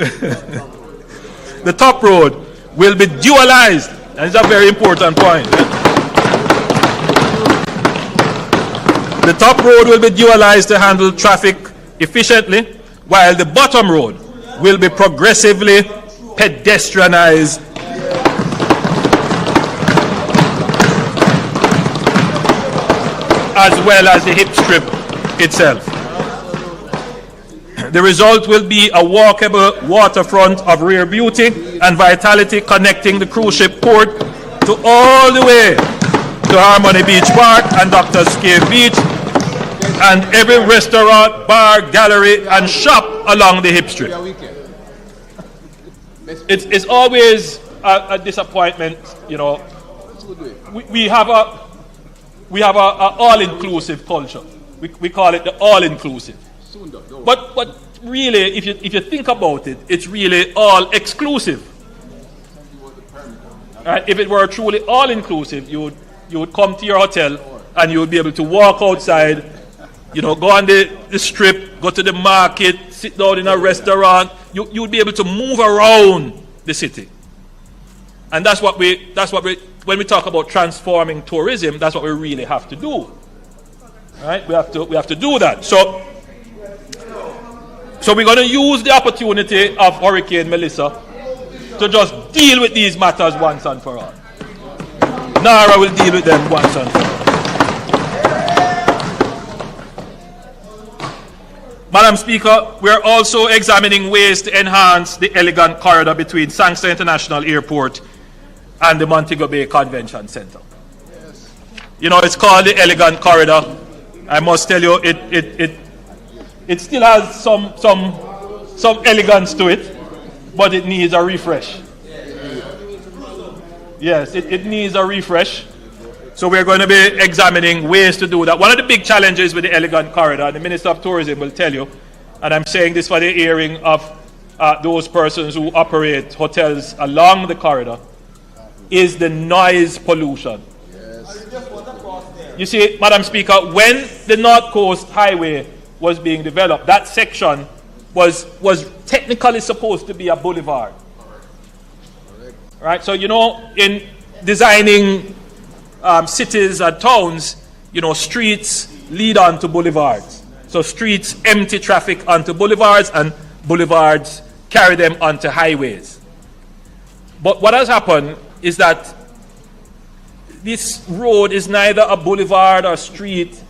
The top road will be dualized, and it's a very important point. The top road will be dualized to handle traffic efficiently, while the bottom road will be progressively pedestrianized. As well as the Hip Strip itself. The result will be a walkable waterfront of rare beauty and vitality, connecting the cruise ship port to all the way to Harmony Beach Park and Doctor's Cave Beach, and every restaurant, bar, gallery, and shop along the Hip Strip. It's always a disappointment, you know. We have a all-inclusive culture. We call it the all-inclusive. But really, if you think about it, it's really all exclusive. If it were truly all inclusive, you would come to your hotel and you would be able to walk outside, you know, go on the strip, go to the market, sit down in a restaurant. You would be able to move around the city. And that's what we when we talk about transforming tourism, that's what we really have to do. Right? We have to do that. So we're going to use the opportunity of Hurricane Melissa to just deal with these matters once and for all. NARA will deal with them once and for all. Madam Speaker, we are also examining ways to enhance the elegant corridor between Sangster International Airport and the Montego Bay Convention Center. Yes. You know, it's called the elegant corridor. I must tell you, it still has some elegance to it, but it needs a refresh. Yes, it needs a refresh. So we're going to be examining ways to do that. One of the big challenges with the Elegant Corridor, the Minister of Tourism will tell you, and I'm saying this for the hearing of those persons who operate hotels along the corridor, is the noise pollution. You see, Madam Speaker, when the North Coast Highway was being developed, that section was technically supposed to be a boulevard. Right? So, you know, in designing cities and towns, you know, streets lead on to boulevards. So streets empty traffic onto boulevards, and boulevards carry them onto highways. But what has happened is that this road is neither a boulevard or street,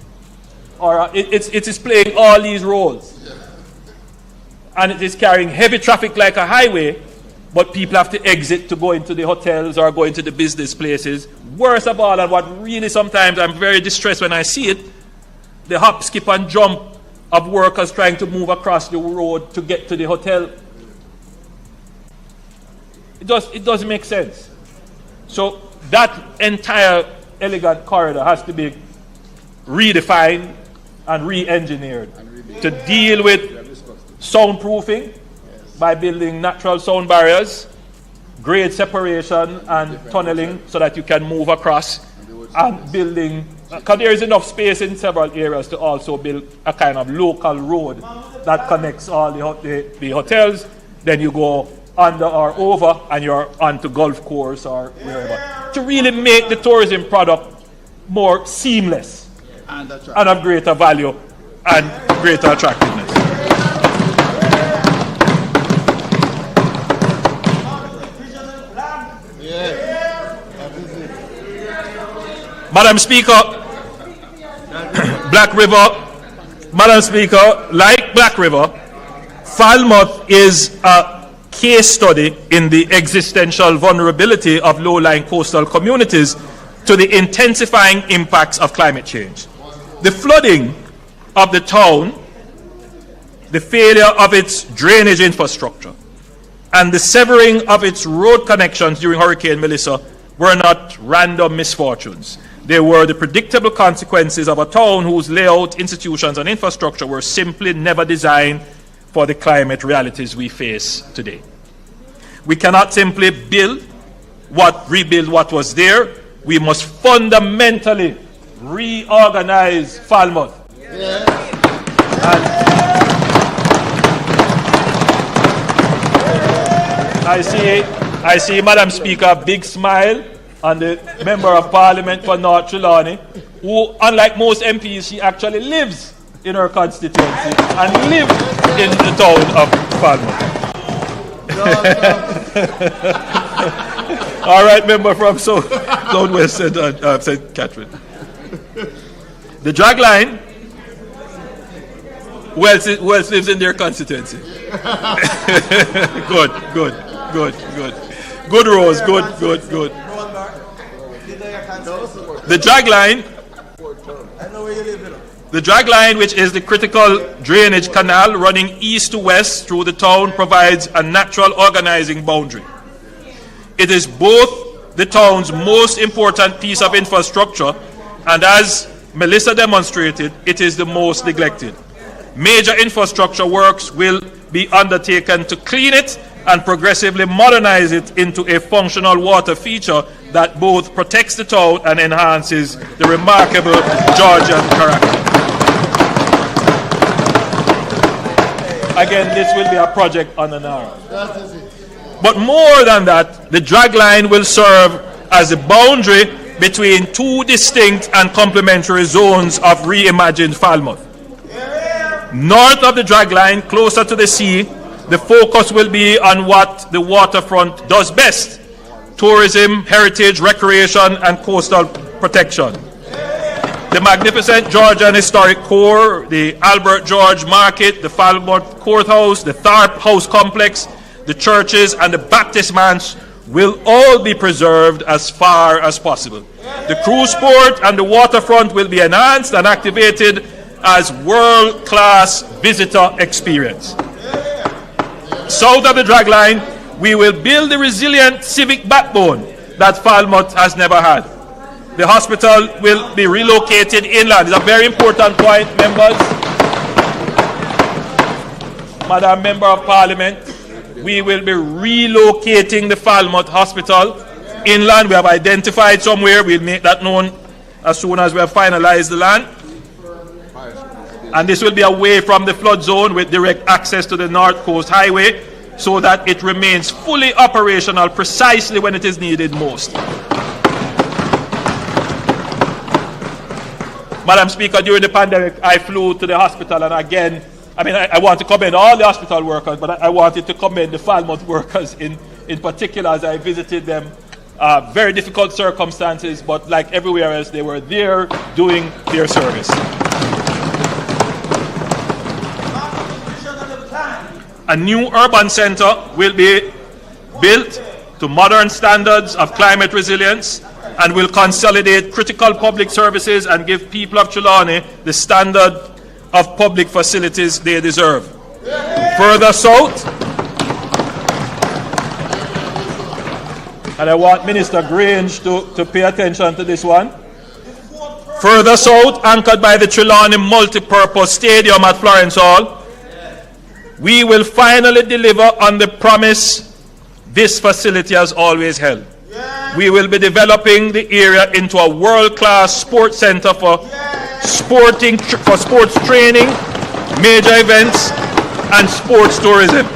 or it is playing all these roles. And it is carrying heavy traffic like a highway, but people have to exit to go into the hotels or go into the business places. Worst of all, and what really sometimes I'm very distressed when I see it, the hop, skip and jump of workers trying to move across the road to get to the hotel. It doesn't make sense. So that entire Elegant Corridor has to be redefined and re-engineered to deal with soundproofing by building natural sound barriers, grade separation and tunneling so that you can move across, and building, because there is enough space in several areas to also build a kind of local road that connects all the hotels. Then you go under or over and you're onto golf course or wherever, to really make the tourism product more seamless and of greater value and greater attractiveness. Madam Speaker, Black River, Madam Speaker, like Black River, Falmouth is a case study in the existential vulnerability of low-lying coastal communities to the intensifying impacts of climate change. The flooding of the town, the failure of its drainage infrastructure, and the severing of its road connections during Hurricane Melissa were not random misfortunes. They were the predictable consequences of a town whose layout, institutions, and infrastructure were simply never designed for the climate realities we face today. We cannot simply rebuild what was there. We must fundamentally reorganize Falmouth. I see, Madam Speaker, big smile on the Member of Parliament for North Trelawney, who, unlike most MPs, she actually lives in her constituency and lives in the town of Falmouth. All right, member from Southwest St. Catherine. The drag line, who else lives in their constituency? Good. Good, Rose, good. The drag line, which is the critical drainage canal running east to west through the town, provides a natural organizing boundary. It is both the town's most important piece of infrastructure, and as Melissa demonstrated, it is the most neglected. Major infrastructure works will be undertaken to clean it and progressively modernize it into a functional water feature that both protects the town and enhances the remarkable Georgian character. Again, this will be a project on the Nara. But more than that, the drag line will serve as a boundary between two distinct and complementary zones of reimagined Falmouth. North of the drag line, closer to the sea, the focus will be on what the waterfront does best: tourism, heritage, recreation, and coastal protection. The magnificent Georgian historic core, the Albert George Market, the Falmouth Courthouse, the Tharp House Complex, the churches, and the Baptist Manse will all be preserved as far as possible. The cruise port and the waterfront will be enhanced and activated as world-class visitor experience. South of the drag line, we will build the resilient civic backbone that Falmouth has never had. The hospital will be relocated inland. It's a very important point, members. Madam Member of Parliament, we will be relocating the Falmouth Hospital inland. We have identified somewhere. We'll make that known as soon as we have finalized the land. And this will be away from the flood zone with direct access to the North Coast Highway so that it remains fully operational precisely when it is needed most. Madam Speaker, during the pandemic, I flew to the hospital, and again, I want to commend all the hospital workers, but I wanted to commend the Falmouth workers in particular as I visited them. Very difficult circumstances, but like everywhere else, they were there doing their service. A new urban center will be built to modern standards of climate resilience and will consolidate critical public services and give people of Trelawney the standard of public facilities they deserve. Further south, and I want Minister Grange to pay attention to this one. Further south, anchored by the Trelawney Multipurpose Stadium at Florence Hall, we will finally deliver on the promise this facility has always held. We will be developing the area into a world-class sports center for sports training, major events, and sports tourism.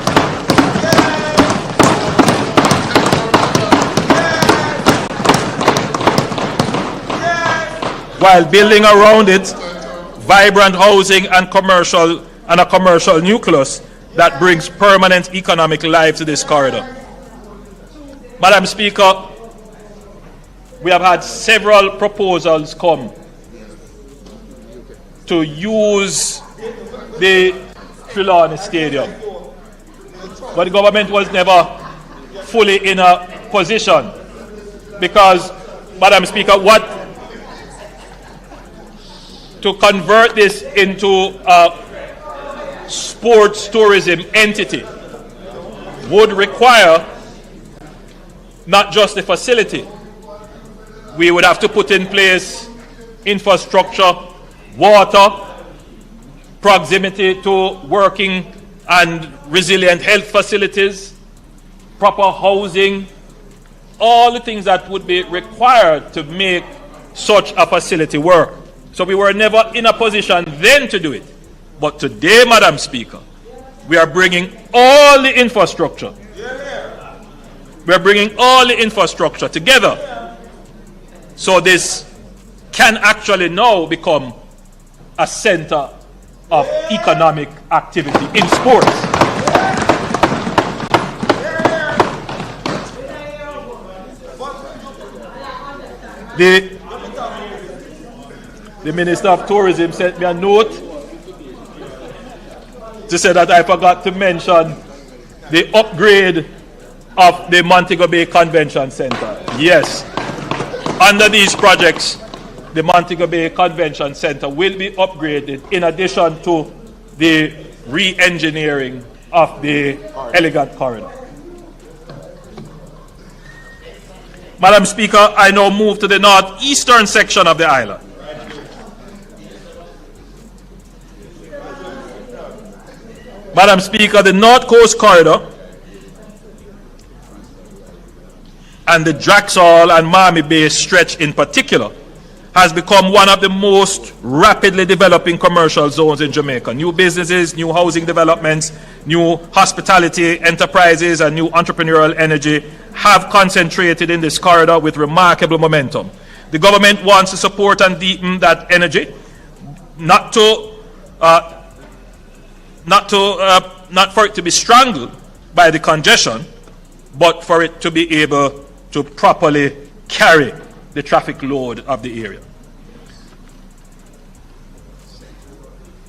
While building around it vibrant housing and a commercial nucleus that brings permanent economic life to this corridor. Madam Speaker, we have had several proposals come to use the Trelawney Stadium, but the government was never fully in a position because, Madam Speaker, to convert this into a sports tourism entity would require not just the facility. We would have to put in place infrastructure, water, proximity to working and resilient health facilities, proper housing, all the things that would be required to make such a facility work. So we were never in a position then to do it. But today, Madam Speaker, we are bringing all the infrastructure. We are bringing all the infrastructure together. So this can actually now become a center of economic activity in sports. The Minister of Tourism sent me a note to say that I forgot to mention the upgrade of the Montego Bay Convention Center. Yes, under these projects, the Montego Bay Convention Center will be upgraded in addition to the re-engineering of the Elegant Corridor. Madam Speaker, I now move to the northeastern section of the island. Madam Speaker, the North Coast Corridor and the Draxall and Miami Bay stretch in particular has become one of the most rapidly developing commercial zones in Jamaica. New businesses, new housing developments, new hospitality enterprises, and new entrepreneurial energy have concentrated in this corridor with remarkable momentum. The government wants to support and deepen that energy, not for it to be strangled by the congestion, but for it to be able to properly carry the traffic load of the area.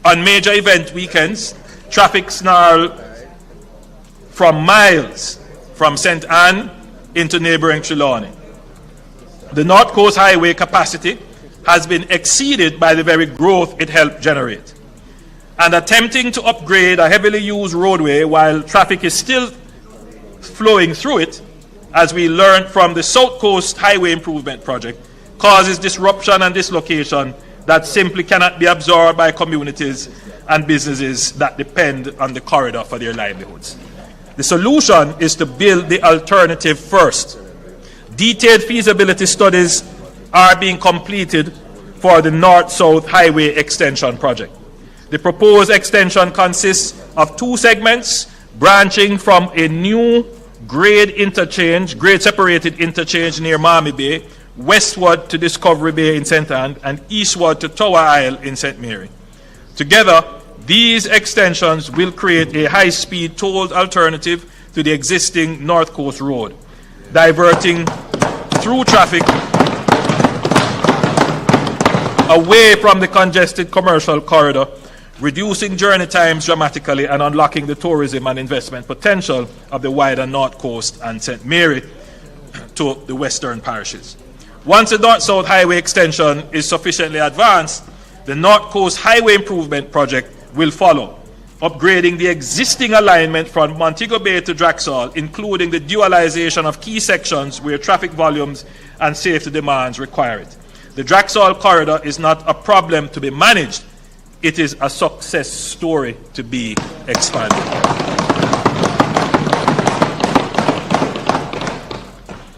On major event weekends, traffic snarl from miles from St. Anne into neighboring Trelawney. The North Coast Highway capacity has been exceeded by the very growth it helped generate. And attempting to upgrade a heavily used roadway while traffic is still flowing through it, as we learned from the South Coast Highway Improvement Project, causes disruption and dislocation that simply cannot be absorbed by communities and businesses that depend on the corridor for their livelihoods. The solution is to build the alternative first. Detailed feasibility studies are being completed for the North-South Highway Extension project. The proposed extension consists of 2 segments branching from a new grade separated interchange near Miami Bay, westward to Discovery Bay in St. Anne, and eastward to Tower Isle in St. Mary. Together, these extensions will create a high-speed tolled alternative to the existing North Coast Road, diverting through traffic away from the congested commercial corridor, reducing journey times dramatically and unlocking the tourism and investment potential of the wider North Coast and St. Mary to the western parishes. Once the North-South Highway extension is sufficiently advanced, the North Coast Highway Improvement Project will follow, upgrading the existing alignment from Montego Bay to Draxall, including the dualization of key sections where traffic volumes and safety demands require it. The Draxall corridor is not a problem to be managed. It is a success story to be expanded.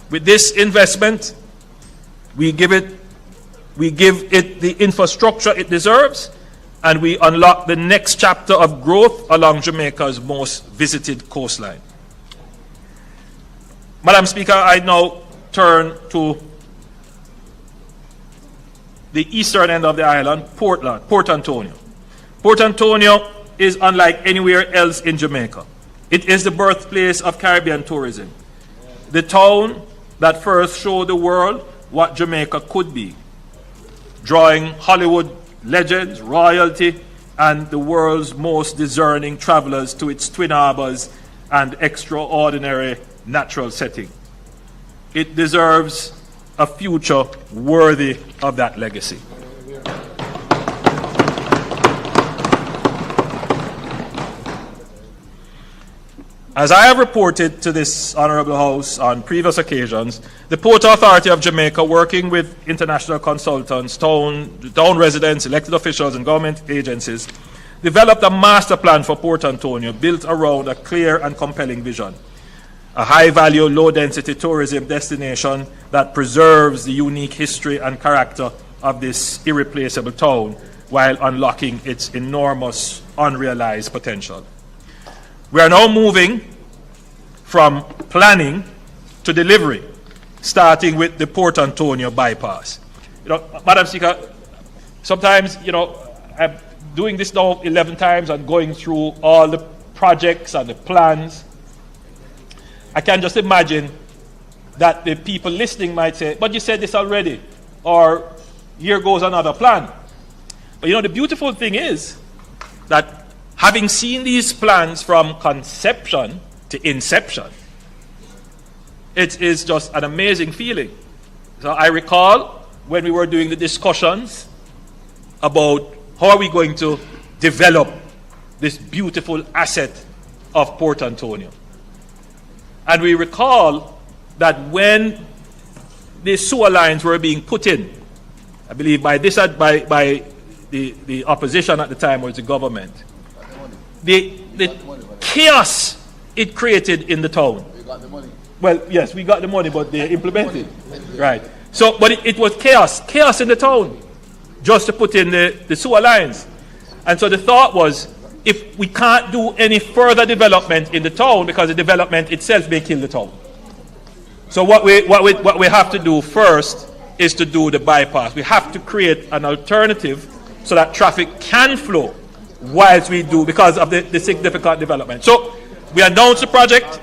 With this investment, we give it the infrastructure it deserves, and we unlock the next chapter of growth along Jamaica's most visited coastline. Madam Speaker, I now turn to the eastern end of the island, Port Antonio. Port Antonio is unlike anywhere else in Jamaica. It is the birthplace of Caribbean tourism, the town that first showed the world what Jamaica could be, drawing Hollywood legends, royalty, and the world's most discerning travelers to its twin harbors and extraordinary natural setting. It deserves a future worthy of that legacy. As I have reported to this Honourable House on previous occasions, the Port Authority of Jamaica, working with international consultants, town residents, elected officials, and government agencies, developed a master plan for Port Antonio built around a clear and compelling vision. A high-value, low-density tourism destination that preserves the unique history and character of this irreplaceable town while unlocking its enormous unrealized potential. We are now moving from planning to delivery, starting with the Port Antonio bypass. Madam Speaker, sometimes, I'm doing this now 11 times and going through all the projects and the plans. I can just imagine that the people listening might say, but you said this already, or here goes another plan. But the beautiful thing is that having seen these plans from conception to inception, it is just an amazing feeling. So I recall when we were doing the discussions about how are we going to develop this beautiful asset of Port Antonio. And we recall that when the sewer lines were being put in, I believe by the opposition at the time was the government, the chaos it created in the town. We got the money. Well, yes, we got the money, but they implemented. Right. So, but it was chaos in the town, just to put in the sewer lines. And so the thought was, if we can't do any further development in the town, because the development itself may kill the town. So what we have to do first is to do the bypass. We have to create an alternative so that traffic can flow whilst we do, because of the significant development. So we announced the project,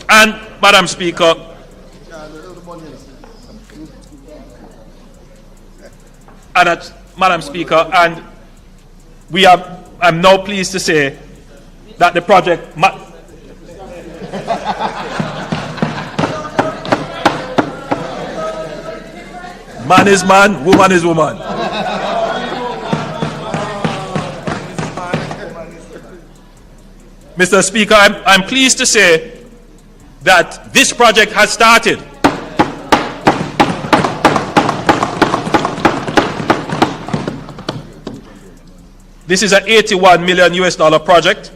and Madam Speaker, and I'm now pleased to say that the project man is man, woman is woman. Mr. Speaker, I'm pleased to say that this project has started. This is an $81 million project,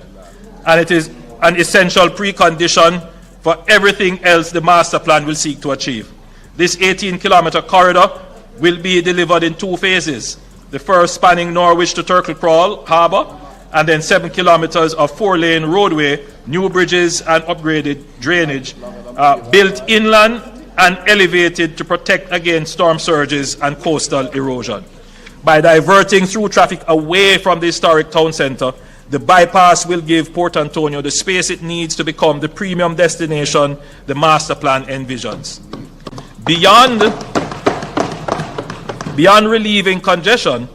and it is an essential precondition for everything else the master plan will seek to achieve. This 18-kilometer corridor will be delivered in 2 phases. The first spanning Norwich to Turkle Crawl Harbour, and then 7 kilometers of 4-lane roadway, new bridges and upgraded drainage, built inland and elevated to protect against storm surges and coastal erosion. By diverting through traffic away from the historic town centre, the bypass will give Port Antonio the space it needs to become the premium destination the master plan envisions. Beyond relieving congestion,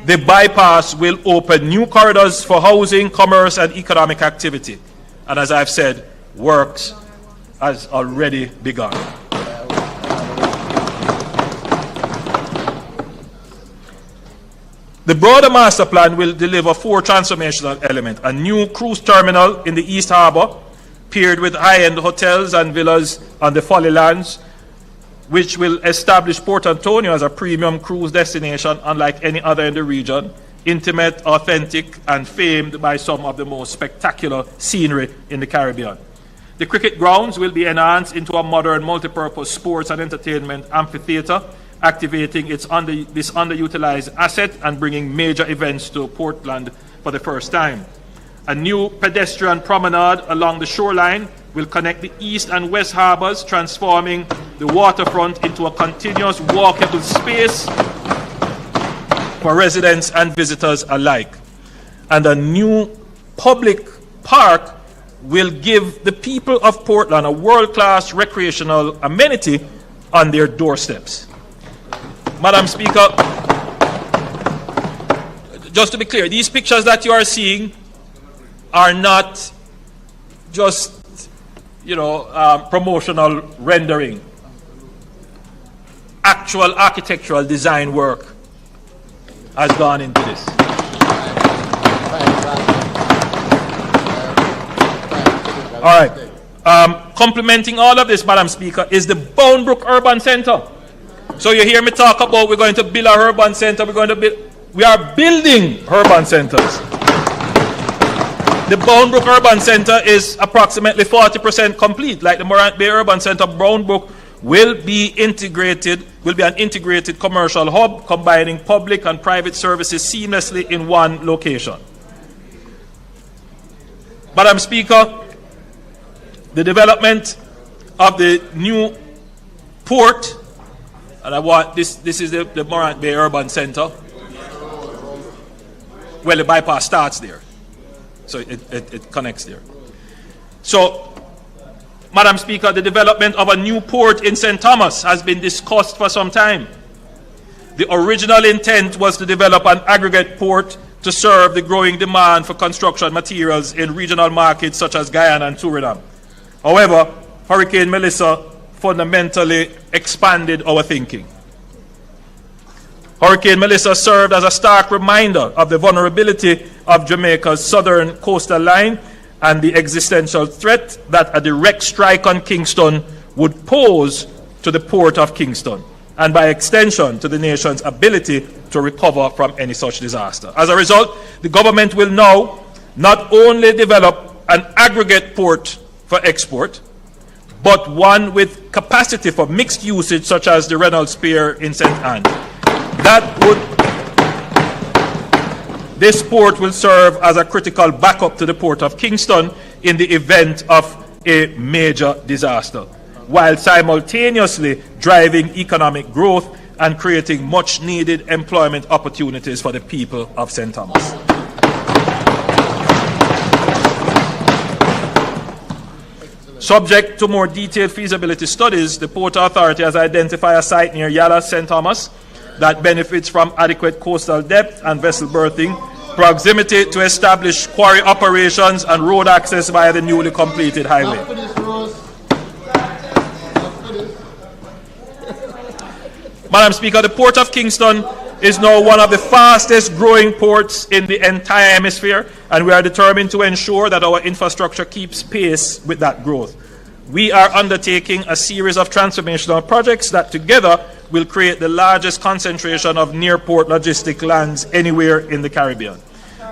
the bypass will open new corridors for housing, commerce, and economic activity. And as I've said, works has already begun. The broader master plan will deliver 4 transformational elements: a new cruise terminal in the East Harbour, paired with high-end hotels and villas on the Folly Lands, which will establish Port Antonio as a premium cruise destination unlike any other in the region, intimate, authentic, and famed by some of the most spectacular scenery in the Caribbean. The cricket grounds will be enhanced into a modern multi-purpose sports and entertainment amphitheatre, activating this underutilized asset and bringing major events to Portland for the first time. A new pedestrian promenade along the shoreline will connect the east and west harbors, transforming the waterfront into a continuous walkable space for residents and visitors alike. And a new public park will give the people of Portland a world-class recreational amenity on their doorsteps. Madam Speaker, just to be clear, these pictures that you are seeing are not just, promotional rendering. Actual architectural design work has gone into this. All right. Complementing all of this, Madam Speaker, is the Boundbrook Urban Centre. So you hear me talk about we're going to build a urban centre. We are building urban centres. The Boundbrook Urban Centre is approximately 40% complete. Like the Morant Bay Urban Centre, Boundbrook will be an integrated commercial hub combining public and private services seamlessly in one location. Madam Speaker, the development of the new port, and I want this is the Morant Bay Urban Centre. Well, the bypass starts there, so it connects there. So, Madam Speaker, the development of a new port in St. Thomas has been discussed for some time. The original intent was to develop an aggregate port to serve the growing demand for construction materials in regional markets such as Guyana and Suriname. However, Hurricane Melissa fundamentally expanded our thinking. Hurricane Melissa served as a stark reminder of the vulnerability of Jamaica's southern coastal line and the existential threat that a direct strike on Kingston would pose to the port of Kingston, and by extension to the nation's ability to recover from any such disaster. As a result, the government will now not only develop an aggregate port for export, but one with capacity for mixed usage, such as the Reynolds Pier in St. Anne. This port will serve as a critical backup to the port of Kingston in the event of a major disaster, while simultaneously driving economic growth and creating much needed employment opportunities for the people of St. Thomas. Subject to more detailed feasibility studies, the Port Authority has identified a site near Yala, St. Thomas, that benefits from adequate coastal depth and vessel berthing, proximity to established quarry operations, and road access via the newly completed highway. Madam Speaker, the Port of Kingston is now one of the fastest growing ports in the entire hemisphere, and we are determined to ensure that our infrastructure keeps pace with that growth. We are undertaking a series of transformational projects that together will create the largest concentration of near-port logistic lands anywhere in the Caribbean.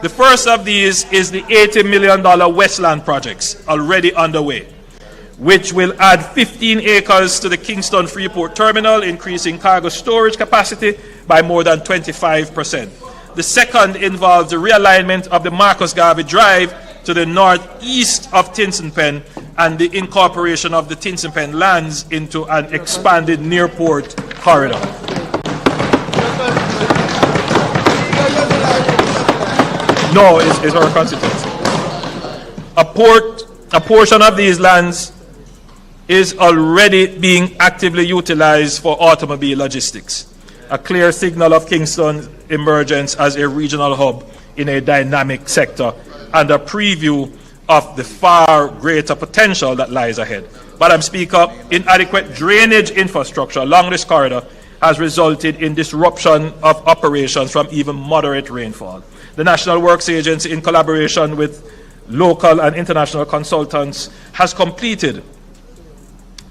The first of these is the $80 million Westland projects already underway, which will add 15 acres to the Kingston Freeport Terminal, increasing cargo storage capacity by more than 25%. The second involves the realignment of the Marcus Garvey Drive to the northeast of Tinsonpen and the incorporation of the Tinsonpen lands into an expanded near-port corridor. No, it's our constituency. A portion of these lands is already being actively utilized for automobile logistics, a clear signal of Kingston's emergence as a regional hub in a dynamic sector and a preview of the far greater potential that lies ahead. Madam Speaker, inadequate drainage infrastructure along this corridor has resulted in disruption of operations from even moderate rainfall. The National Works Agency, in collaboration with local and international consultants, has completed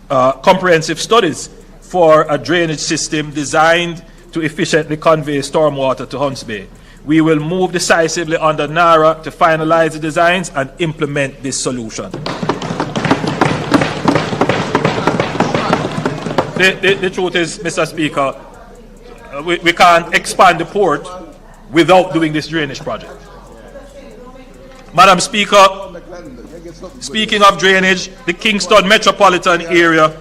comprehensive studies for a drainage system designed to efficiently convey stormwater to Hunts Bay. We will move decisively under NARA to finalize the designs and implement this solution. The truth is, Mr. Speaker, we can't expand the port without doing this drainage project. Madam Speaker, speaking of drainage, the Kingston metropolitan area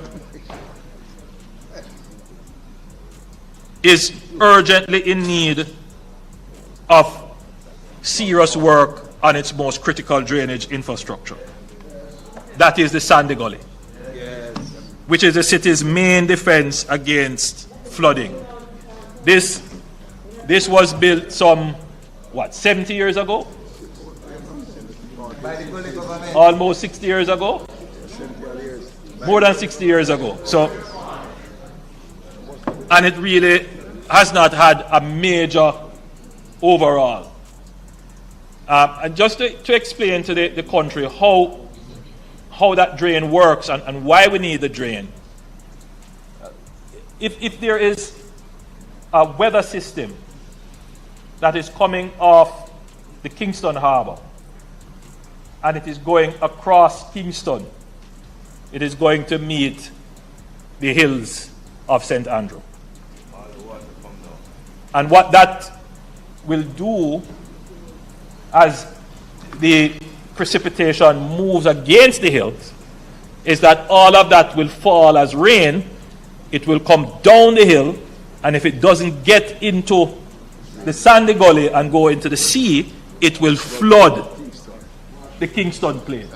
is urgently in need of serious work on its most critical drainage infrastructure. That is the Sandy Gully, which is the city's main defense against flooding. This was built some, 70 years ago? Almost 60 years ago? More than 60 years ago. So, and it really has not had a major overhaul. And just to explain to the country how that drain works and why we need the drain. If there is a weather system that is coming off the Kingston Harbour and it is going across Kingston, it is going to meet the hills of St. Andrew. And what that will do as the precipitation moves against the hills is that all of that will fall as rain. It will come down the hill, and if it doesn't get into the Sandy Gully and go into the sea, it will flood the Kingston Plain.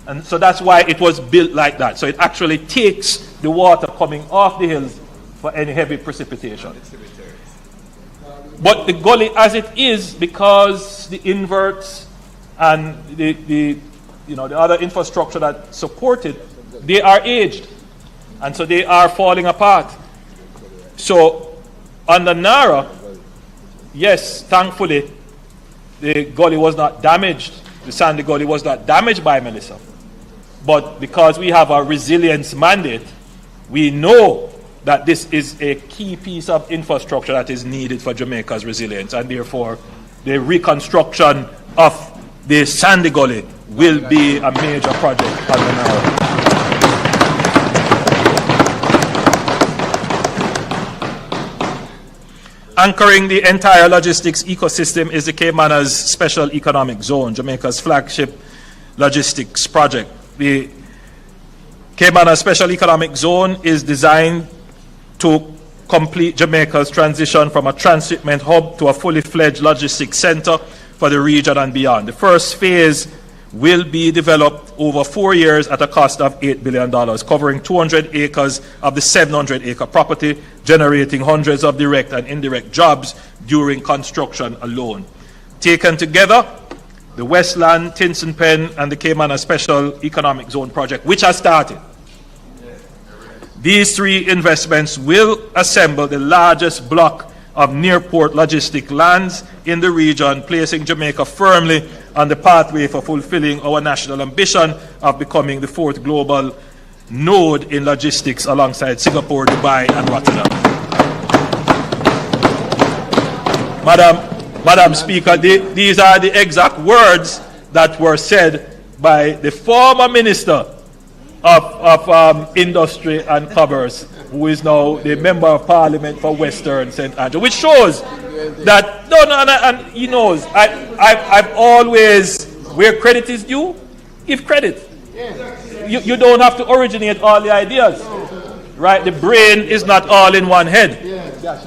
And so that's why it was built like that. So it actually takes the water coming off the hills for any heavy precipitation. But the gully as it is, because the inverts and the other infrastructure that support it, they are aged. And so they are falling apart. So under NARA, yes, thankfully, the gully was not damaged. The Sandy Gully was not damaged by Melissa. But because we have a resilience mandate, we know that this is a key piece of infrastructure that is needed for Jamaica's resilience, and therefore the reconstruction of the Sandy Gully will be a major project under NARA. Anchoring the entire logistics ecosystem is the Caymanas Special Economic Zone, Jamaica's flagship logistics project. The Caymanas Special Economic Zone is designed to complete Jamaica's transition from a transshipment hub to a fully fledged logistics center for the region and beyond. The first phase will be developed over 4 years at a cost of $8 billion, covering 200 acres of the 700-acre property, generating hundreds of direct and indirect jobs during construction alone. Taken together, the Westland, Tinsonpen, and the Caymanas Special Economic Zone project, which has started. These three investments will assemble the largest block of near-port logistic lands in the region, placing Jamaica firmly on the pathway for fulfilling our national ambition of becoming the fourth global node in logistics alongside Singapore, Dubai, and Rotterdam. Madam Speaker, these are the exact words that were said by the former Minister of Industry and Commerce, who is now the Member of Parliament for Western St. Andrew, which shows that, and he knows, I've always, where credit is due, give credit. You don't have to originate all the ideas, right? The brain is not all in one head.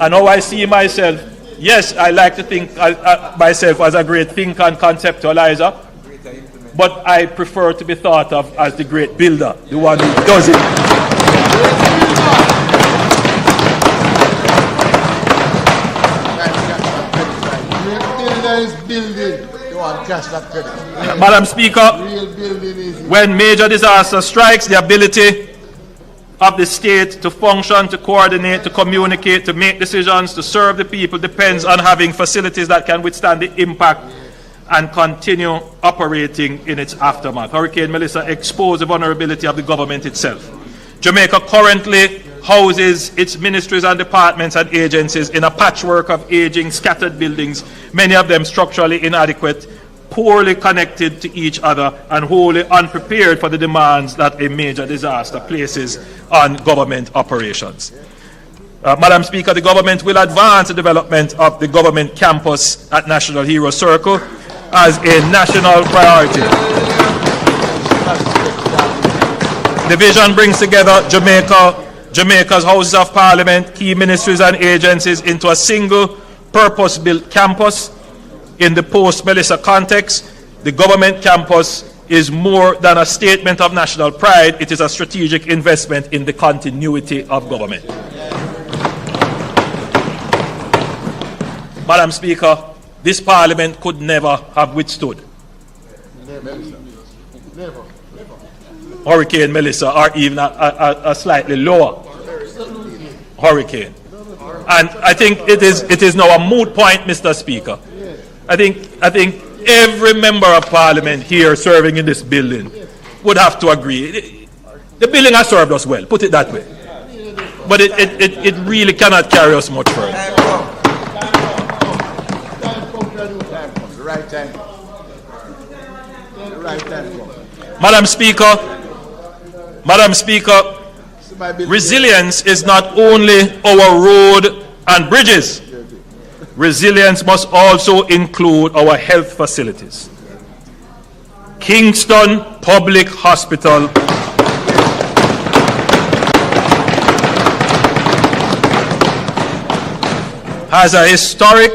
And how I see myself, yes, I like to think myself as a great thinker and conceptualizer, but I prefer to be thought of as the great builder, the one who does it. Madam Speaker, when major disaster strikes, the ability of the state to function, to coordinate, to communicate, to make decisions, to serve the people depends on having facilities that can withstand the impact and continue operating in its aftermath. Hurricane Melissa exposed the vulnerability of the government itself. Jamaica currently houses its ministries and departments and agencies in a patchwork of aging, scattered buildings, many of them structurally inadequate, poorly connected to each other, and wholly unprepared for the demands that a major disaster places on government operations. Madam Speaker, the government will advance the development of the government campus at National Hero Circle as a national priority. The vision brings together Jamaica's Houses of Parliament, key ministries and agencies into a single purpose-built campus. In the post-Melissa context, the government campus is more than a statement of national pride. It is a strategic investment in the continuity of government. Madam Speaker, this Parliament could never have withstood Hurricane Melissa, or even a slightly lower hurricane. And I think it is now a moot point, Mr. Speaker. I think every member of Parliament here serving in this building would have to agree. The building has served us well, put it that way. But it really cannot carry us much further. Madam Speaker, resilience is not only our road and bridges. Resilience must also include our health facilities. Kingston Public Hospital has a historic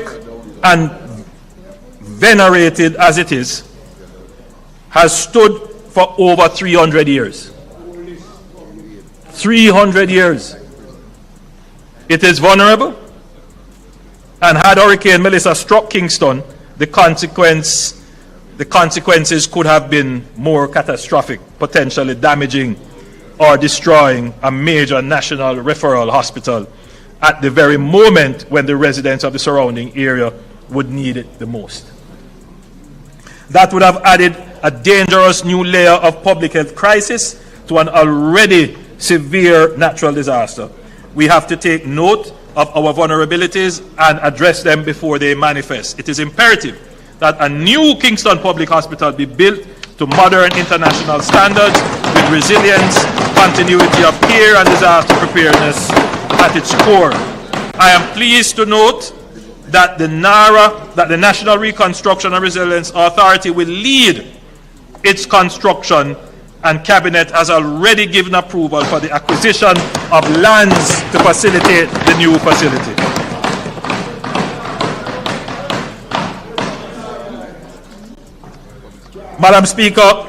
and venerated as it is, has stood for over 300 years. 300 years. It is vulnerable, and had Hurricane Melissa struck Kingston, the consequences could have been more catastrophic, potentially damaging or destroying a major national referral hospital at the very moment when the residents of the surrounding area would need it the most. That would have added a dangerous new layer of public health crisis to an already severe natural disaster. We have to take note of our vulnerabilities and address them before they manifest. It is imperative that a new Kingston Public Hospital be built to modern international standards with resilience, continuity of care and disaster preparedness at its core. I am pleased to note that the National Reconstruction and Resilience Authority will lead its construction, and Cabinet has already given approval for the acquisition of lands to facilitate the new facility. Madam Speaker,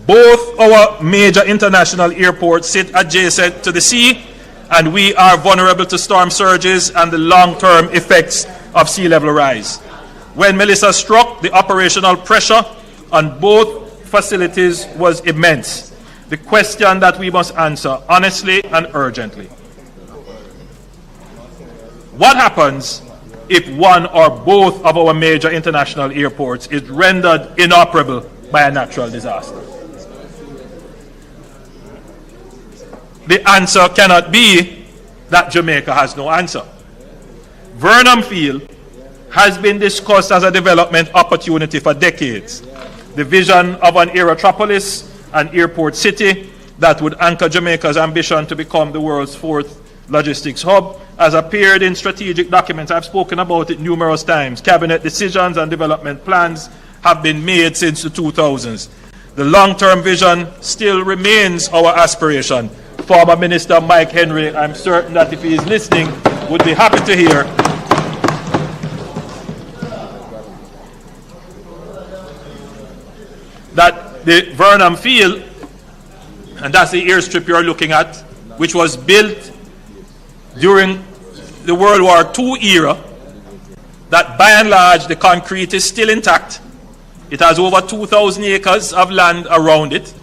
both our major international airports sit adjacent to the sea, and we are vulnerable to storm surges and the long-term effects of sea level rise. When Melissa struck, the operational pressure on both facilities was immense. The question that we must answer honestly and urgently: what happens if one or both of our major international airports is rendered inoperable by a natural disaster? The answer cannot be that Jamaica has no answer. Vernon Field has been discussed as a development opportunity for decades. The vision of an aerotropolis, an airport city that would anchor Jamaica's ambition to become the world's 4th logistics hub has appeared in strategic documents. I've spoken about it numerous times. Cabinet decisions and development plans have been made since the 2000s. The long-term vision still remains our aspiration. Former Minister Mike Henry, I'm certain that if he is listening, would be happy to hear that the Vernon Field, and that's the airstrip you're looking at, which was built during the World War II era, that by and large the concrete is still intact. It has over 2,000 acres of land around it.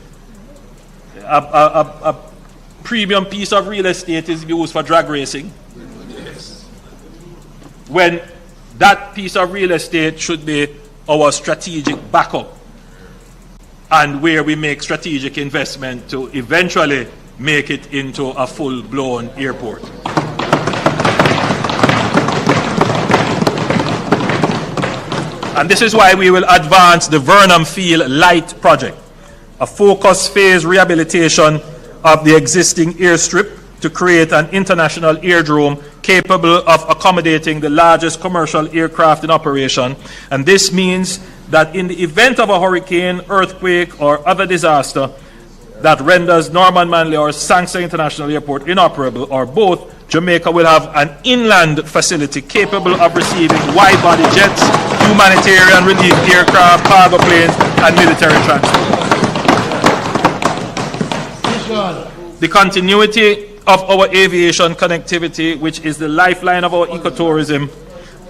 A premium piece of real estate is used for drag racing, when that piece of real estate should be our strategic backup and where we make strategic investment to eventually make it into a full-blown airport. And this is why we will advance the Vernon Field Light project, a focused phase rehabilitation of the existing airstrip to create an international airdrome capable of accommodating the largest commercial aircraft in operation. And this means that in the event of a hurricane, earthquake, or other disaster that renders Norman Manley or Sangster International Airport inoperable, or both, Jamaica will have an inland facility capable of receiving wide-body jets, humanitarian relief aircraft, cargo planes, and military transport. The continuity of our aviation connectivity, which is the lifeline of our ecotourism,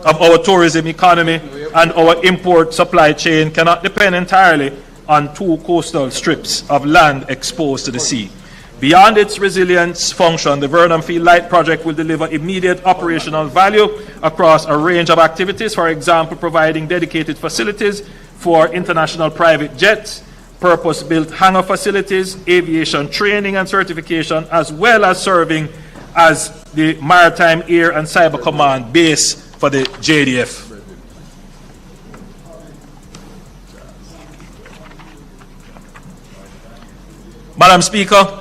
of our tourism economy, and our import supply chain, cannot depend entirely on 2 coastal strips of land exposed to the sea. Beyond its resilience function, the Vernon Field Light project will deliver immediate operational value across a range of activities, for example, providing dedicated facilities for international private jets, purpose-built hangar facilities, aviation training and certification, as well as serving as the Maritime Air and Cyber Command base for the JDF. Madam Speaker,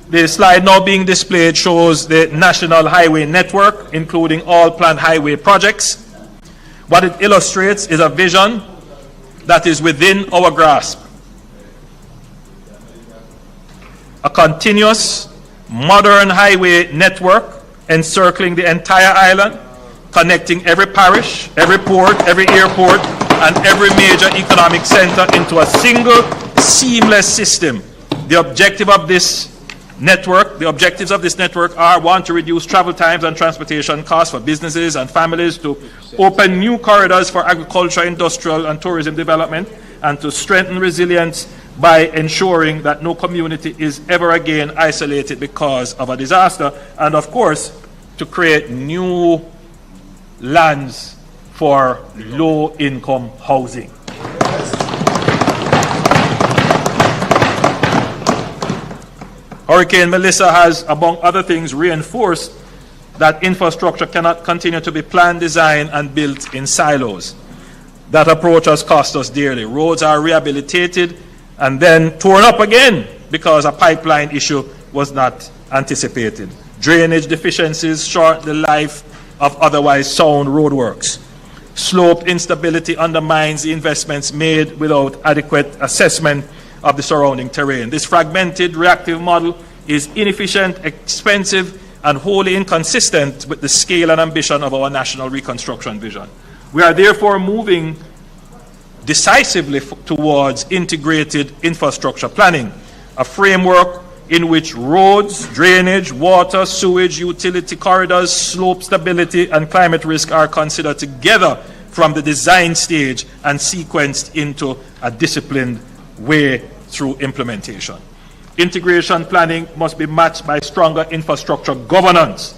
the slide now being displayed shows the national highway network, including all planned highway projects. What it illustrates is a vision that is within our grasp. A continuous, modern highway network encircling the entire island, connecting every parish, every port, every airport, and every major economic center into a single, seamless system. The objectives of this network are: 1, to reduce travel times and transportation costs for businesses and families, to open new corridors for agriculture, industrial, and tourism development, and to strengthen resilience by ensuring that no community is ever again isolated because of a disaster, and of course, to create new lands for low-income housing. Hurricane Melissa has, among other things, reinforced that infrastructure cannot continue to be planned, designed, and built in silos. That approach has cost us dearly. Roads are rehabilitated and then torn up again because a pipeline issue was not anticipated. Drainage deficiencies short the life of otherwise sound roadworks. Slope instability undermines the investments made without adequate assessment of the surrounding terrain. This fragmented reactive model is inefficient, expensive, and wholly inconsistent with the scale and ambition of our national reconstruction vision. We are therefore moving decisively towards integrated infrastructure planning, a framework in which roads, drainage, water, sewage, utility corridors, slope stability, and climate risk are considered together from the design stage and sequenced into a disciplined way through implementation. Integration planning must be matched by stronger infrastructure governance.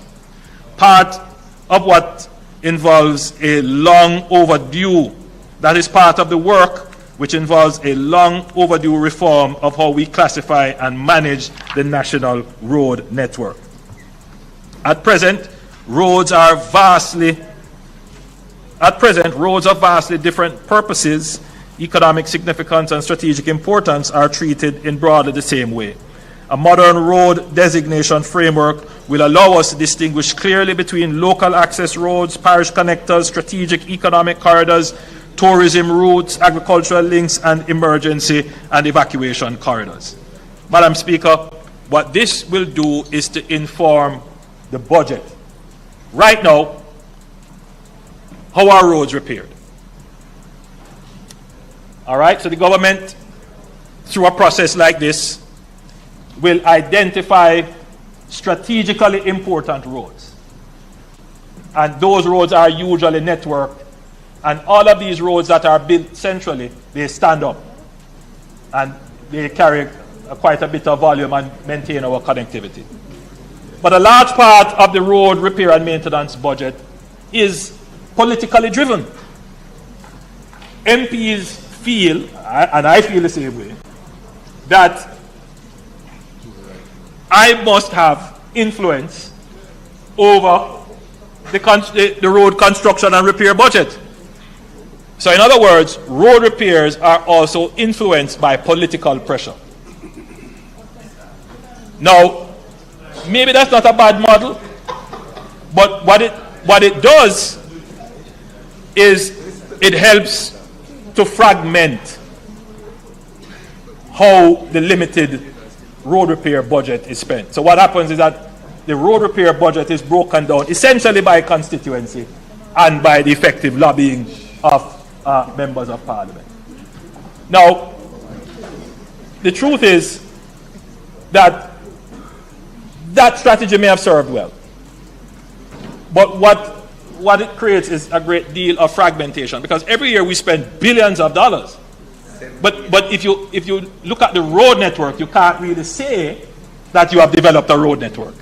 Part of what involves a long overdue, that is part of the work which involves a long overdue reform of how we classify and manage the national road network. At present, roads are vastly At present, roads of vastly different purposes, economic significance and strategic importance are treated in broadly the same way. A modern road designation framework will allow us to distinguish clearly between local access roads, parish connectors, strategic economic corridors, tourism routes, agricultural links, and emergency and evacuation corridors. Madam Speaker, what this will do is to inform the budget. Right now, how are roads repaired? All right, so the government, through a process like this, will identify strategically important roads. And those roads are usually networked. And all of these roads that are built centrally, they stand up. And they carry quite a bit of volume and maintain our connectivity. But a large part of the road repair and maintenance budget is politically driven. MPs feel, and I feel the same way, that I must have influence over the road construction and repair budget. So in other words, road repairs are also influenced by political pressure. Now, maybe that's not a bad model, but what it does is it helps to fragment how the limited road repair budget is spent. So what happens is that the road repair budget is broken down essentially by constituency and by the effective lobbying of members of parliament. Now, the truth is that that strategy may have served well, but what it creates is a great deal of fragmentation, because every year we spend billions of dollars. But if you look at the road network, you can't really say that you have developed a road network.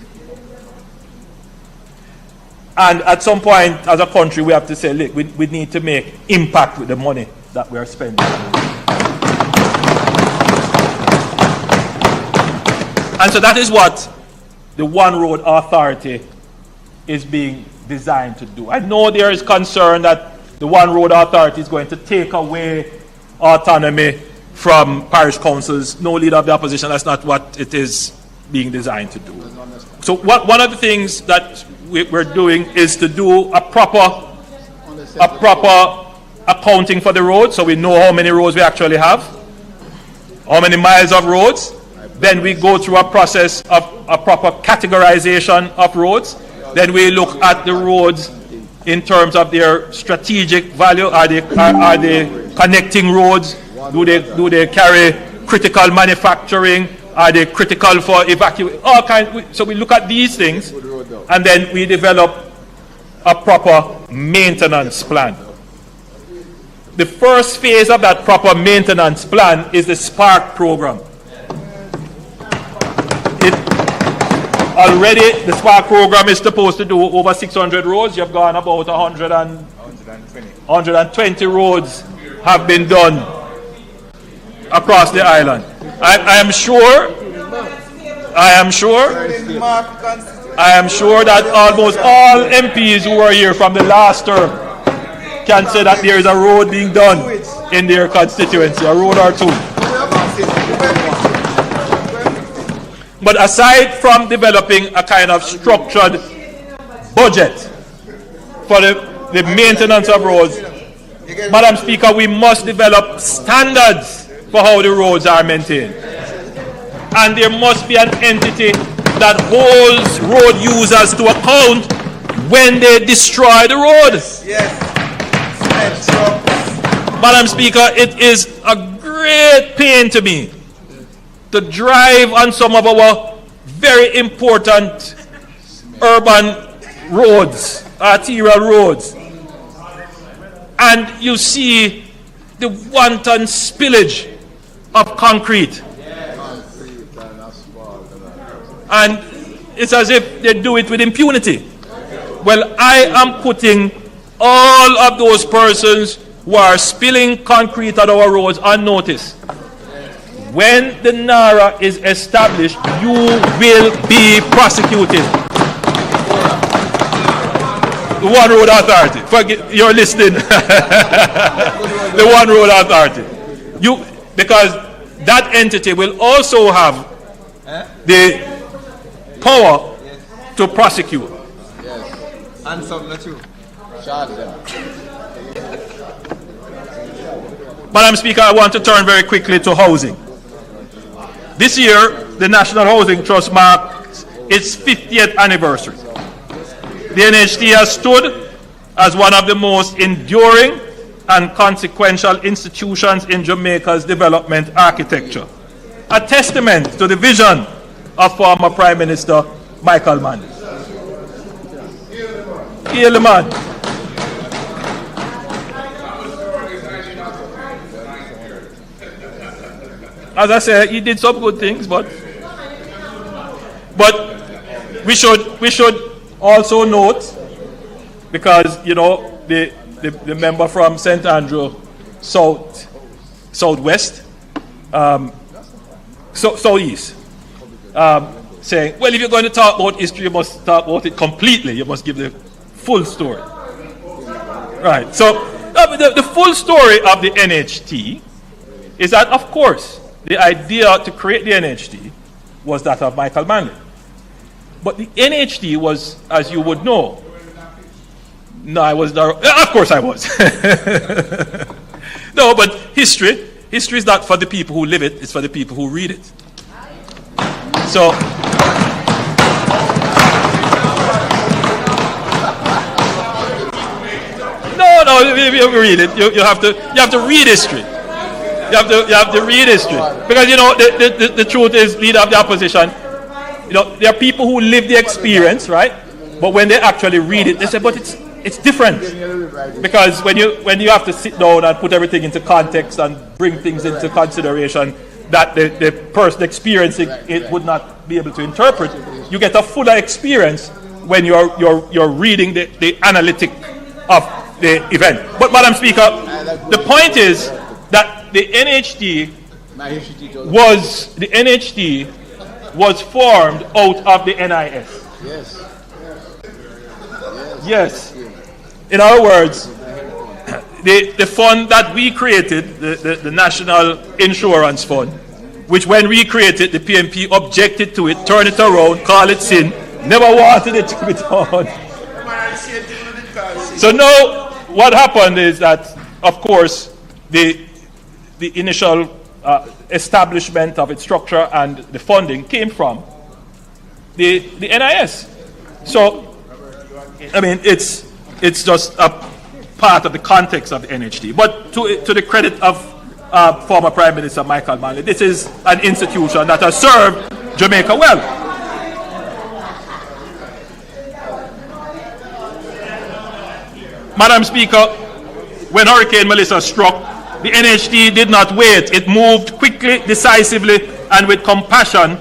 And at some point, as a country, we have to say, look, we need to make impact with the money that we are spending. And so that is what the One Road Authority is being designed to do. I know there is concern that the One Road Authority is going to take away autonomy from parish councils. No leader of the opposition, that's not what it is being designed to do. So one of the things that we're doing is to do a proper accounting for the roads, so we know how many roads we actually have, how many miles of roads. Then we go through a process of a proper categorization of roads. Then we look at the roads in terms of their strategic value. Are they connecting roads? Do they carry critical manufacturing? Are they critical for evacuation? All kinds. So we look at these things, and then we develop a proper maintenance plan. The first phase of that proper maintenance plan is the SPARK program. Already, the SPARK program is supposed to do over 600 roads. You've gone about 120 roads have been done across the island. I am sure that almost all MPs who are here from the last term can say that there is a road being done in their constituency, a road or two. But aside from developing a kind of structured budget for the maintenance of roads, Madam Speaker, we must develop standards for how the roads are maintained. And there must be an entity that holds road users to account when they destroy the road. Yes. Madam Speaker, it is a great pain to me to drive on some of our very important urban roads, arterial roads, and you see the wanton spillage of concrete. And it's as if they do it with impunity. Well, I am putting all of those persons who are spilling concrete on our roads on notice. When the NARA is established, you will be prosecuted. The One Road Authority. Forget, you're listening. The One Road Authority. Because that entity will also have the power to prosecute. Yes. And some too. Charge them. Madam Speaker, I want to turn very quickly to housing. This year, the National Housing Trust marks its 50th anniversary. The NHT has stood as one of the most enduring and consequential institutions in Jamaica's development architecture, a testament to the vision of former Prime Minister Michael Manley. Hail the man. As I said, he did some good things, but we should also note, because you know the member from St. Andrew Southwest, Southeast, saying, well, if you're going to talk about history, you must talk about it completely. You must give the full story. Right. So the full story of the NHT is that, of course, the idea to create the NHT was that of Michael Manley. But the NHT was, as you would know, no, I was not, of course I was. No, but history is not for the people who live it, it's for the people who read it. So, no, if you read it, you have to read history. You have to read history, because you know the truth is, leader of the opposition, you know, there are people who live the experience, right? But when they actually read it, they say, but it's different, because when you have to sit down and put everything into context and bring things into consideration that the person experiencing it would not be able to interpret, you get a fuller experience when you're reading the analytic of the event. But Madam Speaker, the point is that the NHT was formed out of the NIS. Yes. Yes. In other words, the fund that we created, the National Insurance Fund, which when we created, the PMP objected to it, turned it around, called it sin, never wanted it to be done. So now what happened is that, of course, the initial establishment of its structure and the funding came from the NIS. So, I mean, it's just a part of the context of the NHT. But to the credit of former Prime Minister Michael Manley, this is an institution that has served Jamaica well. Madam Speaker, when Hurricane Melissa struck, the NHT did not wait. It moved quickly, decisively, and with compassion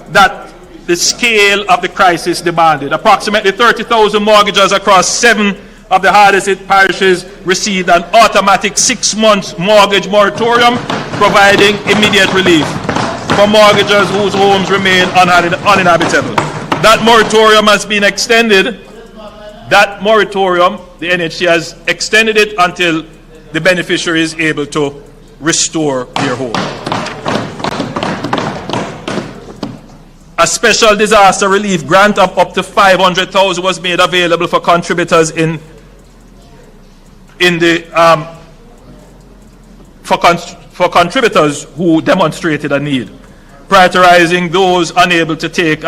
that the scale of the crisis demanded. Approximately 30,000 mortgages across 7 of the hardest hit parishes received an automatic 6-month mortgage moratorium, providing immediate relief for mortgagors whose homes remain uninhabitable. That moratorium has been extended. That moratorium, the NHT has extended it until the beneficiary is able to restore their home. A special disaster relief grant of up to 500,000 was made available for contributors for contributors who demonstrated a need, prioritizing those unable to take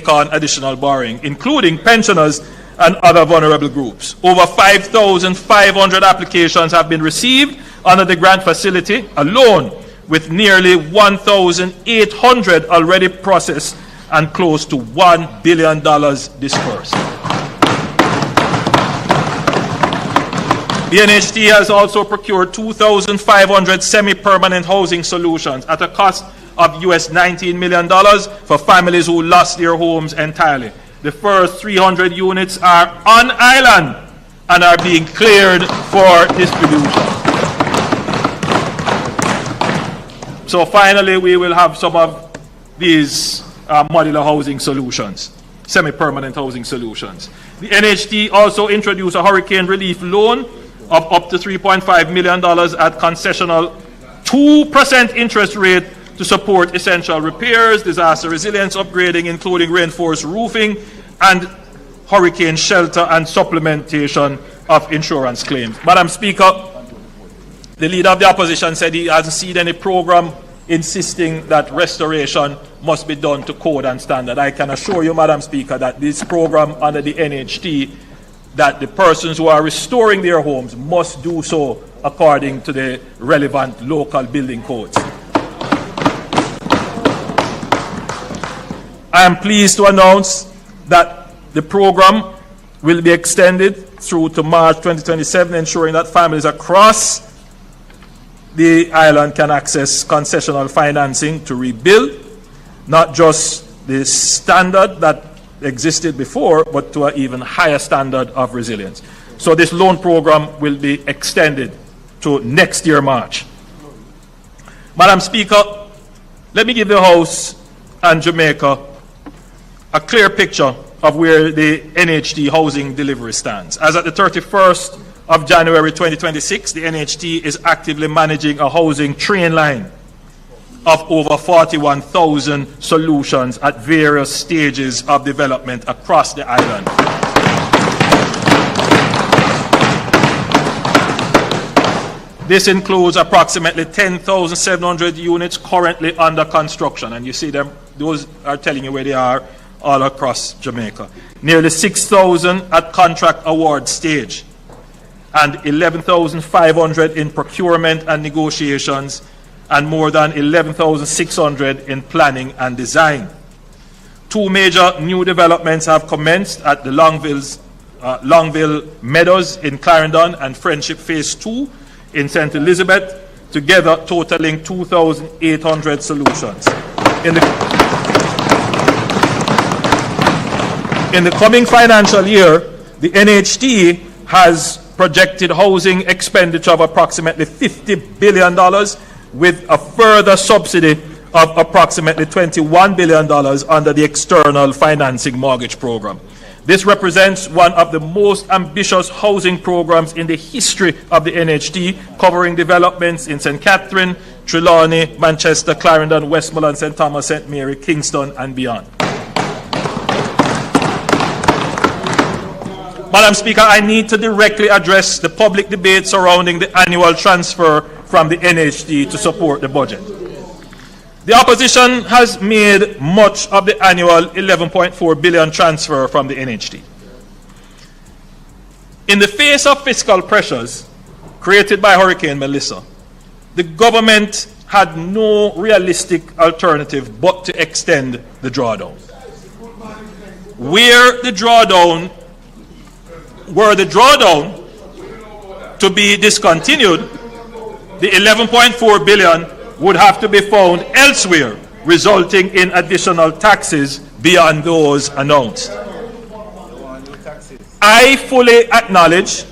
on additional borrowing, including pensioners and other vulnerable groups. Over 5,500 applications have been received under the grant facility alone, with nearly 1,800 already processed and close to $1 billion dispersed. The NHT has also procured 2,500 semi-permanent housing solutions at a cost of US $19 million for families who lost their homes entirely. The first 300 units are on island and are being cleared for distribution. So finally, we will have some of these modular housing solutions. semi-permanent housing solutions. The NHT also introduced a hurricane relief loan of up to $3.5 million at concessional 2% interest rate to support essential repairs, disaster resilience upgrading, including reinforced roofing, and hurricane shelter and supplementation of insurance claims. Madam Speaker, the Leader of the Opposition said he hasn't seen any program insisting that restoration must be done to code and standard. I can assure you, Madam Speaker, that this program under the NHT, that the persons who are restoring their homes must do so according to the relevant local building codes. I am pleased to announce that the program will be extended through to March 2027, ensuring that families across the island can access concessional financing to rebuild, not just the standard that existed before, but to an even higher standard of resilience. So this loan program will be extended to next year, March. Madam Speaker, let me give the House and Jamaica a clear picture of where the NHT housing delivery stands. As at the 31st of January 2026, the NHT is actively managing a housing train line of over 41,000 solutions at various stages of development across the island. This includes approximately 10,700 units currently under construction, and you see them, those are telling you where they are all across Jamaica. Nearly 6,000 at contract award stage, and 11,500 in procurement and negotiations, and more than 11,600 in planning and design. Two major new developments have commenced at the Longville Meadows in Clarendon and Friendship Phase 2 in St. Elizabeth, together totaling 2,800 solutions. In the coming financial year, the NHT has projected housing expenditure of approximately $50 billion, with a further subsidy of approximately $21 billion under the external financing mortgage program. This represents one of the most ambitious housing programs in the history of the NHT, covering developments in St. Catherine, Trelawney, Manchester, Clarendon, Westmoreland, St. Thomas, St. Mary, Kingston, and beyond. Madam Speaker, I need to directly address the public debate surrounding the annual transfer from the NHT to support the budget. The opposition has made much of the annual $11.4 billion transfer from the NHT. In the face of fiscal pressures created by Hurricane Melissa, the government had no realistic alternative but to extend the drawdown. Were the drawdown to be discontinued, the $11.4 billion would have to be found elsewhere, resulting in additional taxes beyond those announced. I fully acknowledge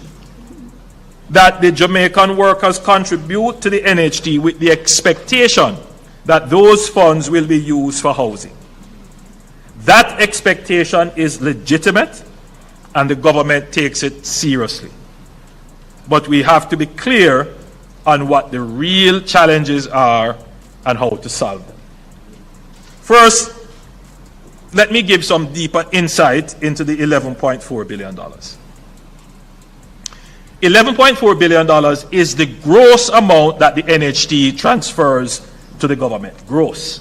that the Jamaican workers contribute to the NHT with the expectation that those funds will be used for housing. That expectation is legitimate, and the government takes it seriously. But we have to be clear on what the real challenges are and how to solve them. First, let me give some deeper insight into the $11.4 billion. $11.4 billion is the gross amount that the NHT transfers to the government, gross.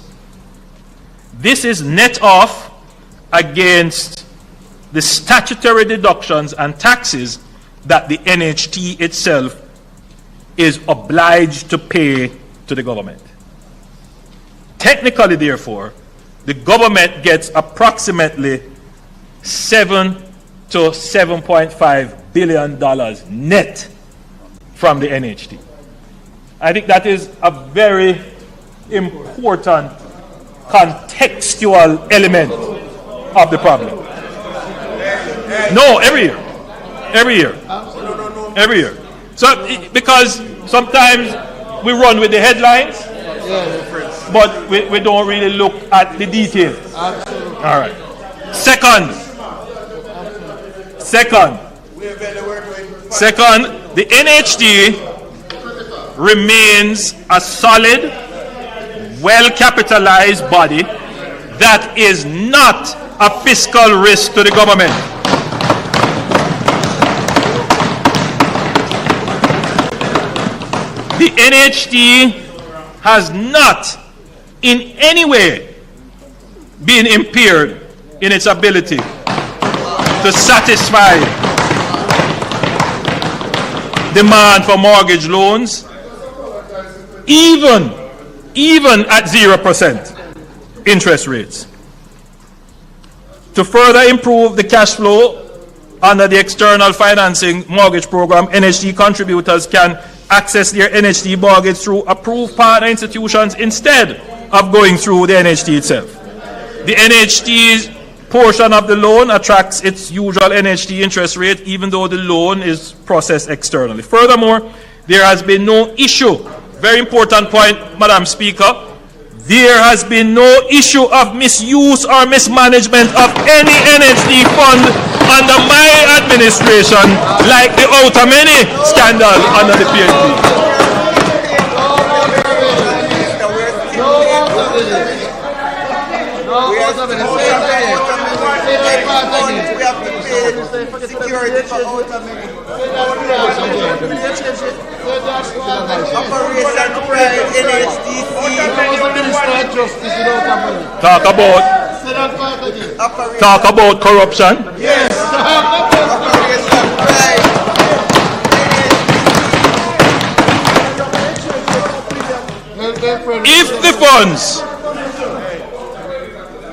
This is net off against the statutory deductions and taxes that the NHT itself is obliged to pay to the government. Technically, therefore, the government gets approximately $7 to $7.5 billion net from the NHT. I think that is a very important contextual element of the problem. No, every year. So, because sometimes we run with the headlines, but we don't really look at the details. All right. Second, the NHD remains a solid, well-capitalized body that is not a fiscal risk to the government. The NHD has not in any way been impaired in its ability to satisfy demand for mortgage loans, even at 0% interest rates. To further improve the cash flow under the external financing mortgage program, NHD contributors can access their NHD mortgage through approved partner institutions instead of going through the NHD itself. The NHD's portion of the loan attracts its usual NHD interest rate, even though the loan is processed externally. Furthermore, there has been no issue, very important point, Madam Speaker, there has been no issue of misuse or mismanagement of any NHD fund under my administration, like the Outameni scandal under the PNP. Talk about corruption. Yes.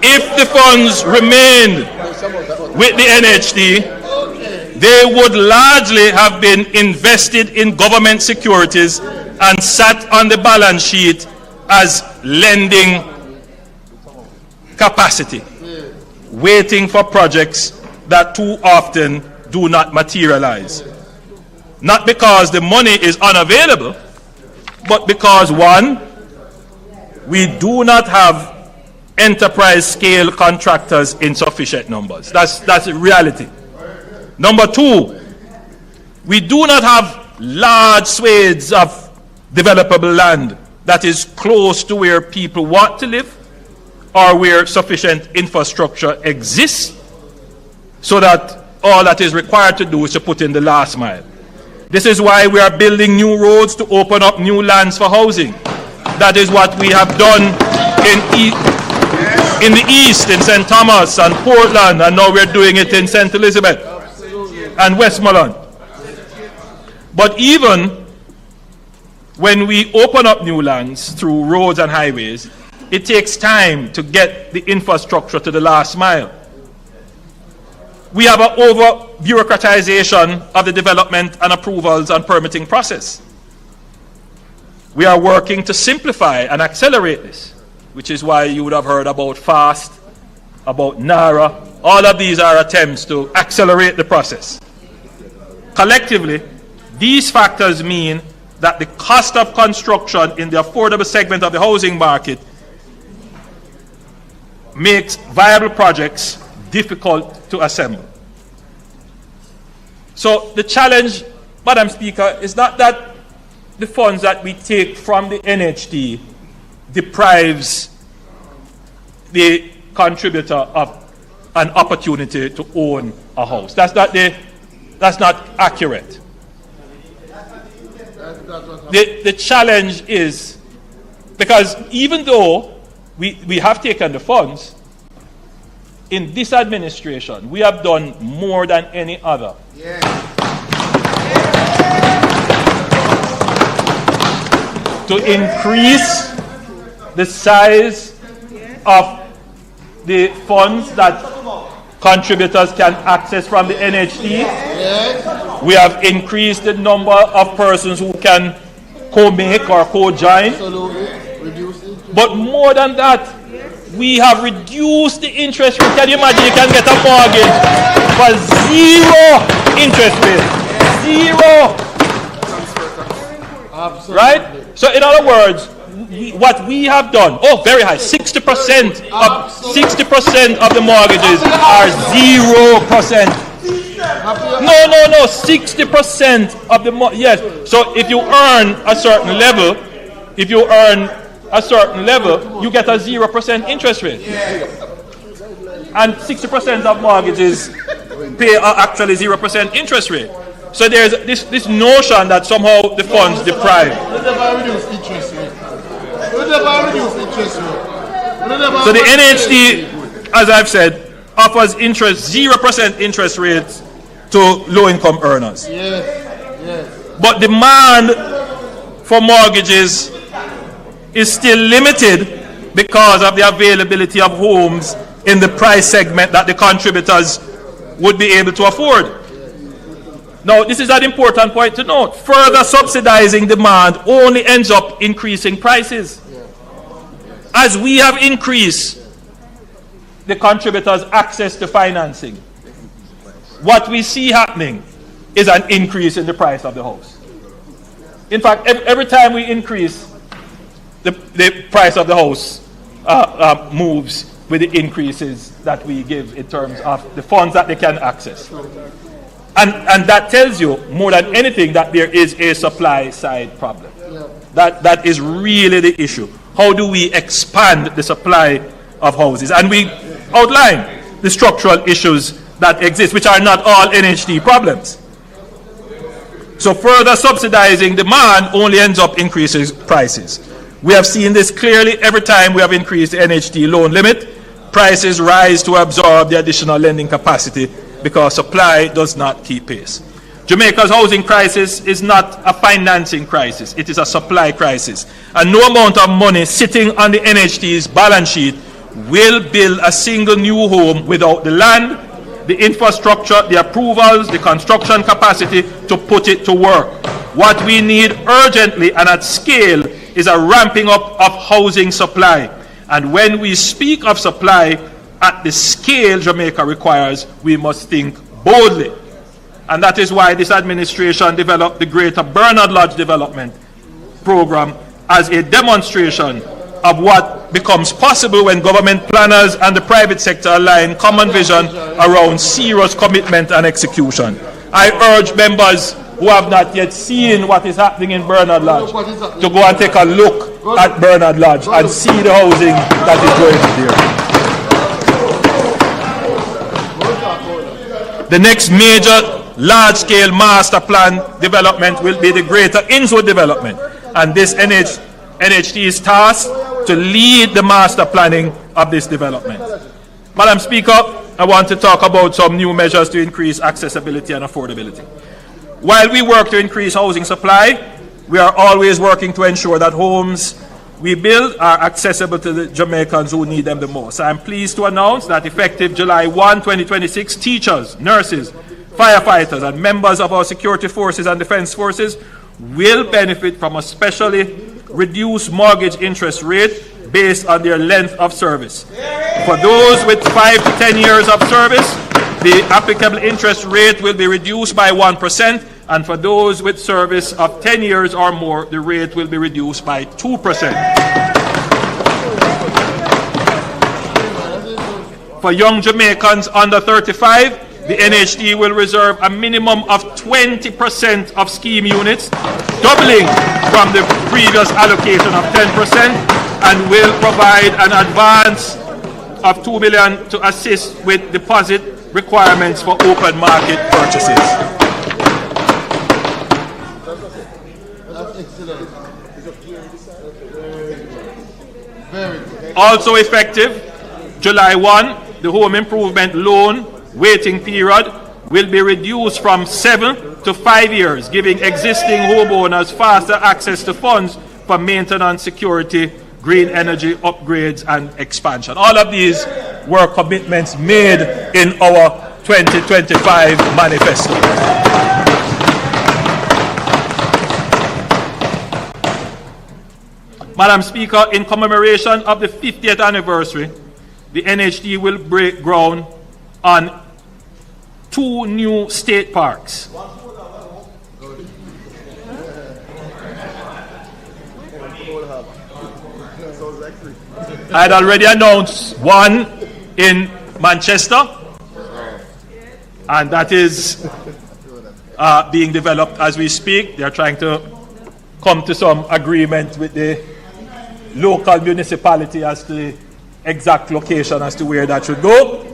If the funds remained with the NHD, they would largely have been invested in government securities and sat on the balance sheet as lending capacity, waiting for projects that too often do not materialize. Not because the money is unavailable, but because, one, we do not have enterprise scale contractors in sufficient numbers. That's a reality. Number two, we do not have large swathes of developable land that is close to where people want to live or where sufficient infrastructure exists, so that all that is required to do is to put in the last mile. This is why we are building new roads to open up new lands for housing. That is what we have done in the East, in St. Thomas and Portland, and now we're doing it in St. Elizabeth and Westmoreland. But even when we open up new lands through roads and highways, it takes time to get the infrastructure to the last mile. We have an over-bureaucratization of the development and approvals and permitting process. We are working to simplify and accelerate this, which is why you would have heard about FAST, about NARA. All of these are attempts to accelerate the process. Collectively, these factors mean that the cost of construction in the affordable segment of the housing market makes viable projects difficult to assemble. So the challenge, Madam Speaker, is not that the funds that we take from the NHD deprives the contributor of an opportunity to own a house. That's not accurate. The challenge is, because even though we have taken the funds, in this administration, we have done more than any other. Yeah. To increase the size of the funds that contributors can access from the NHD. Yes. We have increased the number of persons who can co-make or co-join. But more than that, we have reduced the interest rate. Can you imagine you can get a mortgage for 0 interest rate? 0. Absolutely. Right? So in other words, what we have done, very high, 60% of the mortgages are 0%. No, 60% of the yes. So if you earn a certain level, you get a 0% interest rate. And 60% of mortgages pay actually 0% interest rate. So there's this notion that somehow the funds deprive. So the NHD, as I've said, offers 0% interest rates to low-income earners. But demand for mortgages is still limited because of the availability of homes in the price segment that the contributors would be able to afford. Now, this is an important point to note. Further subsidizing demand only ends up increasing prices. As we have increased the contributors' access to financing, what we see happening is an increase in the price of the house. In fact, every time we increase, the price of the house moves with the increases that we give in terms of the funds that they can access. And that tells you more than anything that there is a supply side problem. That is really the issue. How do we expand the supply of houses? And we outline the structural issues that exist, which are not all NHD problems. So further subsidizing demand only ends up increasing prices. We have seen this clearly every time we have increased the NHD loan limit. Prices rise to absorb the additional lending capacity because supply does not keep pace. Jamaica's housing crisis is not a financing crisis, it is a supply crisis. And no amount of money sitting on the NHD's balance sheet will build a single new home without the land, the infrastructure, the approvals, the construction capacity to put it to work. What we need urgently and at scale is a ramping up of housing supply. And when we speak of supply at the scale Jamaica requires, we must think boldly. And that is why this administration developed the Greater Bernard Lodge Development Program as a demonstration of what becomes possible when government planners and the private sector align common vision around serious commitment and execution. I urge members who have not yet seen what is happening in Bernard Lodge to go and take a look at Bernard Lodge and see the housing that is going on there. The next major large-scale master plan development will be the Greater Innswood development, and this NHD is tasked to lead the master planning of this development. Madam Speaker, I want to talk about some new measures to increase accessibility and affordability. While we work to increase housing supply, we are always working to ensure that homes we build are accessible to the Jamaicans who need them the most. I am pleased to announce that effective July 1, 2026, teachers, nurses, firefighters, and members of our security forces and defense forces will benefit from a specially reduced mortgage interest rate based on their length of service. For those with 5 to 10 years of service, the applicable interest rate will be reduced by 1%, and for those with service of 10 years or more, the rate will be reduced by 2%. For young Jamaicans under 35, the NHD will reserve a minimum of 20% of scheme units, doubling from the previous allocation of 10%, and will provide an advance of $2 million to assist with deposit requirements for open market purchases. Also effective July 1, the home improvement loan waiting period will be reduced from 7 to 5 years, giving existing homeowners faster access to funds for maintenance, security, green energy upgrades and expansion. All of these were commitments made in our 2025 manifesto. Madam Speaker, in commemoration of the 50th anniversary, the NHD will break ground on 2 new state parks. I had already announced one in Manchester, and that is being developed as we speak. They are trying to come to some agreement with the local municipality as to the exact location as to where that should go.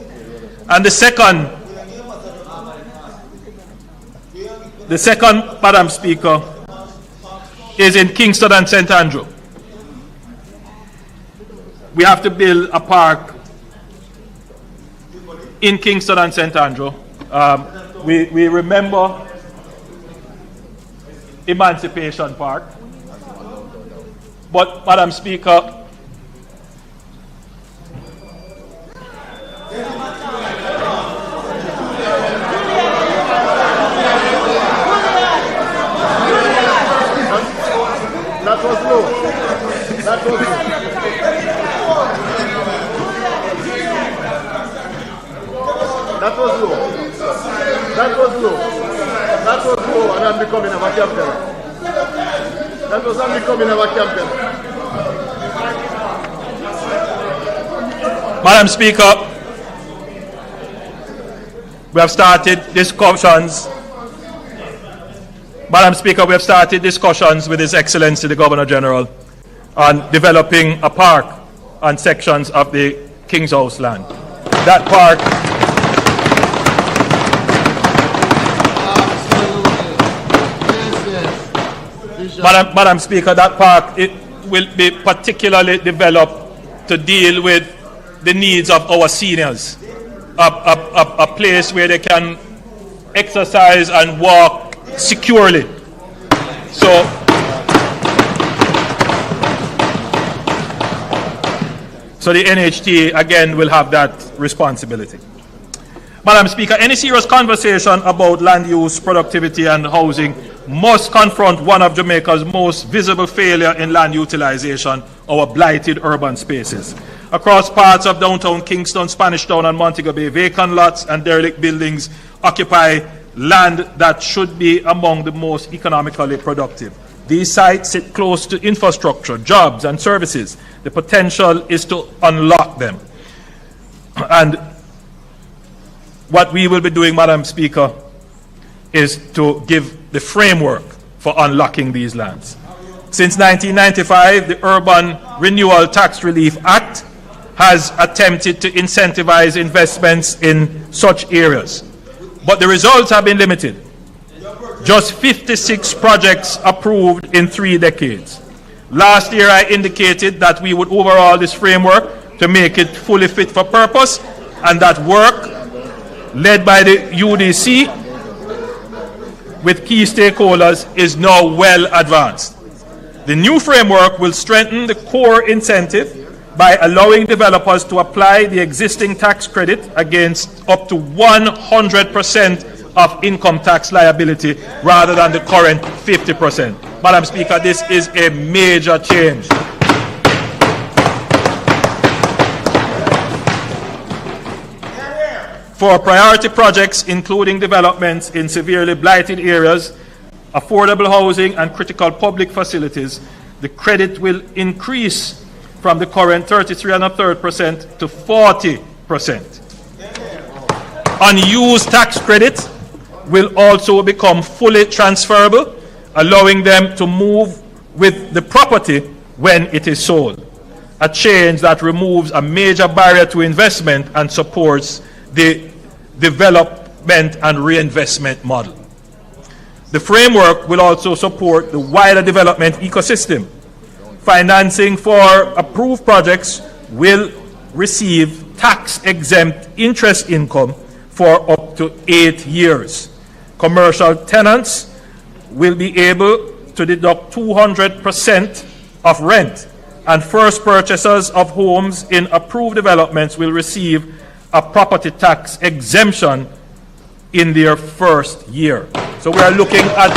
And the second, Madam Speaker, is in Kingston and St. Andrew. We have to build a park in Kingston and St. Andrew. We remember Emancipation Park. But, Madam Speaker, that was low. That was low. That was low. That was low. That was low, and I'm becoming a captain. That was I'm becoming a captain. Madam Speaker, we have started discussions. Madam Speaker, we have started discussions with His Excellency the Governor General on developing a park on sections of the King's House land. That park Madam Speaker, that park, it will be particularly developed to deal with the needs of our seniors. A place where they can exercise and walk securely. So the NHT again will have that responsibility. Madam Speaker, any serious conversation about land use, productivity and housing must confront one of Jamaica's most visible failure in land utilization, our blighted urban spaces. Across parts of downtown Kingston, Spanish Town and Montego Bay, vacant lots and derelict buildings occupy land that should be among the most economically productive. These sites sit close to infrastructure, jobs and services. The potential is to unlock them. And what we will be doing, Madam Speaker, is to give the framework for unlocking these lands. Since 1995, the Urban Renewal Tax Relief Act has attempted to incentivize investments in such areas. But the results have been limited. Just 56 projects approved in 3 decades. Last year I indicated that we would overhaul this framework to make it fully fit for purpose, and that work led by the UDC with key stakeholders is now well advanced. The new framework will strengthen the core incentive by allowing developers to apply the existing tax credit against up to 100% of income tax liability rather than the current 50%. Madam Speaker, this is a major change. For priority projects, including developments in severely blighted areas, affordable housing and critical public facilities, the credit will increase from the current 33.33% to 40%. Unused tax credit will also become fully transferable, allowing them to move with the property when it is sold. A change that removes a major barrier to investment and supports the development and reinvestment model. The framework will also support the wider development ecosystem. Financing for approved projects will receive tax-exempt interest income for up to 8 years. Commercial tenants will be able to deduct 200% of rent, and first purchasers of homes in approved developments will receive a property tax exemption in their first year. So we are looking at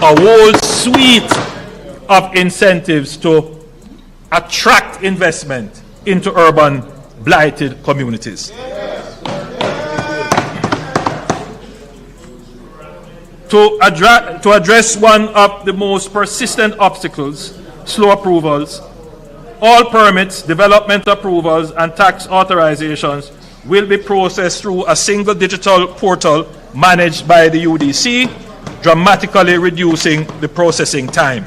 a whole suite of incentives to attract investment into urban blighted communities. To address one of the most persistent obstacles slow approvals, all permits, development approvals, and tax authorizations will be processed through a single digital portal managed by the UDC, dramatically reducing the processing time.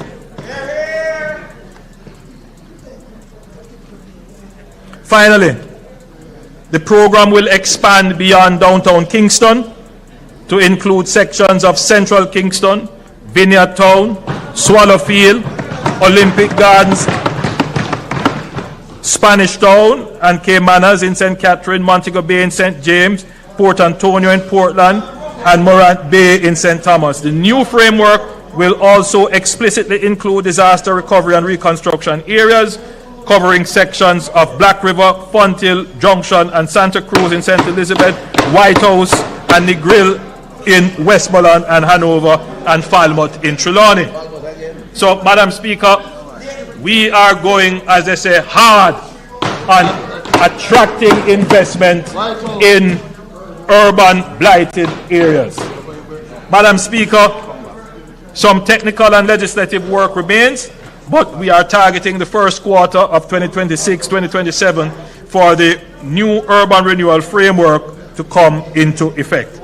Finally, the program will expand beyond downtown Kingston to include sections of central Kingston, Vineyard Town, Swallowfield, Olympic Gardens, Spanish Town, and Cape Manners in St. Catherine, Montego Bay in St. James, Port Antonio in Portland, and Morant Bay in St. Thomas. The new framework will also explicitly include disaster recovery and reconstruction areas, covering sections of Black River, Fonthill, Junction, and Santa Cruz in St. Elizabeth, White House, and Negril in Westmoreland and Hanover, and Falmouth in Trelawney. So, Madam Speaker, we are going, as I say, hard on attracting investment in urban blighted areas. Madam Speaker, some technical and legislative work remains, but we are targeting the first quarter of 2026-2027 for the new urban renewal framework to come into effect.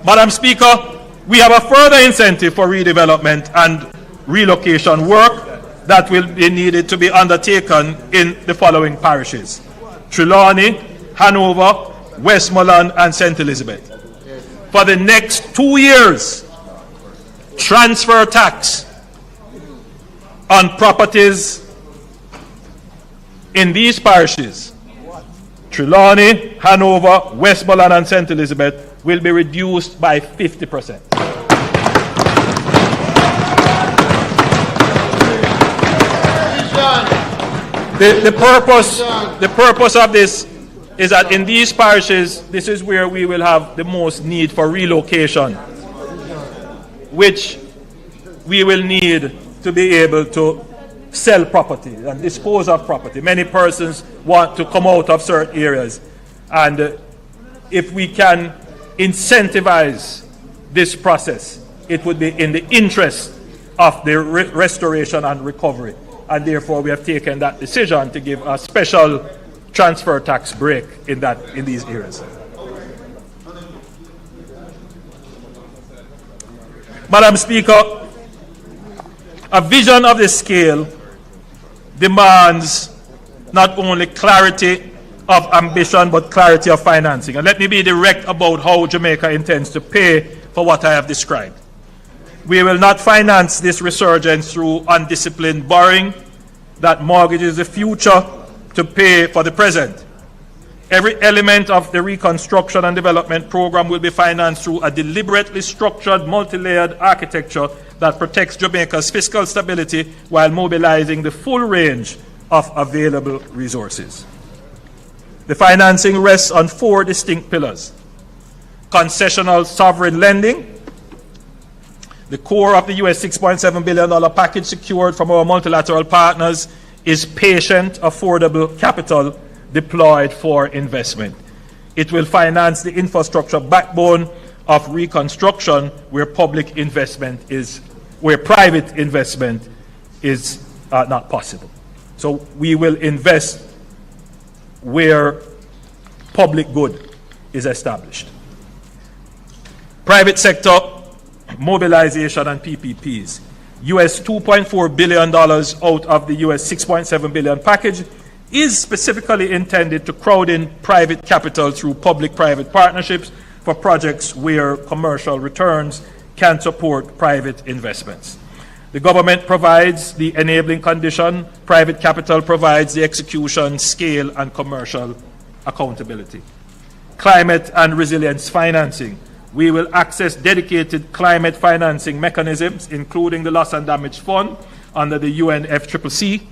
Madam Speaker, we have a further incentive for redevelopment and relocation work that will be needed to be undertaken in the following parishes: Trelawney, Hanover, Westmoreland, and St. Elizabeth. For the next 2 years, transfer tax on properties in these parishes, Trelawney, Hanover, Westmoreland, and St. Elizabeth, will be reduced by 50%. The purpose of this is that in these parishes, this is where we will have the most need for relocation, which we will need to be able to sell property and dispose of property. Many persons want to come out of certain areas, and if we can incentivize this process, it would be in the interest of the restoration and recovery, and therefore we have taken that decision to give a special transfer tax break in these areas. Madam Speaker, a vision of this scale demands not only clarity of ambition, but clarity of financing. And let me be direct about how Jamaica intends to pay for what I have described. We will not finance this resurgence through undisciplined borrowing that mortgages the future to pay for the present. Every element of the reconstruction and development program will be financed through a deliberately structured, multi-layered architecture that protects Jamaica's fiscal stability while mobilizing the full range of available resources. The financing rests on 4 distinct pillars: concessional sovereign lending, the core of the US $6.7 billion package secured from our multilateral partners is patient, affordable capital deployed for investment. It will finance the infrastructure backbone of reconstruction where private investment is not possible. So we will invest where public good is established. Private sector mobilization and PPPs. US $2.4 billion out of the US $6.7 billion package is specifically intended to crowd in private capital through public-private partnerships for projects where commercial returns can support private investments. The government provides the enabling condition, private capital provides the execution, scale, and commercial accountability. Climate and resilience financing. We will access dedicated climate financing mechanisms, including the Loss and Damage Fund under the UNFCCC,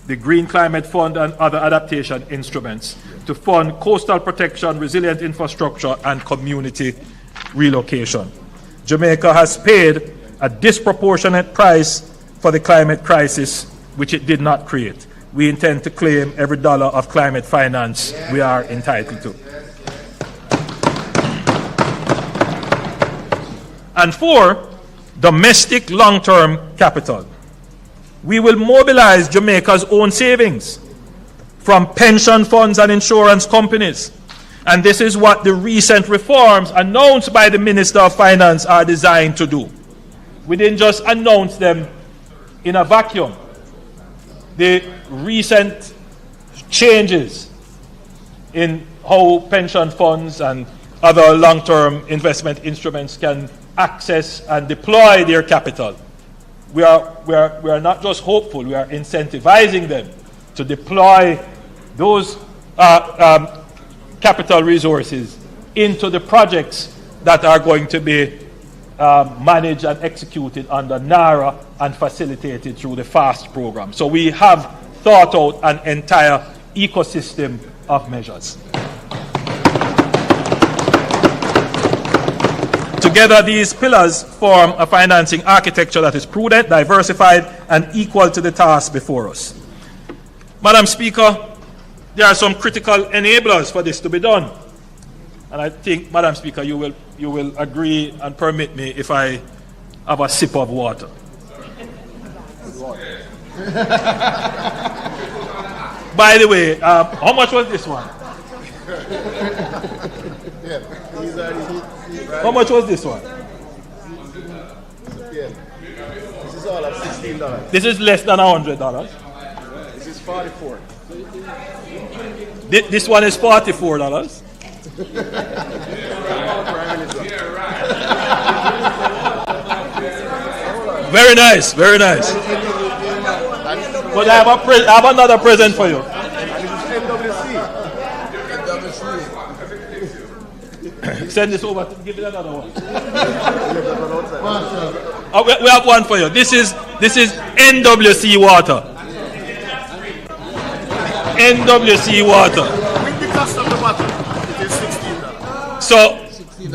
the Green Climate Fund, and other adaptation instruments to fund coastal protection, resilient infrastructure, and community relocation. Jamaica has paid a disproportionate price for the climate crisis, which it did not create. We intend to claim every dollar of climate finance we are entitled to. And 4, domestic long-term capital. We will mobilize Jamaica's own savings from pension funds and insurance companies. And this is what the recent reforms announced by the Minister of Finance are designed to do. We didn't just announce them in a vacuum. The recent changes in how pension funds and other long-term investment instruments can access and deploy their capital. We are not just hopeful, we are incentivizing them to deploy those capital resources into the projects that are going to be managed and executed under NARA and facilitated through the FAST program. So we have thought out an entire ecosystem of measures. Together, these pillars form a financing architecture that is prudent, diversified, and equal to the task before us. Madam Speaker, there are some critical enablers for this to be done. And I think, Madam Speaker, you will agree and permit me if I have a sip of water. By the way, how much was this one? How much was this one? This is all at $16. This is less than $100. This is $44. This one is $44. Very nice, very nice. But I have another present for you. Send this over. Give it another one. We have one for you. This is NWC water. NWC water. With the cost of the bottle, it is $16. So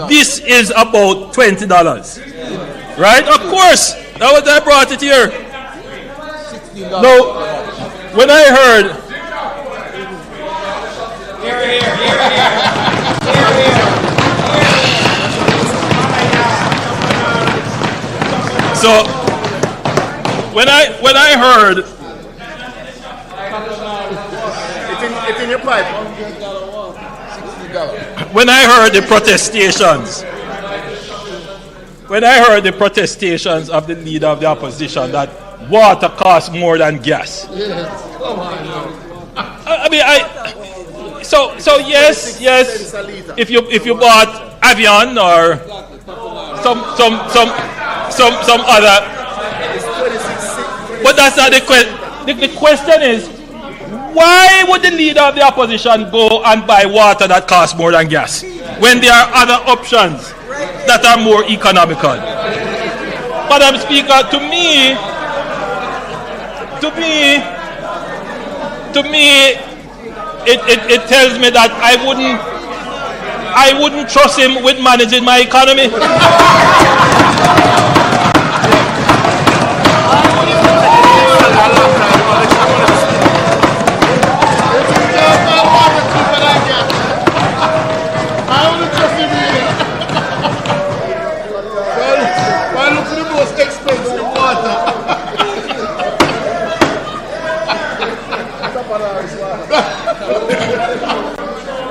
this is about $20, right? Of course. That was I brought it here. No, when I heard. So when I heard. It's in your pipe. When I heard the protestations. When I heard the protestations of the leader of the opposition that water costs more than gas. So yes, if you bought Avion or some other, but that's not the question. The question is, why would the leader of the opposition go and buy water that costs more than gas when there are other options that are more economical? Madam Speaker, to me, it tells me that I wouldn't trust him with managing my economy.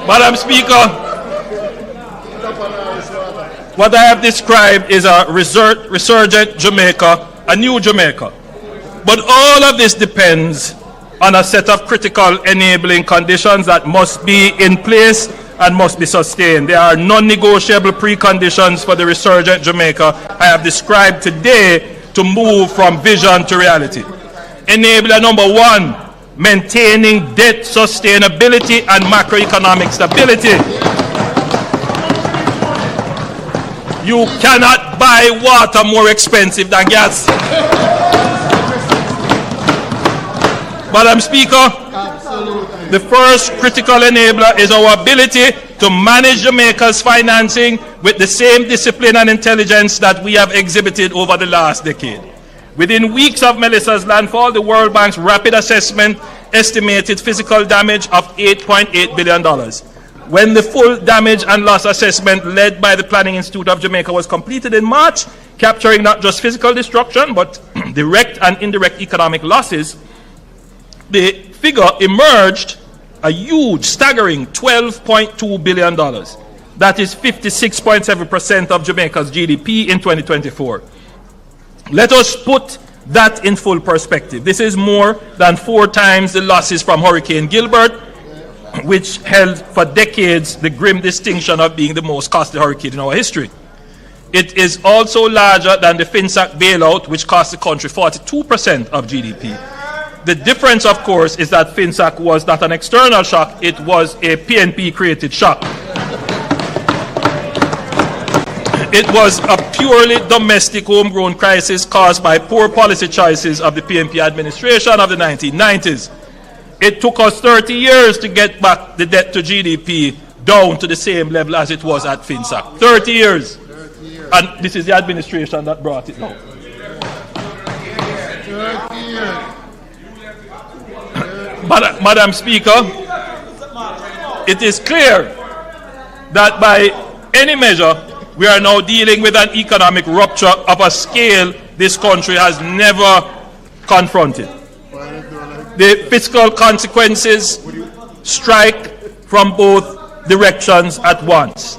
Madam Speaker, what I have described is a resurgent Jamaica, a new Jamaica. But all of this depends on a set of critical enabling conditions that must be in place and must be sustained. There are non-negotiable preconditions for the resurgent Jamaica I have described today to move from vision to reality. Enabler number one, maintaining debt sustainability and macroeconomic stability. You cannot buy water more expensive than gas. Madam Speaker, the first critical enabler is our ability to manage Jamaica's financing with the same discipline and intelligence that we have exhibited over the last decade. Within weeks of Melissa's landfall, the World Bank's rapid assessment estimated physical damage of $8.8 billion. When the full damage and loss assessment led by the Planning Institute of Jamaica was completed in March, capturing not just physical destruction, but direct and indirect economic losses, the figure emerged a huge, staggering $12.2 billion. That is 56.7% of Jamaica's GDP in 2024. Let us put that in full perspective. This is more than 4 times the losses from Hurricane Gilbert, which held for decades the grim distinction of being the most costly hurricane in our history. It is also larger than the FinSAC bailout, which cost the country 42% of GDP. The difference, of course, is that FinSAC was not an external shock, it was a PNP-created shock. It was a purely domestic homegrown crisis caused by poor policy choices of the PNP administration of the 1990s. It took us 30 years to get back the debt to GDP down to the same level as it was at FinSAC. 30 years. And this is the administration that brought it down. Madam Speaker, it is clear that by any measure, we are now dealing with an economic rupture of a scale this country has never confronted. The fiscal consequences strike from both directions at once.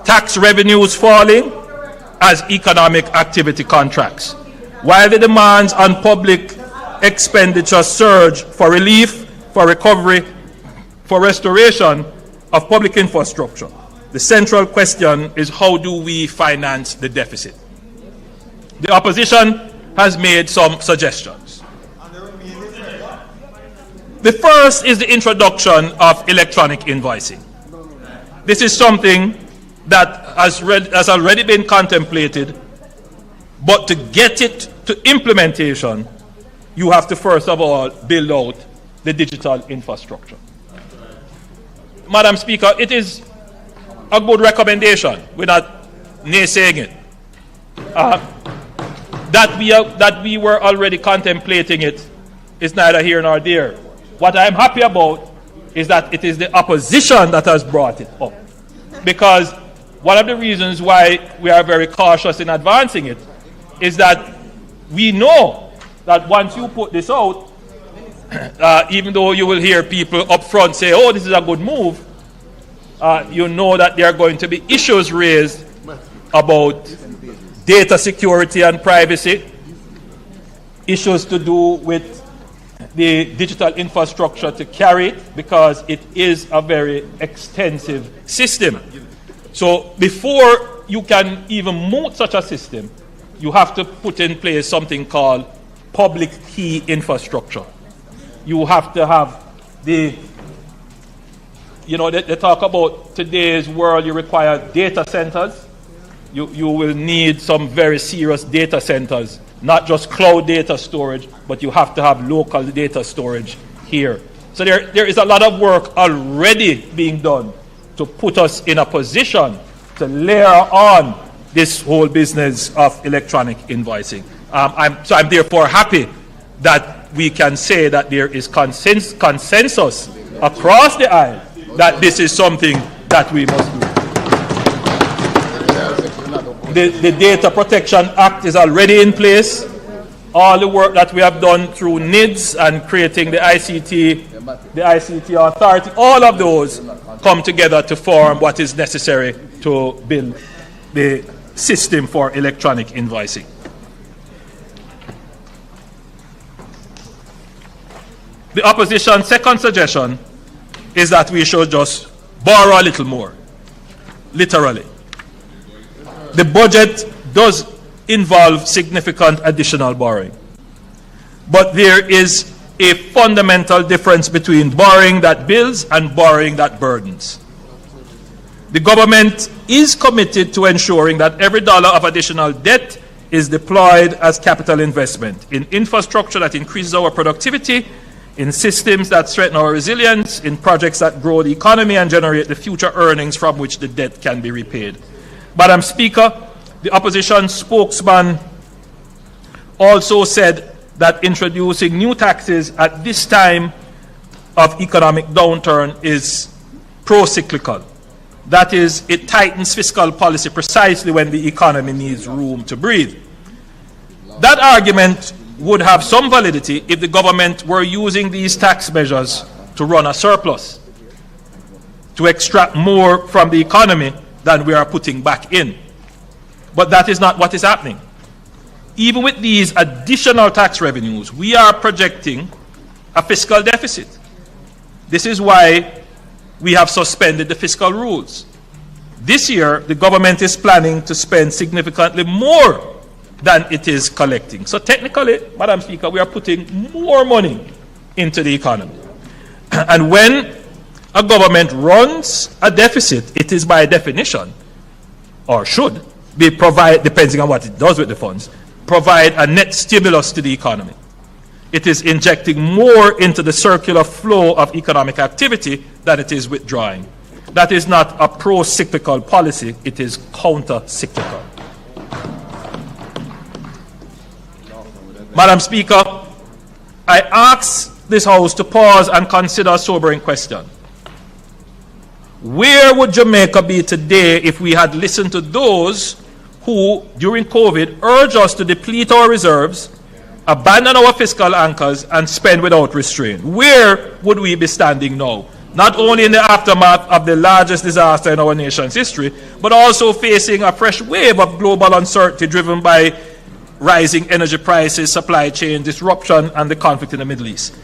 Tax revenues falling as economic activity contracts, while the demands on public expenditure surge for relief, for recovery, for restoration of public infrastructure. The central question is, how do we finance the deficit? The opposition has made some suggestions. The first is the introduction of electronic invoicing. This is something that has already been contemplated, but to get it to implementation, you have to first of all build out the digital infrastructure. Madam Speaker, it is a good recommendation. We're not naysaying it. That we were already contemplating it is neither here nor there. What I'm happy about is that it is the opposition that has brought it up. Because one of the reasons why we are very cautious in advancing it is that we know that once you put this out, even though you will hear people up front say, oh, this is a good move, you know that there are going to be issues raised about data security and privacy, issues to do with the digital infrastructure to carry it, because it is a very extensive system. So before you can even move such a system, you have to put in place something called public key infrastructure. You have to have the, you know, they talk about today's world, you require data centers. You will need some very serious data centers, not just cloud data storage, but you have to have local data storage here. So there is a lot of work already being done to put us in a position to layer on this whole business of electronic invoicing. I'm therefore happy that we can say that there is consensus across the aisle that this is something that we must do. The Data Protection Act is already in place. All the work that we have done through NIDS and creating the ICT authority, all of those come together to form what is necessary to build the system for electronic invoicing. The opposition's second suggestion is that we should just borrow a little more, literally. The budget does involve significant additional borrowing, but there is a fundamental difference between borrowing that builds and borrowing that burdens. The government is committed to ensuring that every dollar of additional debt is deployed as capital investment in infrastructure that increases our productivity, in systems that strengthen our resilience, in projects that grow the economy and generate the future earnings from which the debt can be repaid. Madam Speaker, the opposition spokesman also said that introducing new taxes at this time of economic downturn is pro-cyclical. That is, it tightens fiscal policy precisely when the economy needs room to breathe. That argument would have some validity if the government were using these tax measures to run a surplus, to extract more from the economy than we are putting back in. But that is not what is happening. Even with these additional tax revenues, we are projecting a fiscal deficit. This is why we have suspended the fiscal rules. This year, the government is planning to spend significantly more than it is collecting. So technically, Madam Speaker, we are putting more money into the economy. And when a government runs a deficit, it is by definition, or should be depending on what it does with the funds, provide a net stimulus to the economy. It is injecting more into the circular flow of economic activity than it is withdrawing. That is not a pro-cyclical policy, it is counter-cyclical. Madam Speaker, I ask this House to pause and consider a sobering question. Where would Jamaica be today if we had listened to those who, during COVID, urged us to deplete our reserves, abandon our fiscal anchors, and spend without restraint? Where would we be standing now? Not only in the aftermath of the largest disaster in our nation's history, but also facing a fresh wave of global uncertainty driven by rising energy prices, supply chain disruption, and the conflict in the Middle East.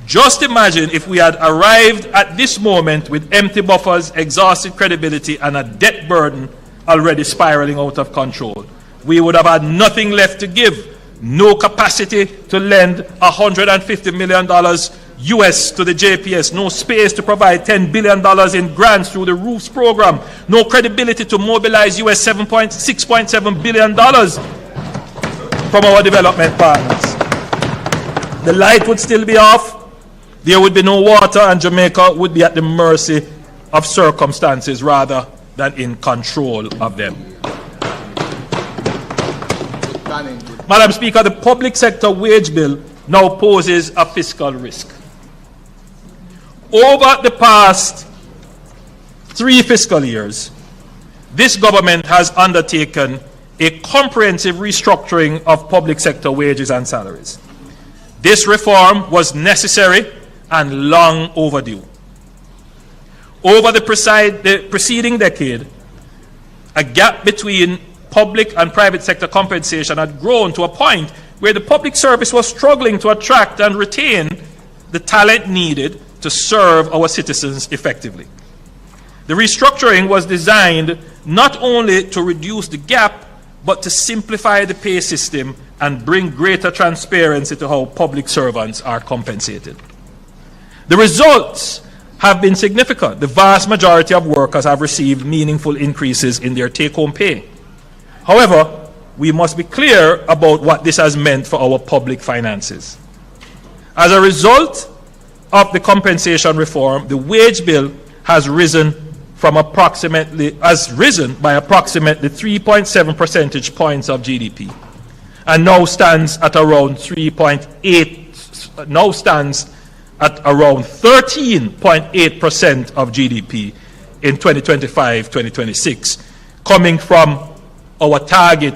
Just imagine if we had arrived at this moment with empty buffers, exhausted credibility, and a debt burden already spiraling out of control. We would have had nothing left to give, no capacity to lend $150 million US to the JPS, no space to provide $10 billion in grants through the ROOFs program, no credibility to mobilize US $6.7 billion from our development partners. The light would still be off, there would be no water, and Jamaica would be at the mercy of circumstances rather than in control of them. Madam Speaker, the public sector wage bill now poses a fiscal risk. Over the past 3 fiscal years, this government has undertaken a comprehensive restructuring of public sector wages and salaries. This reform was necessary and long overdue. Over the preceding decade, a gap between public and private sector compensation had grown to a point where the public service was struggling to attract and retain the talent needed to serve our citizens effectively. The restructuring was designed not only to reduce the gap, but to simplify the pay system and bring greater transparency to how public servants are compensated. The results have been significant. The vast majority of workers have received meaningful increases in their take-home pay. However, we must be clear about what this has meant for our public finances. As a result of the compensation reform, the wage bill has risen by approximately 3.7 percentage points of GDP, and now stands at around 13.8% of GDP in 2025-2026, coming from our target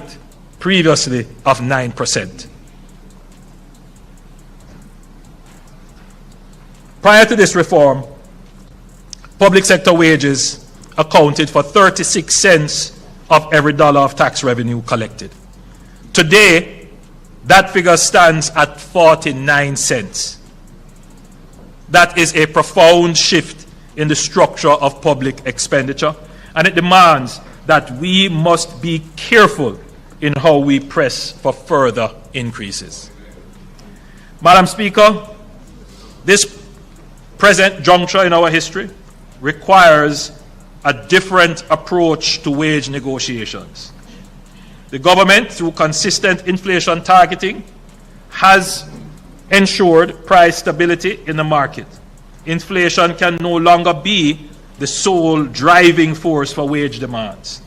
previously of 9%. Prior to this reform, public sector wages accounted for 36 cents of every dollar of tax revenue collected. Today, that figure stands at 49 cents. That is a profound shift in the structure of public expenditure, and it demands that we must be careful in how we press for further increases. Madam Speaker, this present juncture in our history requires a different approach to wage negotiations. The government, through consistent inflation targeting, has ensured price stability in the market. Inflation can no longer be the sole driving force for wage demands.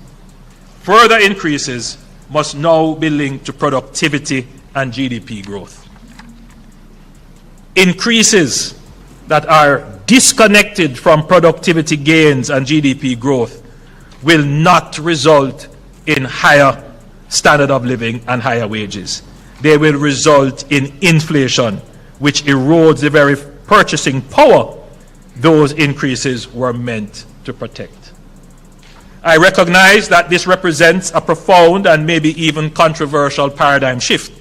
Further increases must now be linked to productivity and GDP growth. Increases that are disconnected from productivity gains and GDP growth will not result in higher standard of living and higher wages. they will result in inflation, which erodes the very purchasing power those increases were meant to protect. I recognize that this represents a profound and maybe even controversial paradigm shift.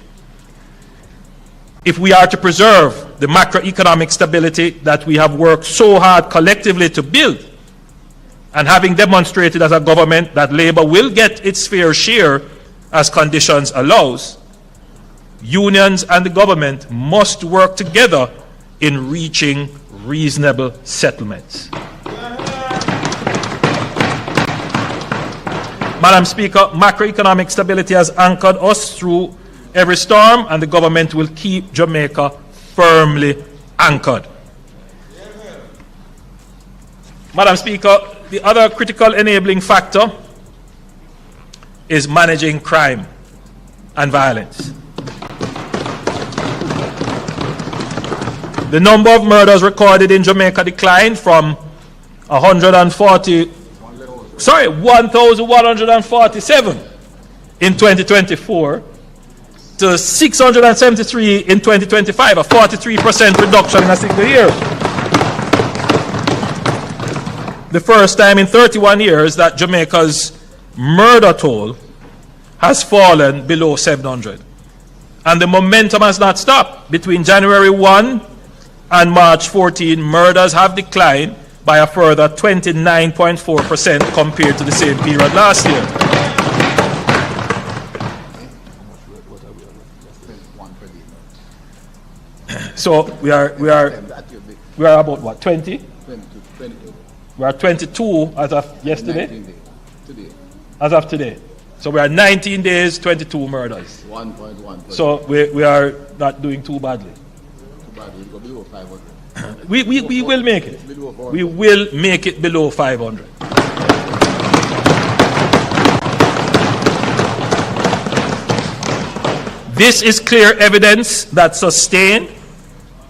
If we are to preserve the macroeconomic stability that we have worked so hard collectively to build, and having demonstrated as a government that Labour will get its fair share as conditions allows, unions and the government must work together in reaching reasonable settlements. Madam Speaker, macroeconomic stability has anchored us through every storm, and the government will keep Jamaica firmly anchored. Madam Speaker, the other critical enabling factor is managing crime and violence. The number of murders recorded in Jamaica declined from 1,147 in 2024 to 673 in 2025, a 43% reduction in a single year. The first time in 31 years that Jamaica's murder toll has fallen below 700. And the momentum has not stopped. Between January 1 and March 14, murders have declined by a further 29.4% compared to the same period last year. So we are about what, 20? 22. We are 22 as of yesterday? Today. As of today. So we are 19 days, 22 murders. 1.1%. So we are not doing too badly. We'll go below 500. We will make it. We will make it below 500. This is clear evidence that sustained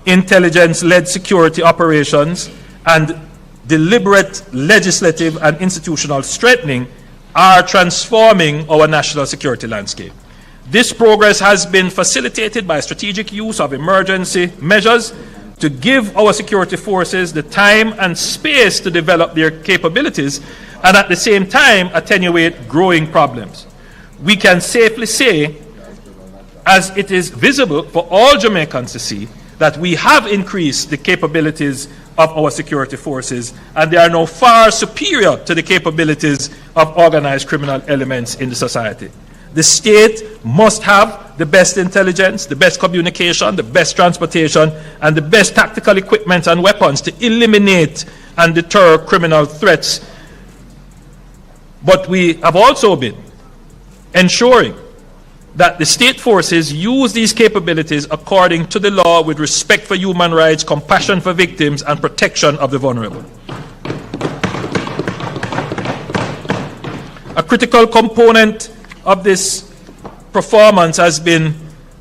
intelligence-led security operations and deliberate legislative and institutional strengthening are transforming our national security landscape. This progress has been facilitated by strategic use of emergency measures to give our security forces the time and space to develop their capabilities and at the same time attenuate growing problems. We can safely say, as it is visible for all Jamaicans to see, that we have increased the capabilities of our security forces, and they are now far superior to the capabilities of organized criminal elements in the society. The state must have the best intelligence, the best communication, the best transportation, and the best tactical equipment and weapons to eliminate and deter criminal threats. But we have also been ensuring that the state forces use these capabilities according to the law with respect for human rights, compassion for victims, and protection of the vulnerable. A critical component of this performance has been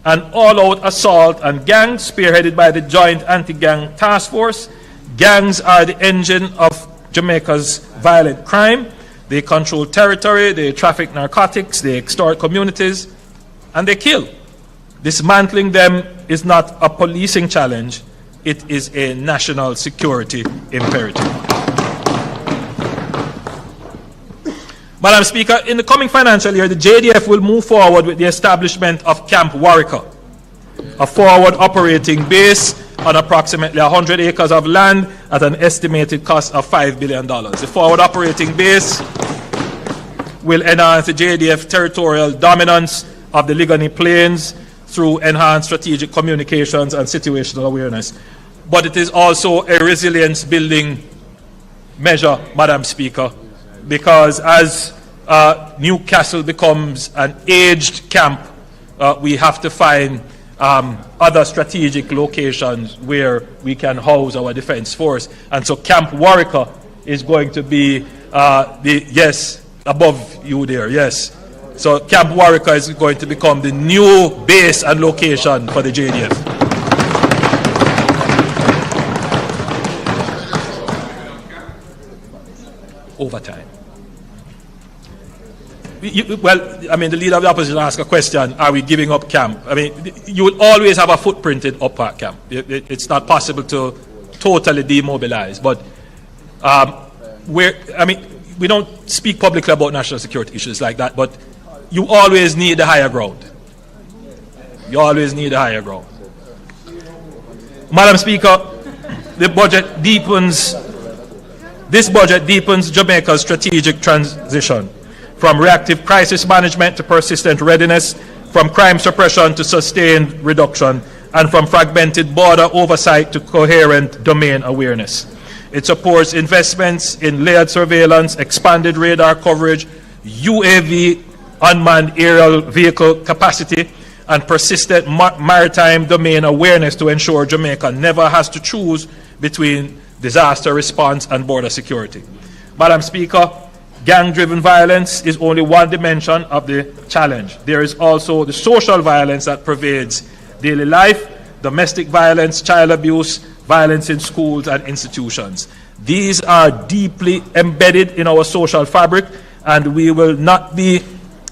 an all-out assault on gangs spearheaded by the Joint Anti-Gang Task Force. Gangs are the engine of Jamaica's violent crime. They control territory, they traffic narcotics, they extort communities, and they kill. Dismantling them is not a policing challenge, it is a national security imperative. Madam Speaker, in the coming financial year, the JDF will move forward with the establishment of Camp Warwicker, a forward operating base on approximately 100 acres of land at an estimated cost of $5 billion. The forward operating base will enhance the JDF territorial dominance of the Ligoni Plains through enhanced strategic communications and situational awareness. But it is also a resilience building measure, Madam Speaker, because as Newcastle becomes an aged camp, we have to find other strategic locations where we can house our defense force. And so Camp Warwicker is going to be yes, above you there, yes. So Camp Warwicker is going to become the new base and location for the JDF. Over time. well, I mean, the leader of the opposition asked a question, are we giving up camp? I mean, you will always have a footprint in Upper Camp. It's not possible to totally demobilize. But we don't speak publicly about national security issues like that, but you always need the higher ground. You always need the higher ground. Madam Speaker, this budget deepens Jamaica's strategic transition from reactive crisis management to persistent readiness, from crime suppression to sustained reduction, and from fragmented border oversight to coherent domain awareness. It supports investments in layered surveillance, expanded radar coverage, UAV, unmanned aerial vehicle capacity, and persistent maritime domain awareness to ensure Jamaica never has to choose between disaster response and border security. Madam Speaker, gang-driven violence is only one dimension of the challenge. There is also the social violence that pervades daily life, domestic violence, child abuse, violence in schools and institutions. These are deeply embedded in our social fabric and will not be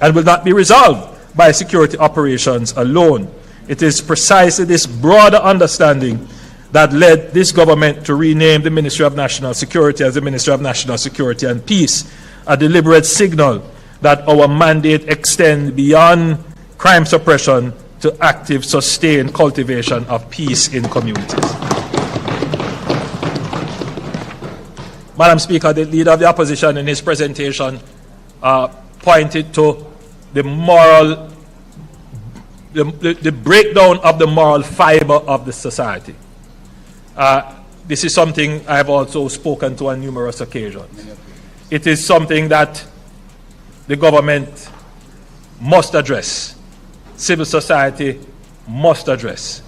resolved by security operations alone. It is precisely this broader understanding that led this government to rename the Ministry of National Security as the Ministry of National Security and Peace, a deliberate signal that our mandate extends beyond crime suppression to active, sustained cultivation of peace in communities. Madam Speaker, the Leader of the Opposition in his presentation pointed to the moral, the breakdown of the moral fiber of the society. This is something I have also spoken to on numerous occasions. It is something that the government must address. Civil society must address.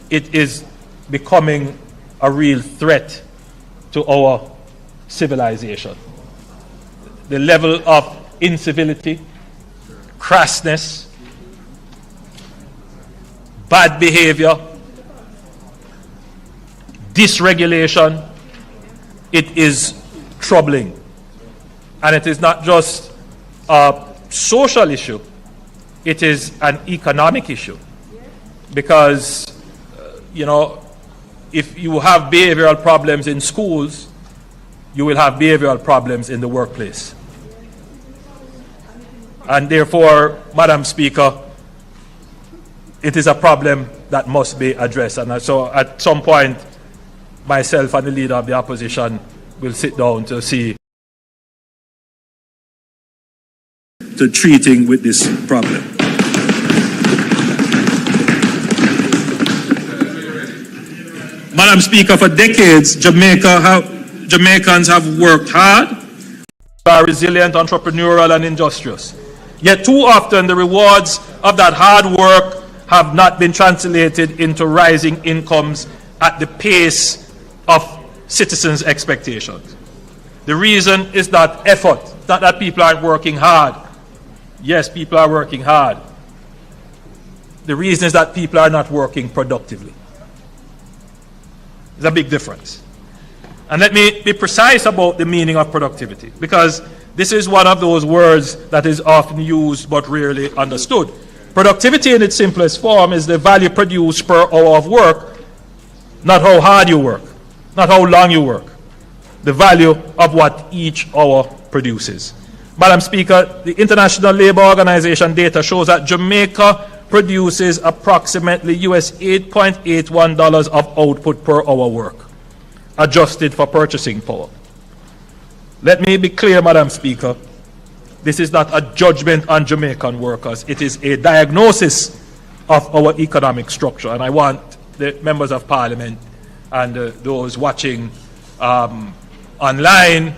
It is becoming a real threat to our civilization. The level of incivility, crassness, bad behavior, dysregulation, it is troubling. And it is not just a social issue, it is an economic issue. Because, if you have behavioral problems in schools, you will have behavioral problems in the workplace. And therefore, Madam Speaker, it is a problem that must be addressed. And so at some point, myself and the Leader of the Opposition will sit down to see to treating with this problem. Madam Speaker, for decades, Jamaicans have worked hard, are resilient, entrepreneurial, and industrious. Yet too often the rewards of that hard work have not been translated into rising incomes at the pace of citizens' expectations. The reason is not effort, not that people aren't working hard. Yes, people are working hard. The reason is that people are not working productively. There's a big difference. And let me be precise about the meaning of productivity, because this is one of those words that is often used but rarely understood. Productivity in its simplest form is the value produced per hour of work, not how hard you work, not how long you work, the value of what each hour produces. Madam Speaker, the International Labour Organization data shows that Jamaica produces approximately US $8.81 of output per hour work, adjusted for purchasing power. Let me be clear, Madam Speaker, this is not a judgment on Jamaican workers. It is a diagnosis of our economic structure. And I want the members of Parliament and those watching online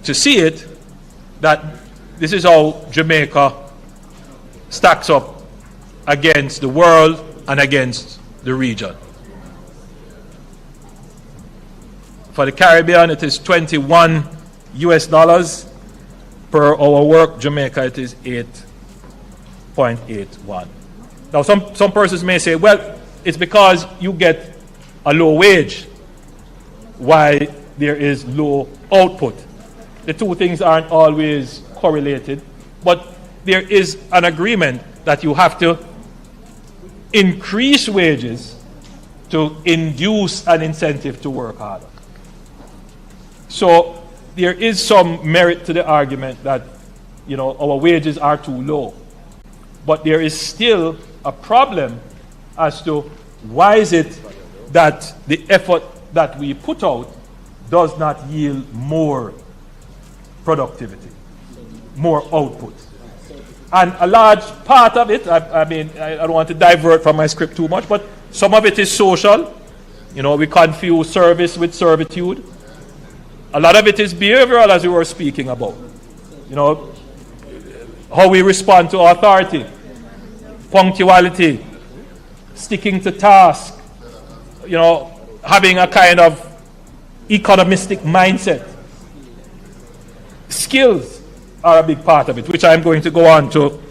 to see it, that this is how Jamaica stacks up against the world and against the region. For the Caribbean, it is 21 US dollars per hour work. Jamaica, it is 8.81. Now, some persons may say, well, it's because you get a low wage why there is low output. The two things aren't always correlated, but there is an agreement that you have to increase wages to induce an incentive to work harder. So there is some merit to the argument that, you know, our wages are too low. But there is still a problem as to why is it that the effort that we put out does not yield more productivity, more output. And a large part of it, I don't want to divert from my script too much, but some of it is social. You know, we confuse service with servitude. A lot of it is behavioral, as we were speaking about. You know, how we respond to authority, punctuality, sticking to task, you know, having a kind of economistic mindset. Skills are a big part of it, which I'm going to go on to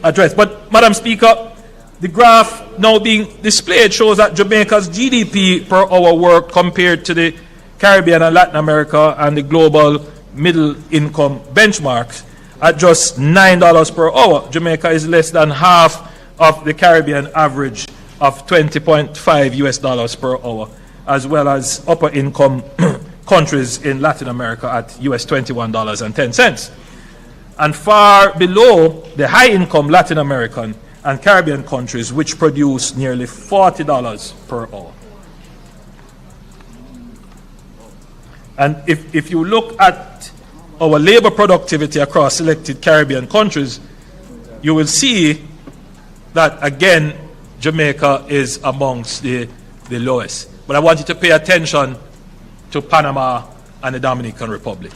address. But, Madam Speaker, the graph now being displayed shows that Jamaica's GDP per hour worked compared to the Caribbean and Latin America and the global middle income benchmarks at just $9 per hour. Jamaica is less than half of the Caribbean average of $20.5 US per hour, as well as upper income countries in Latin America at US $21.10. And far below the high income Latin American and Caribbean countries, which produce nearly $40 per hour. And if you look at our labor productivity across selected Caribbean countries, you will see that, again, Jamaica is amongst the lowest. But I want you to pay attention to Panama and the Dominican Republic,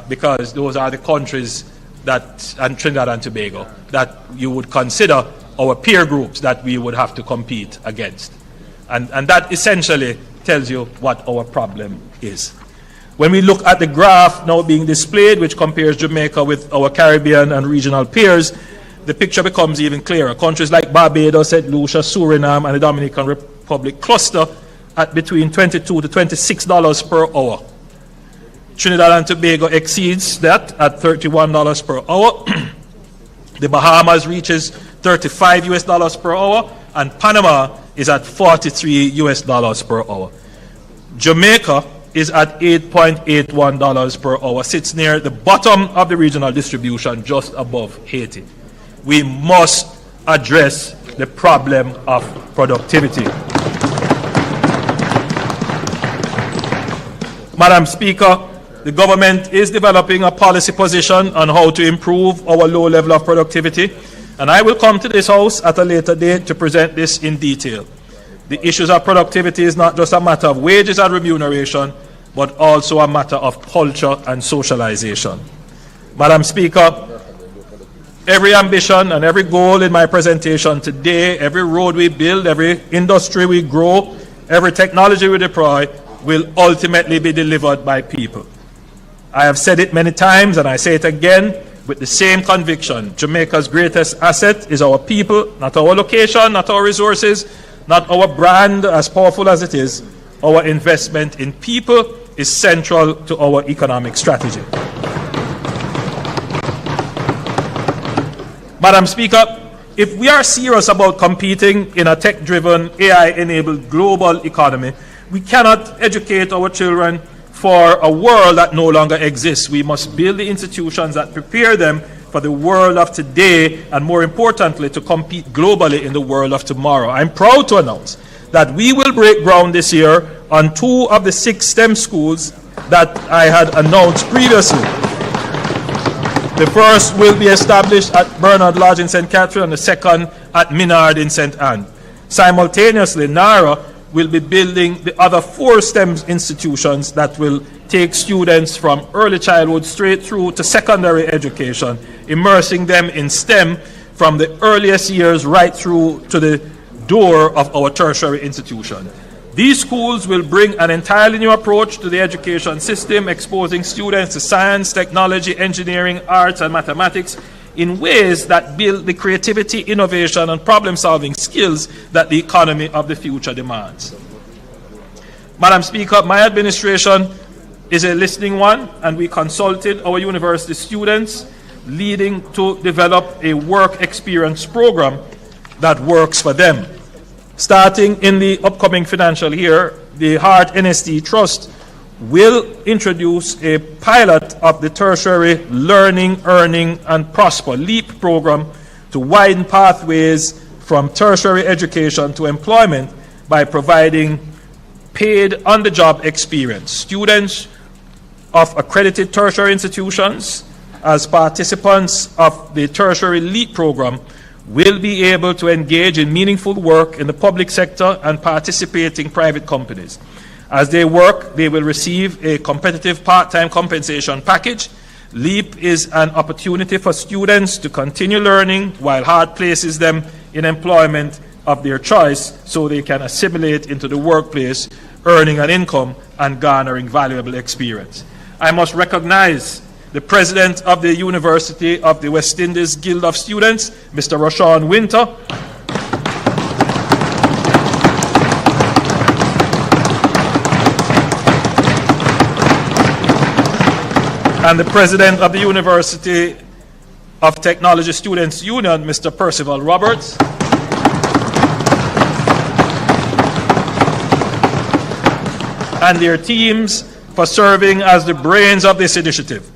because those are the countries that, and Trinidad and Tobago, that you would consider our peer groups that we would have to compete against. And that essentially tells you what our problem is. When we look at the graph now being displayed, which compares Jamaica with our Caribbean and regional peers, the picture becomes even clearer. Countries like Barbados, St. Lucia, Suriname, and the Dominican Republic cluster at between $22 to $26 per hour. Trinidad and Tobago exceeds that at $31 per hour. The Bahamas reaches $35 US per hour, and Panama is at $43 US per hour. Jamaica is at $8.81 per hour, sits near the bottom of the regional distribution, just above Haiti. We must address the problem of productivity. Madam Speaker, the government is developing a policy position on how to improve our low level of productivity, and I will come to this House at a later date to present this in detail. The issues of productivity is not just a matter of wages and remuneration, but also a matter of culture and socialization. Madam Speaker, every ambition and every goal in my presentation today, every road we build, every industry we grow, every technology we deploy, will ultimately be delivered by people. I have said it many times, and I say it again with the same conviction. Jamaica's greatest asset is our people, not our location, not our resources, not our brand, as powerful as it is. Our investment in people is central to our economic strategy. Madam Speaker, if we are serious about competing in a tech-driven, AI-enabled global economy, we cannot educate our children for a world that no longer exists. We must build the institutions that prepare them for the world of today, and more importantly, to compete globally in the world of tomorrow. I'm proud to announce that we will break ground this year on 2 of the 6 STEM schools that I had announced previously. The first will be established at Bernard Lodge in St. Catherine, and the second at Minard in St. Anne. Simultaneously, NARA will be building the other 4 STEM institutions that will take students from early childhood straight through to secondary education, immersing them in STEM from the earliest years right through to the door of our tertiary institution. These schools will bring an entirely new approach to the education system, exposing students to science, technology, engineering, arts, and mathematics in ways that build the creativity, innovation, and problem-solving skills that the economy of the future demands. Madam Speaker, my administration is a listening one, and we consulted our university students, leading to develop a work experience program that works for them. Starting in the upcoming financial year, the Heart NST Trust will introduce a pilot of the tertiary Learning, Earning and Prosper LEAP program to widen pathways from tertiary education to employment by providing paid on-the-job experience. Students of accredited tertiary institutions as participants of the tertiary LEAP program will be able to engage in meaningful work in the public sector and participating private companies. As they work, they will receive a competitive part-time compensation package. LEAP is an opportunity for students to continue learning while Heart places them in employment of their choice so they can assimilate into the workplace, earning an income and garnering valuable experience. I must recognize the President of the University of the West Indies Guild of Students, Mr. Rashawn Winter, and the President of the University of Technology Students Union, Mr. Percival Roberts, and their teams for serving as the brains of this initiative.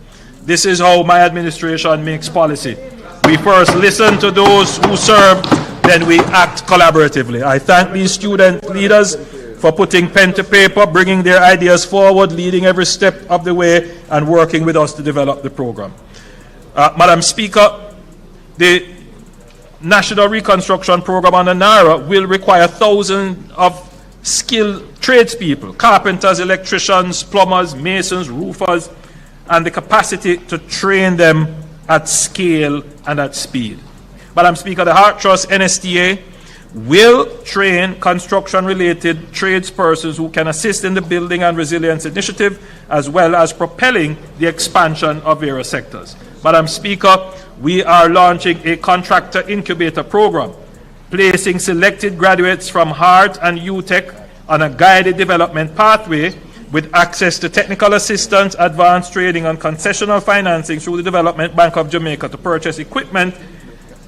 This is how my administration makes policy. We first listen to those who serve, then we act collaboratively. I thank these student leaders for putting pen to paper, bringing their ideas forward, leading every step of the way, and working with us to develop the program. Madam Speaker, the National Reconstruction Program under NARA will require thousands of skilled tradespeople, carpenters, electricians, plumbers, masons, roofers, and the capacity to train them at scale and at speed. Madam Speaker, the Heart Trust NSTA will train construction-related tradespersons who can assist in the Building and Resilience Initiative, as well as propelling the expansion of various sectors. Madam Speaker, we are launching a contractor incubator program, placing selected graduates from Heart and UTech on a guided development pathway with access to technical assistance, advanced training, and concessional financing through the Development Bank of Jamaica to purchase equipment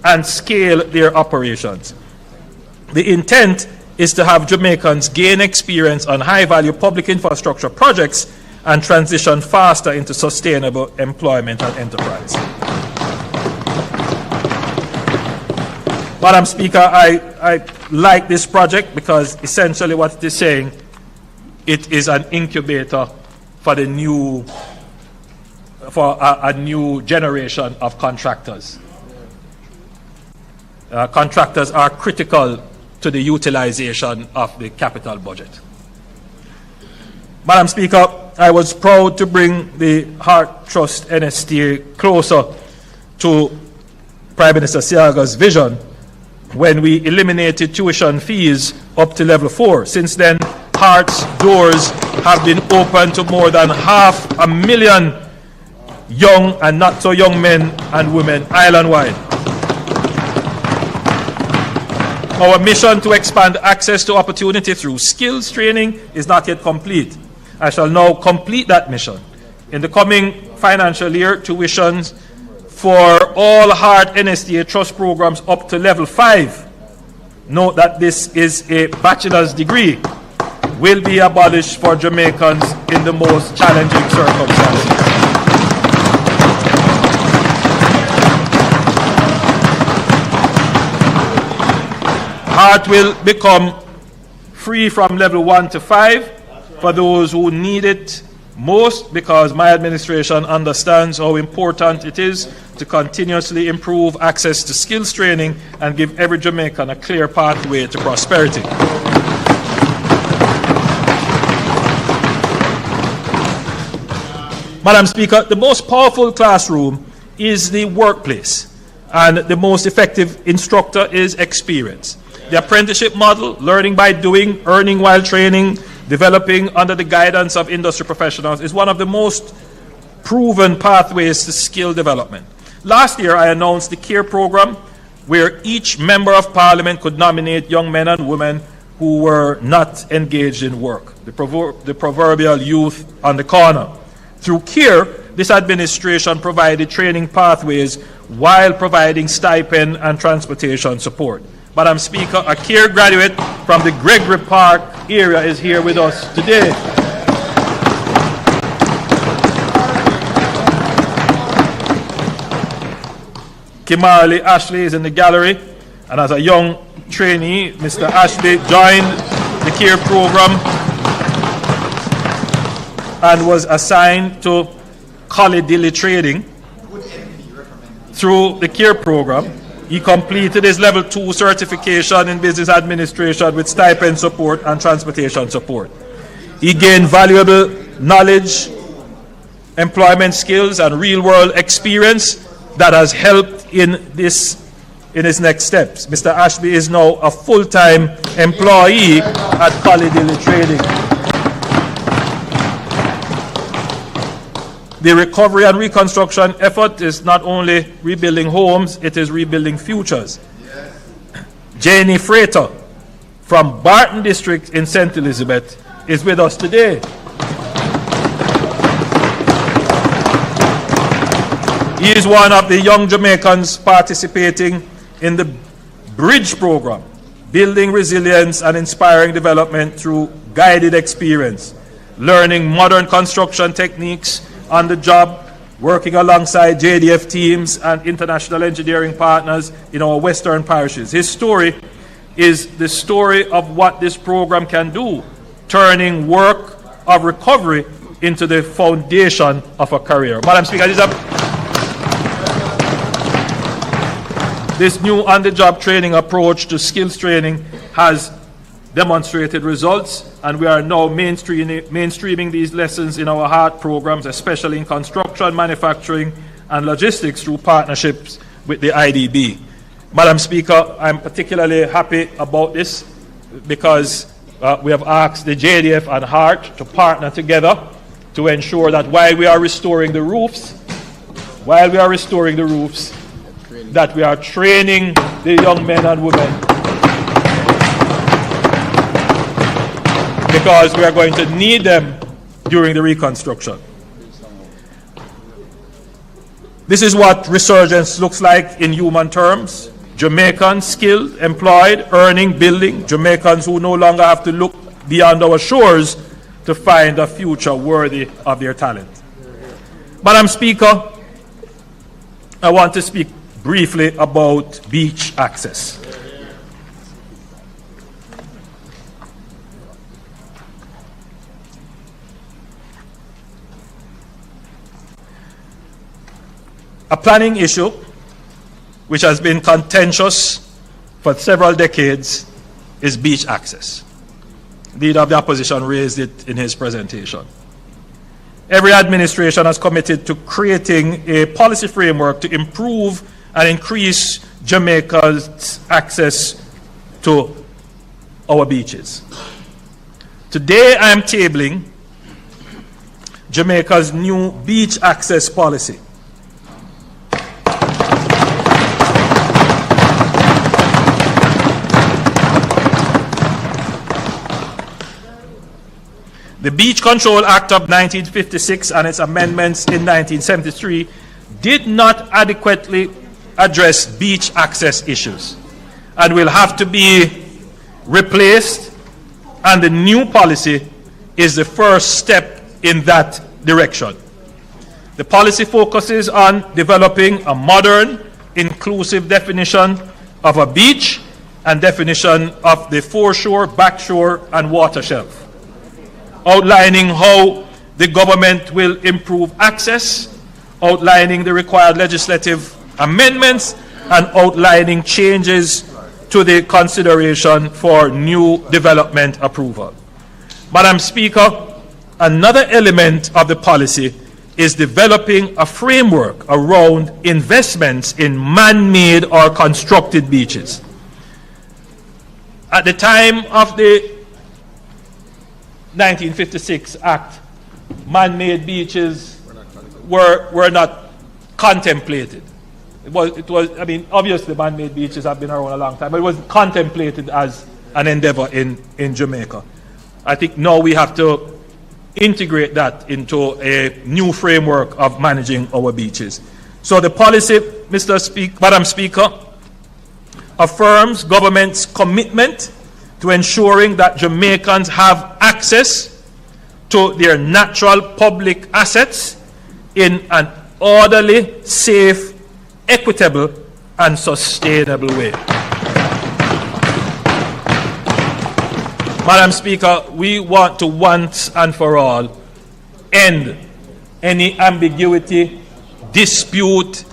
and scale their operations. The intent is to have Jamaicans gain experience on high-value public infrastructure projects and transition faster into sustainable employment and enterprise. Madam Speaker, I like this project because essentially what it is saying, it is an incubator for the new, for a new generation of contractors. Contractors are critical to the utilization of the capital budget. Madam Speaker, I was proud to bring the Heart Trust NSTA closer to Prime Minister Siaga's vision when we eliminated tuition fees up to level 4. Since then, Heart's doors have been open to more than 500,000 young and not so young men and women island-wide. Our mission to expand access to opportunity through skills training is not yet complete. I shall now complete that mission. In the coming financial year, tuitions for all Heart NSTA Trust programs up to level 5, note that this is a bachelor's degree, will be abolished for Jamaicans in the most challenging circumstances. Heart will become free from level 1 to 5 for those who need it most, because my administration understands how important it is to continuously improve access to skills training and give every Jamaican a clear pathway to prosperity. Madam Speaker, the most powerful classroom is the workplace, and the most effective instructor is experience. The apprenticeship model, learning by doing, earning while training, developing under the guidance of industry professionals, is one of the most proven pathways to skill development. Last year, I announced the CARE program, where each member of Parliament could nominate young men and women who were not engaged in work, the proverbial youth on the corner. Through CARE, this administration provided training pathways while providing stipend and transportation support. Madam Speaker, a CARE graduate from the Gregory Park area is here with us today. Kimberly Ashley is in the gallery, and as a young trainee, Mr. Ashley joined the CARE program and was assigned to Collidilly Trading through the CARE program. He completed his level 2 certification in business administration with stipend support and transportation support. He gained valuable knowledge, employment skills, and real-world experience that has helped in his next steps. Mr. Ashby is now a full-time employee at Collidilly Trading. The recovery and reconstruction effort is not only rebuilding homes, it is rebuilding futures. Yes. Janie Freighter from Barton District in St. Elizabeth is with us today. He is one of the young Jamaicans participating in the Bridge program, building resilience and inspiring development through guided experience, learning modern construction techniques on the job, working alongside JDF teams and international engineering partners in our western parishes. His story is the story of what this program can do, turning work of recovery into the foundation of a career. Madam Speaker, this new on-the-job training approach to skills training has demonstrated results, and we are now mainstreaming these lessons in our HEART programs, especially in construction, manufacturing, and logistics through partnerships with the IDB. Madam Speaker, I'm particularly happy about this because we have asked the JDF and HEART to partner together to ensure that while we are restoring the roofs, that we are training the young men and women, because we are going to need them during the reconstruction. This is what resurgence looks like in human terms. Jamaicans skilled, employed, earning, building. Jamaicans who no longer have to look beyond our shores to find a future worthy of their talent. Madam Speaker, I want to speak briefly about beach access. A planning issue which has been contentious for several decades is beach access. The leader of the opposition raised it in his presentation. Every administration has committed to creating a policy framework to improve and increase Jamaica's access to our beaches. Today I am tabling Jamaica's new beach access policy. The Beach Control Act of 1956 and its amendments in 1973 did not adequately address beach access issues and will have to be replaced, and the new policy is the first step in that direction. The policy focuses on developing a modern, inclusive definition of a beach and definition of the foreshore, backshore, and water shelf, outlining how the government will improve access, outlining the required legislative amendments, and outlining changes to the consideration for new development approval. Madam Speaker, another element of the policy is developing a framework around investments in man-made or constructed beaches. At the time of the 1956 Act, man-made beaches were not contemplated. It was, I mean, obviously man-made beaches have been around a long time, but it was contemplated as an endeavor in Jamaica. I think now we have to integrate that into a new framework of managing our beaches. So the policy, Madam Speaker, affirms government's commitment to ensuring that Jamaicans have access to their natural public assets in an orderly, safe, equitable, and sustainable way. Madam Speaker, we want to once and for all end any ambiguity, dispute,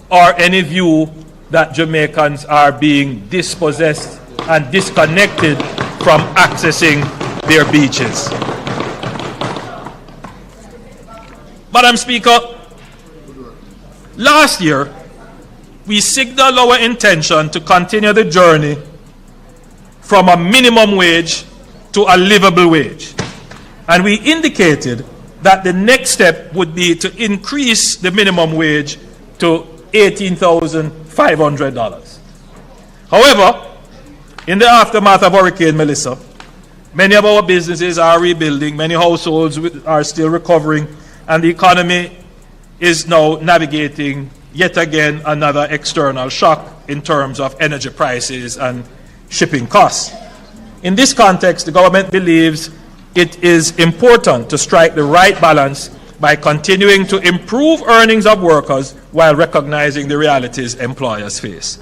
or any view that Jamaicans are being dispossessed and disconnected from accessing their beaches. Madam Speaker, last year, we signaled our intention to continue the journey from a minimum wage to a livable wage. And we indicated that the next step would be to increase the minimum wage to $18,500. However, in the aftermath of Hurricane Melissa, many of our businesses are rebuilding, many households are still recovering, and the economy is now navigating yet again another external shock in terms of energy prices and shipping costs. In this context, the government believes it is important to strike the right balance by continuing to improve earnings of workers while recognizing the realities employers face.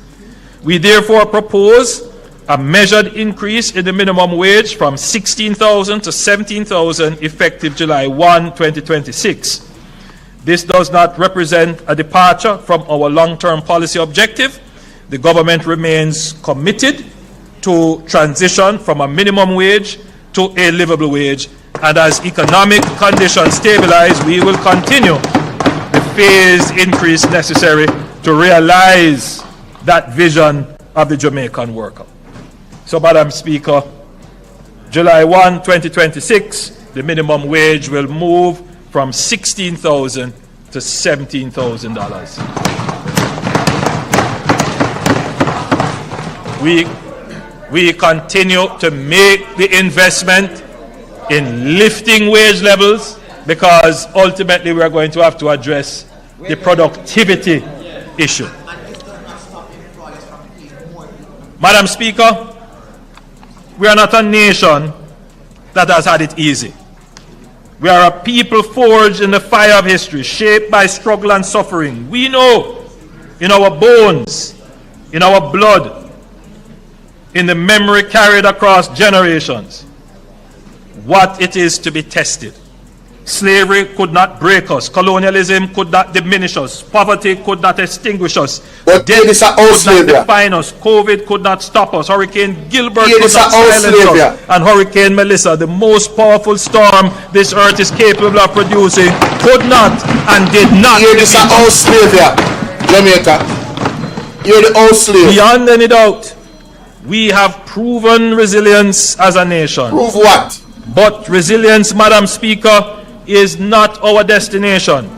We therefore propose a measured increase in the minimum wage from $16,000 to $17,000 effective July 1, 2026. This does not represent a departure from our long-term policy objective. The government remains committed to transition from a minimum wage to a livable wage, and as economic conditions stabilize, we will continue the phased increase necessary to realize that vision of the Jamaican worker. So, Madam Speaker, July 1, 2026, the minimum wage will move from $16,000 to $17,000. We continue to make the investment in lifting wage levels because ultimately we are going to have to address the productivity issue. Madam Speaker, we are not a nation that has had it easy. We are a people forged in the fire of history, shaped by struggle and suffering. We know in our bones, in our blood, in the memory carried across generations, what it is to be tested. Slavery could not break us. Colonialism could not diminish us. Poverty could not extinguish us. Death could not define us. COVID could not stop us. Hurricane Gilbert could not silence us. And Hurricane Melissa, the most powerful storm this earth is capable of producing, could not and did not. You're the old slave here, Jamaica. You're the old slave. Beyond any doubt, we have proven resilience as a nation. Prove what? But resilience, Madam Speaker, is not our destination.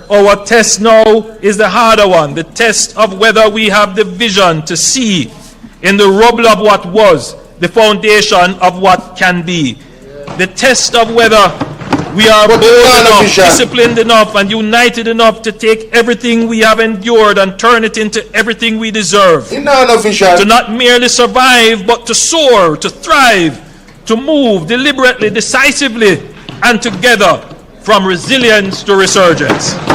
Our test now is the harder one, the test of whether we have the vision to see in the rubble of what was the foundation of what can be. The test of whether we are bold enough, disciplined enough, and united enough to take everything we have endured and turn it into everything we deserve. To not merely survive, but to soar, to thrive, to move deliberately, decisively, and together from resilience to resurgence. Thank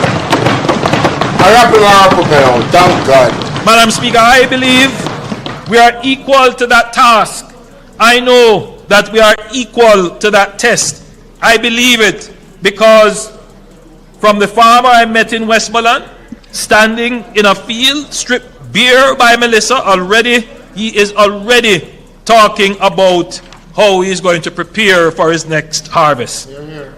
God. Madam Speaker, I believe we are equal to that task. I know that we are equal to that test. I believe it because from the farmer I met in Westmoreland, standing in a field stripped bare by Melissa, he is already talking about how he is going to prepare for his next harvest.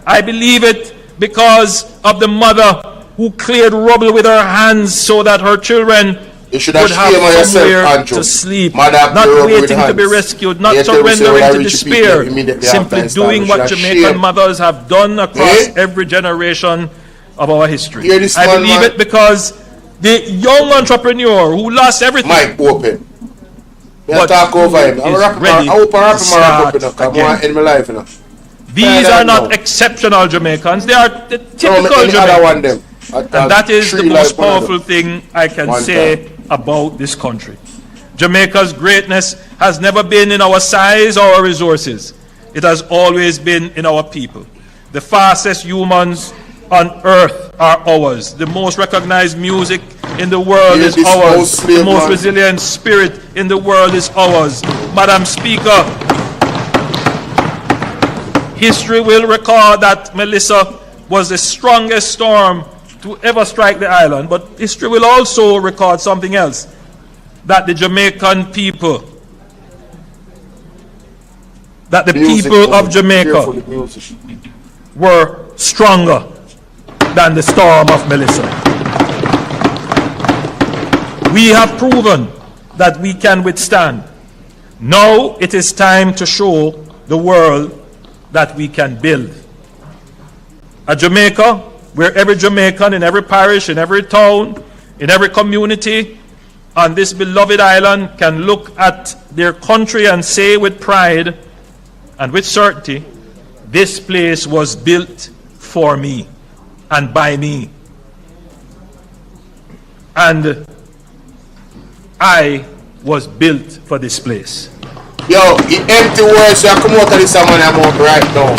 I believe it because of the mother who cleared rubble with her hands so that her children would have somewhere to sleep, not waiting to be rescued, not surrendering to despair, simply doing what Jamaican mothers have done across every generation of our history. I believe it because the young entrepreneur who lost everything but talk over him. I hope I start again. My life, you know. These are not exceptional Jamaicans. They are the typical Jamaicans. And that is the most powerful thing I can say about this country. Jamaica's greatness has never been in our size or our resources. It has always been in our people. The fastest humans on earth are ours. The most recognized music in the world is ours. The most resilient spirit in the world is ours. Madam Speaker, history will record that Melissa was the strongest storm to ever strike the island, but history will also record something else, that the Jamaican people, that the people of Jamaica were stronger than the storm of Melissa. We have proven that we can withstand. Now it is time to show the world that we can build. A Jamaica where every Jamaican in every parish, in every town, in every community on this beloved island can look at their country and say with pride and with certainty, this place was built for me and by me. And I was built for this place. Yo, the empty words that come out of this man I'm right now.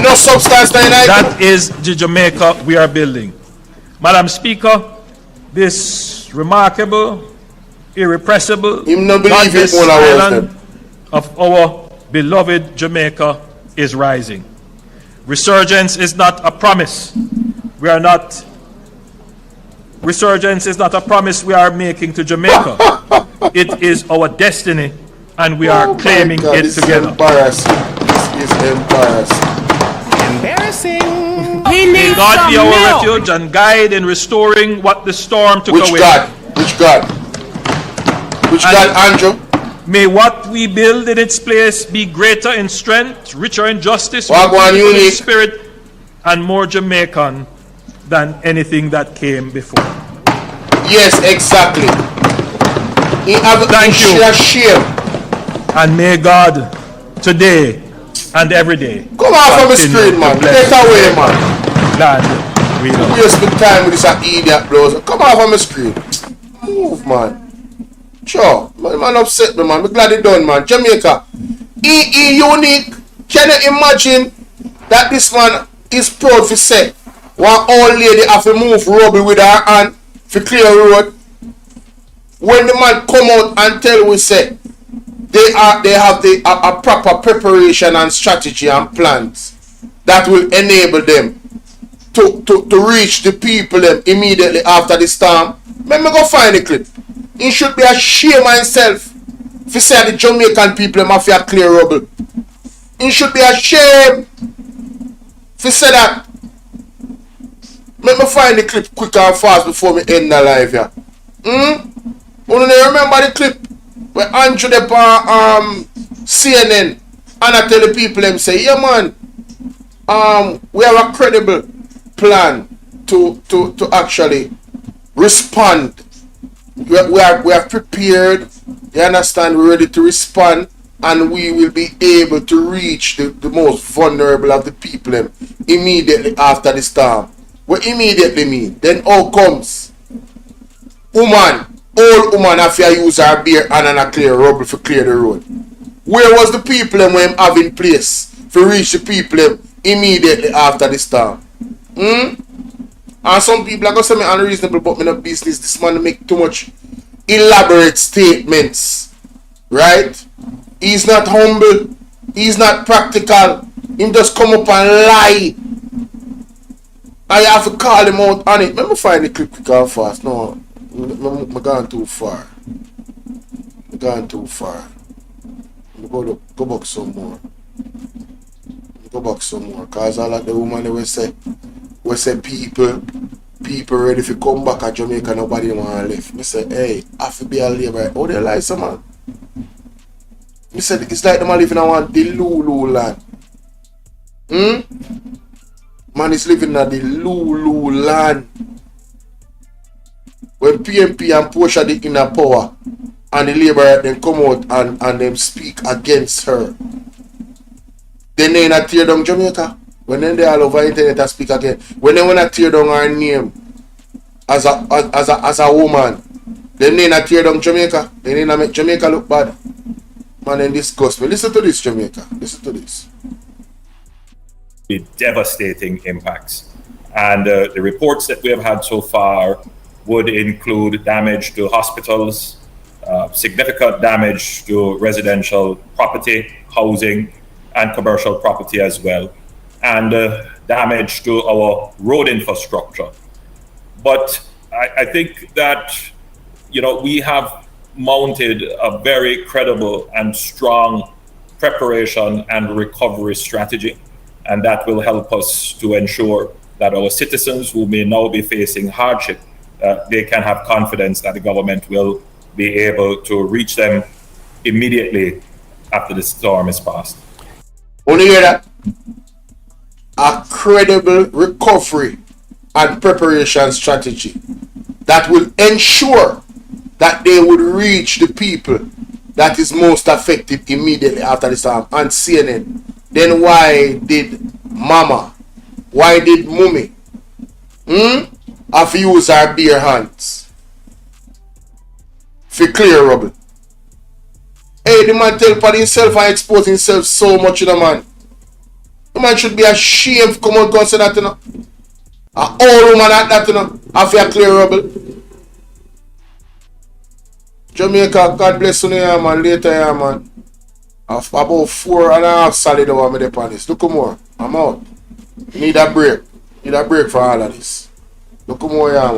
No substance in it. That is the Jamaica we are building. Madam Speaker, this remarkable, irrepressible, godless island of our beloved Jamaica is rising. Resurgence is not a promise. Resurgence is not a promise we are making to Jamaica. It is our destiny, and we are claiming it together. This is embarrassing. May God be our refuge and guide in restoring what the storm took away. Which God? Which God, Andrew? May what we build in its place be greater in strength, richer in justice, in spirit, and more Jamaican than anything that came before. Yes, exactly. Thank you. And may God today and every day come out from the screen, man. Take away, man. Glad we know. We spend time with this idiot blows. Come out from the screen. Move, man. Sure, man upset me, man. I'm glad he done, man. Jamaica, he unique. Can you imagine that this man is proud to say one old lady have to move rubble with her hand to clear road? When the man come out and tell we say they have a proper preparation and strategy and plans that will enable them to reach the people immediately after the storm. Let me go find the clip. He should be ashamed of himself if he say the Jamaican people have to clear rubble. He should be ashamed if he say that. Let me find the clip quick and fast before we end the live here. You remember the clip where Andrew the CNN and I tell the people them say, yeah man, we have a credible plan to actually respond. We are prepared, you understand, we're ready to respond, and we will be able to reach the most vulnerable of the people immediately after the storm. What immediately mean? Then all comes old woman have to use her bare hand and a clear rubble to clear the road. Where was the people when have in place to reach the people immediately after the storm? And some people are going to say me unreasonable, but me no business. This man make too much elaborate statements. Right? He's not humble. He's not practical. He just come up and lie. I have to call him out on it. Let me find the clip quick and fast. No, I'm going too far. I'm going too far. Go back some more. Go back some more. Because all of the woman we say people ready to come back at Jamaica, nobody want to leave. Me say, hey, I have to be a labor. Oh, they lie, some man. Me say, it's like them living in the Lulu land. Man is living in the Lulu land. When PMP and Porsche the inner power, and the Labour then come out and them speak against her. Then they not tear down Jamaica. When they all over internet and speak again. When they want to tear down her name as a woman, then they not tear down Jamaica. Then they not make Jamaica look bad. Man, in this gospel. Listen to this, Jamaica. Listen to this. The devastating impacts. And the reports that we have had so far would include damage to hospitals, significant damage to residential property, housing, and commercial property as well, and damage to our road infrastructure. But I think that, you know, we have mounted a very credible and strong preparation and recovery strategy, and that will help us to ensure that our citizens who may now be facing hardship, they can have confidence that the government will be able to reach them immediately after the storm is passed. Want to hear that? A credible recovery and preparation strategy that will ensure that they would reach the people that is most affected immediately after the storm. And CNN, then why did Mama, why did Mummy have to use her bare hands for clear rubble? Hey, the man tell for himself and expose himself so much, you know, man. The man should be ashamed to come out and say that, you know. An old woman at that, you know, after a clear rubble. Jamaica, God bless you, yeah, man. Later, yeah, man. About 4.5 solid hours me dey on this. Look more. I'm out. Need a break. Need a break for all of this. Look more, yeah, man.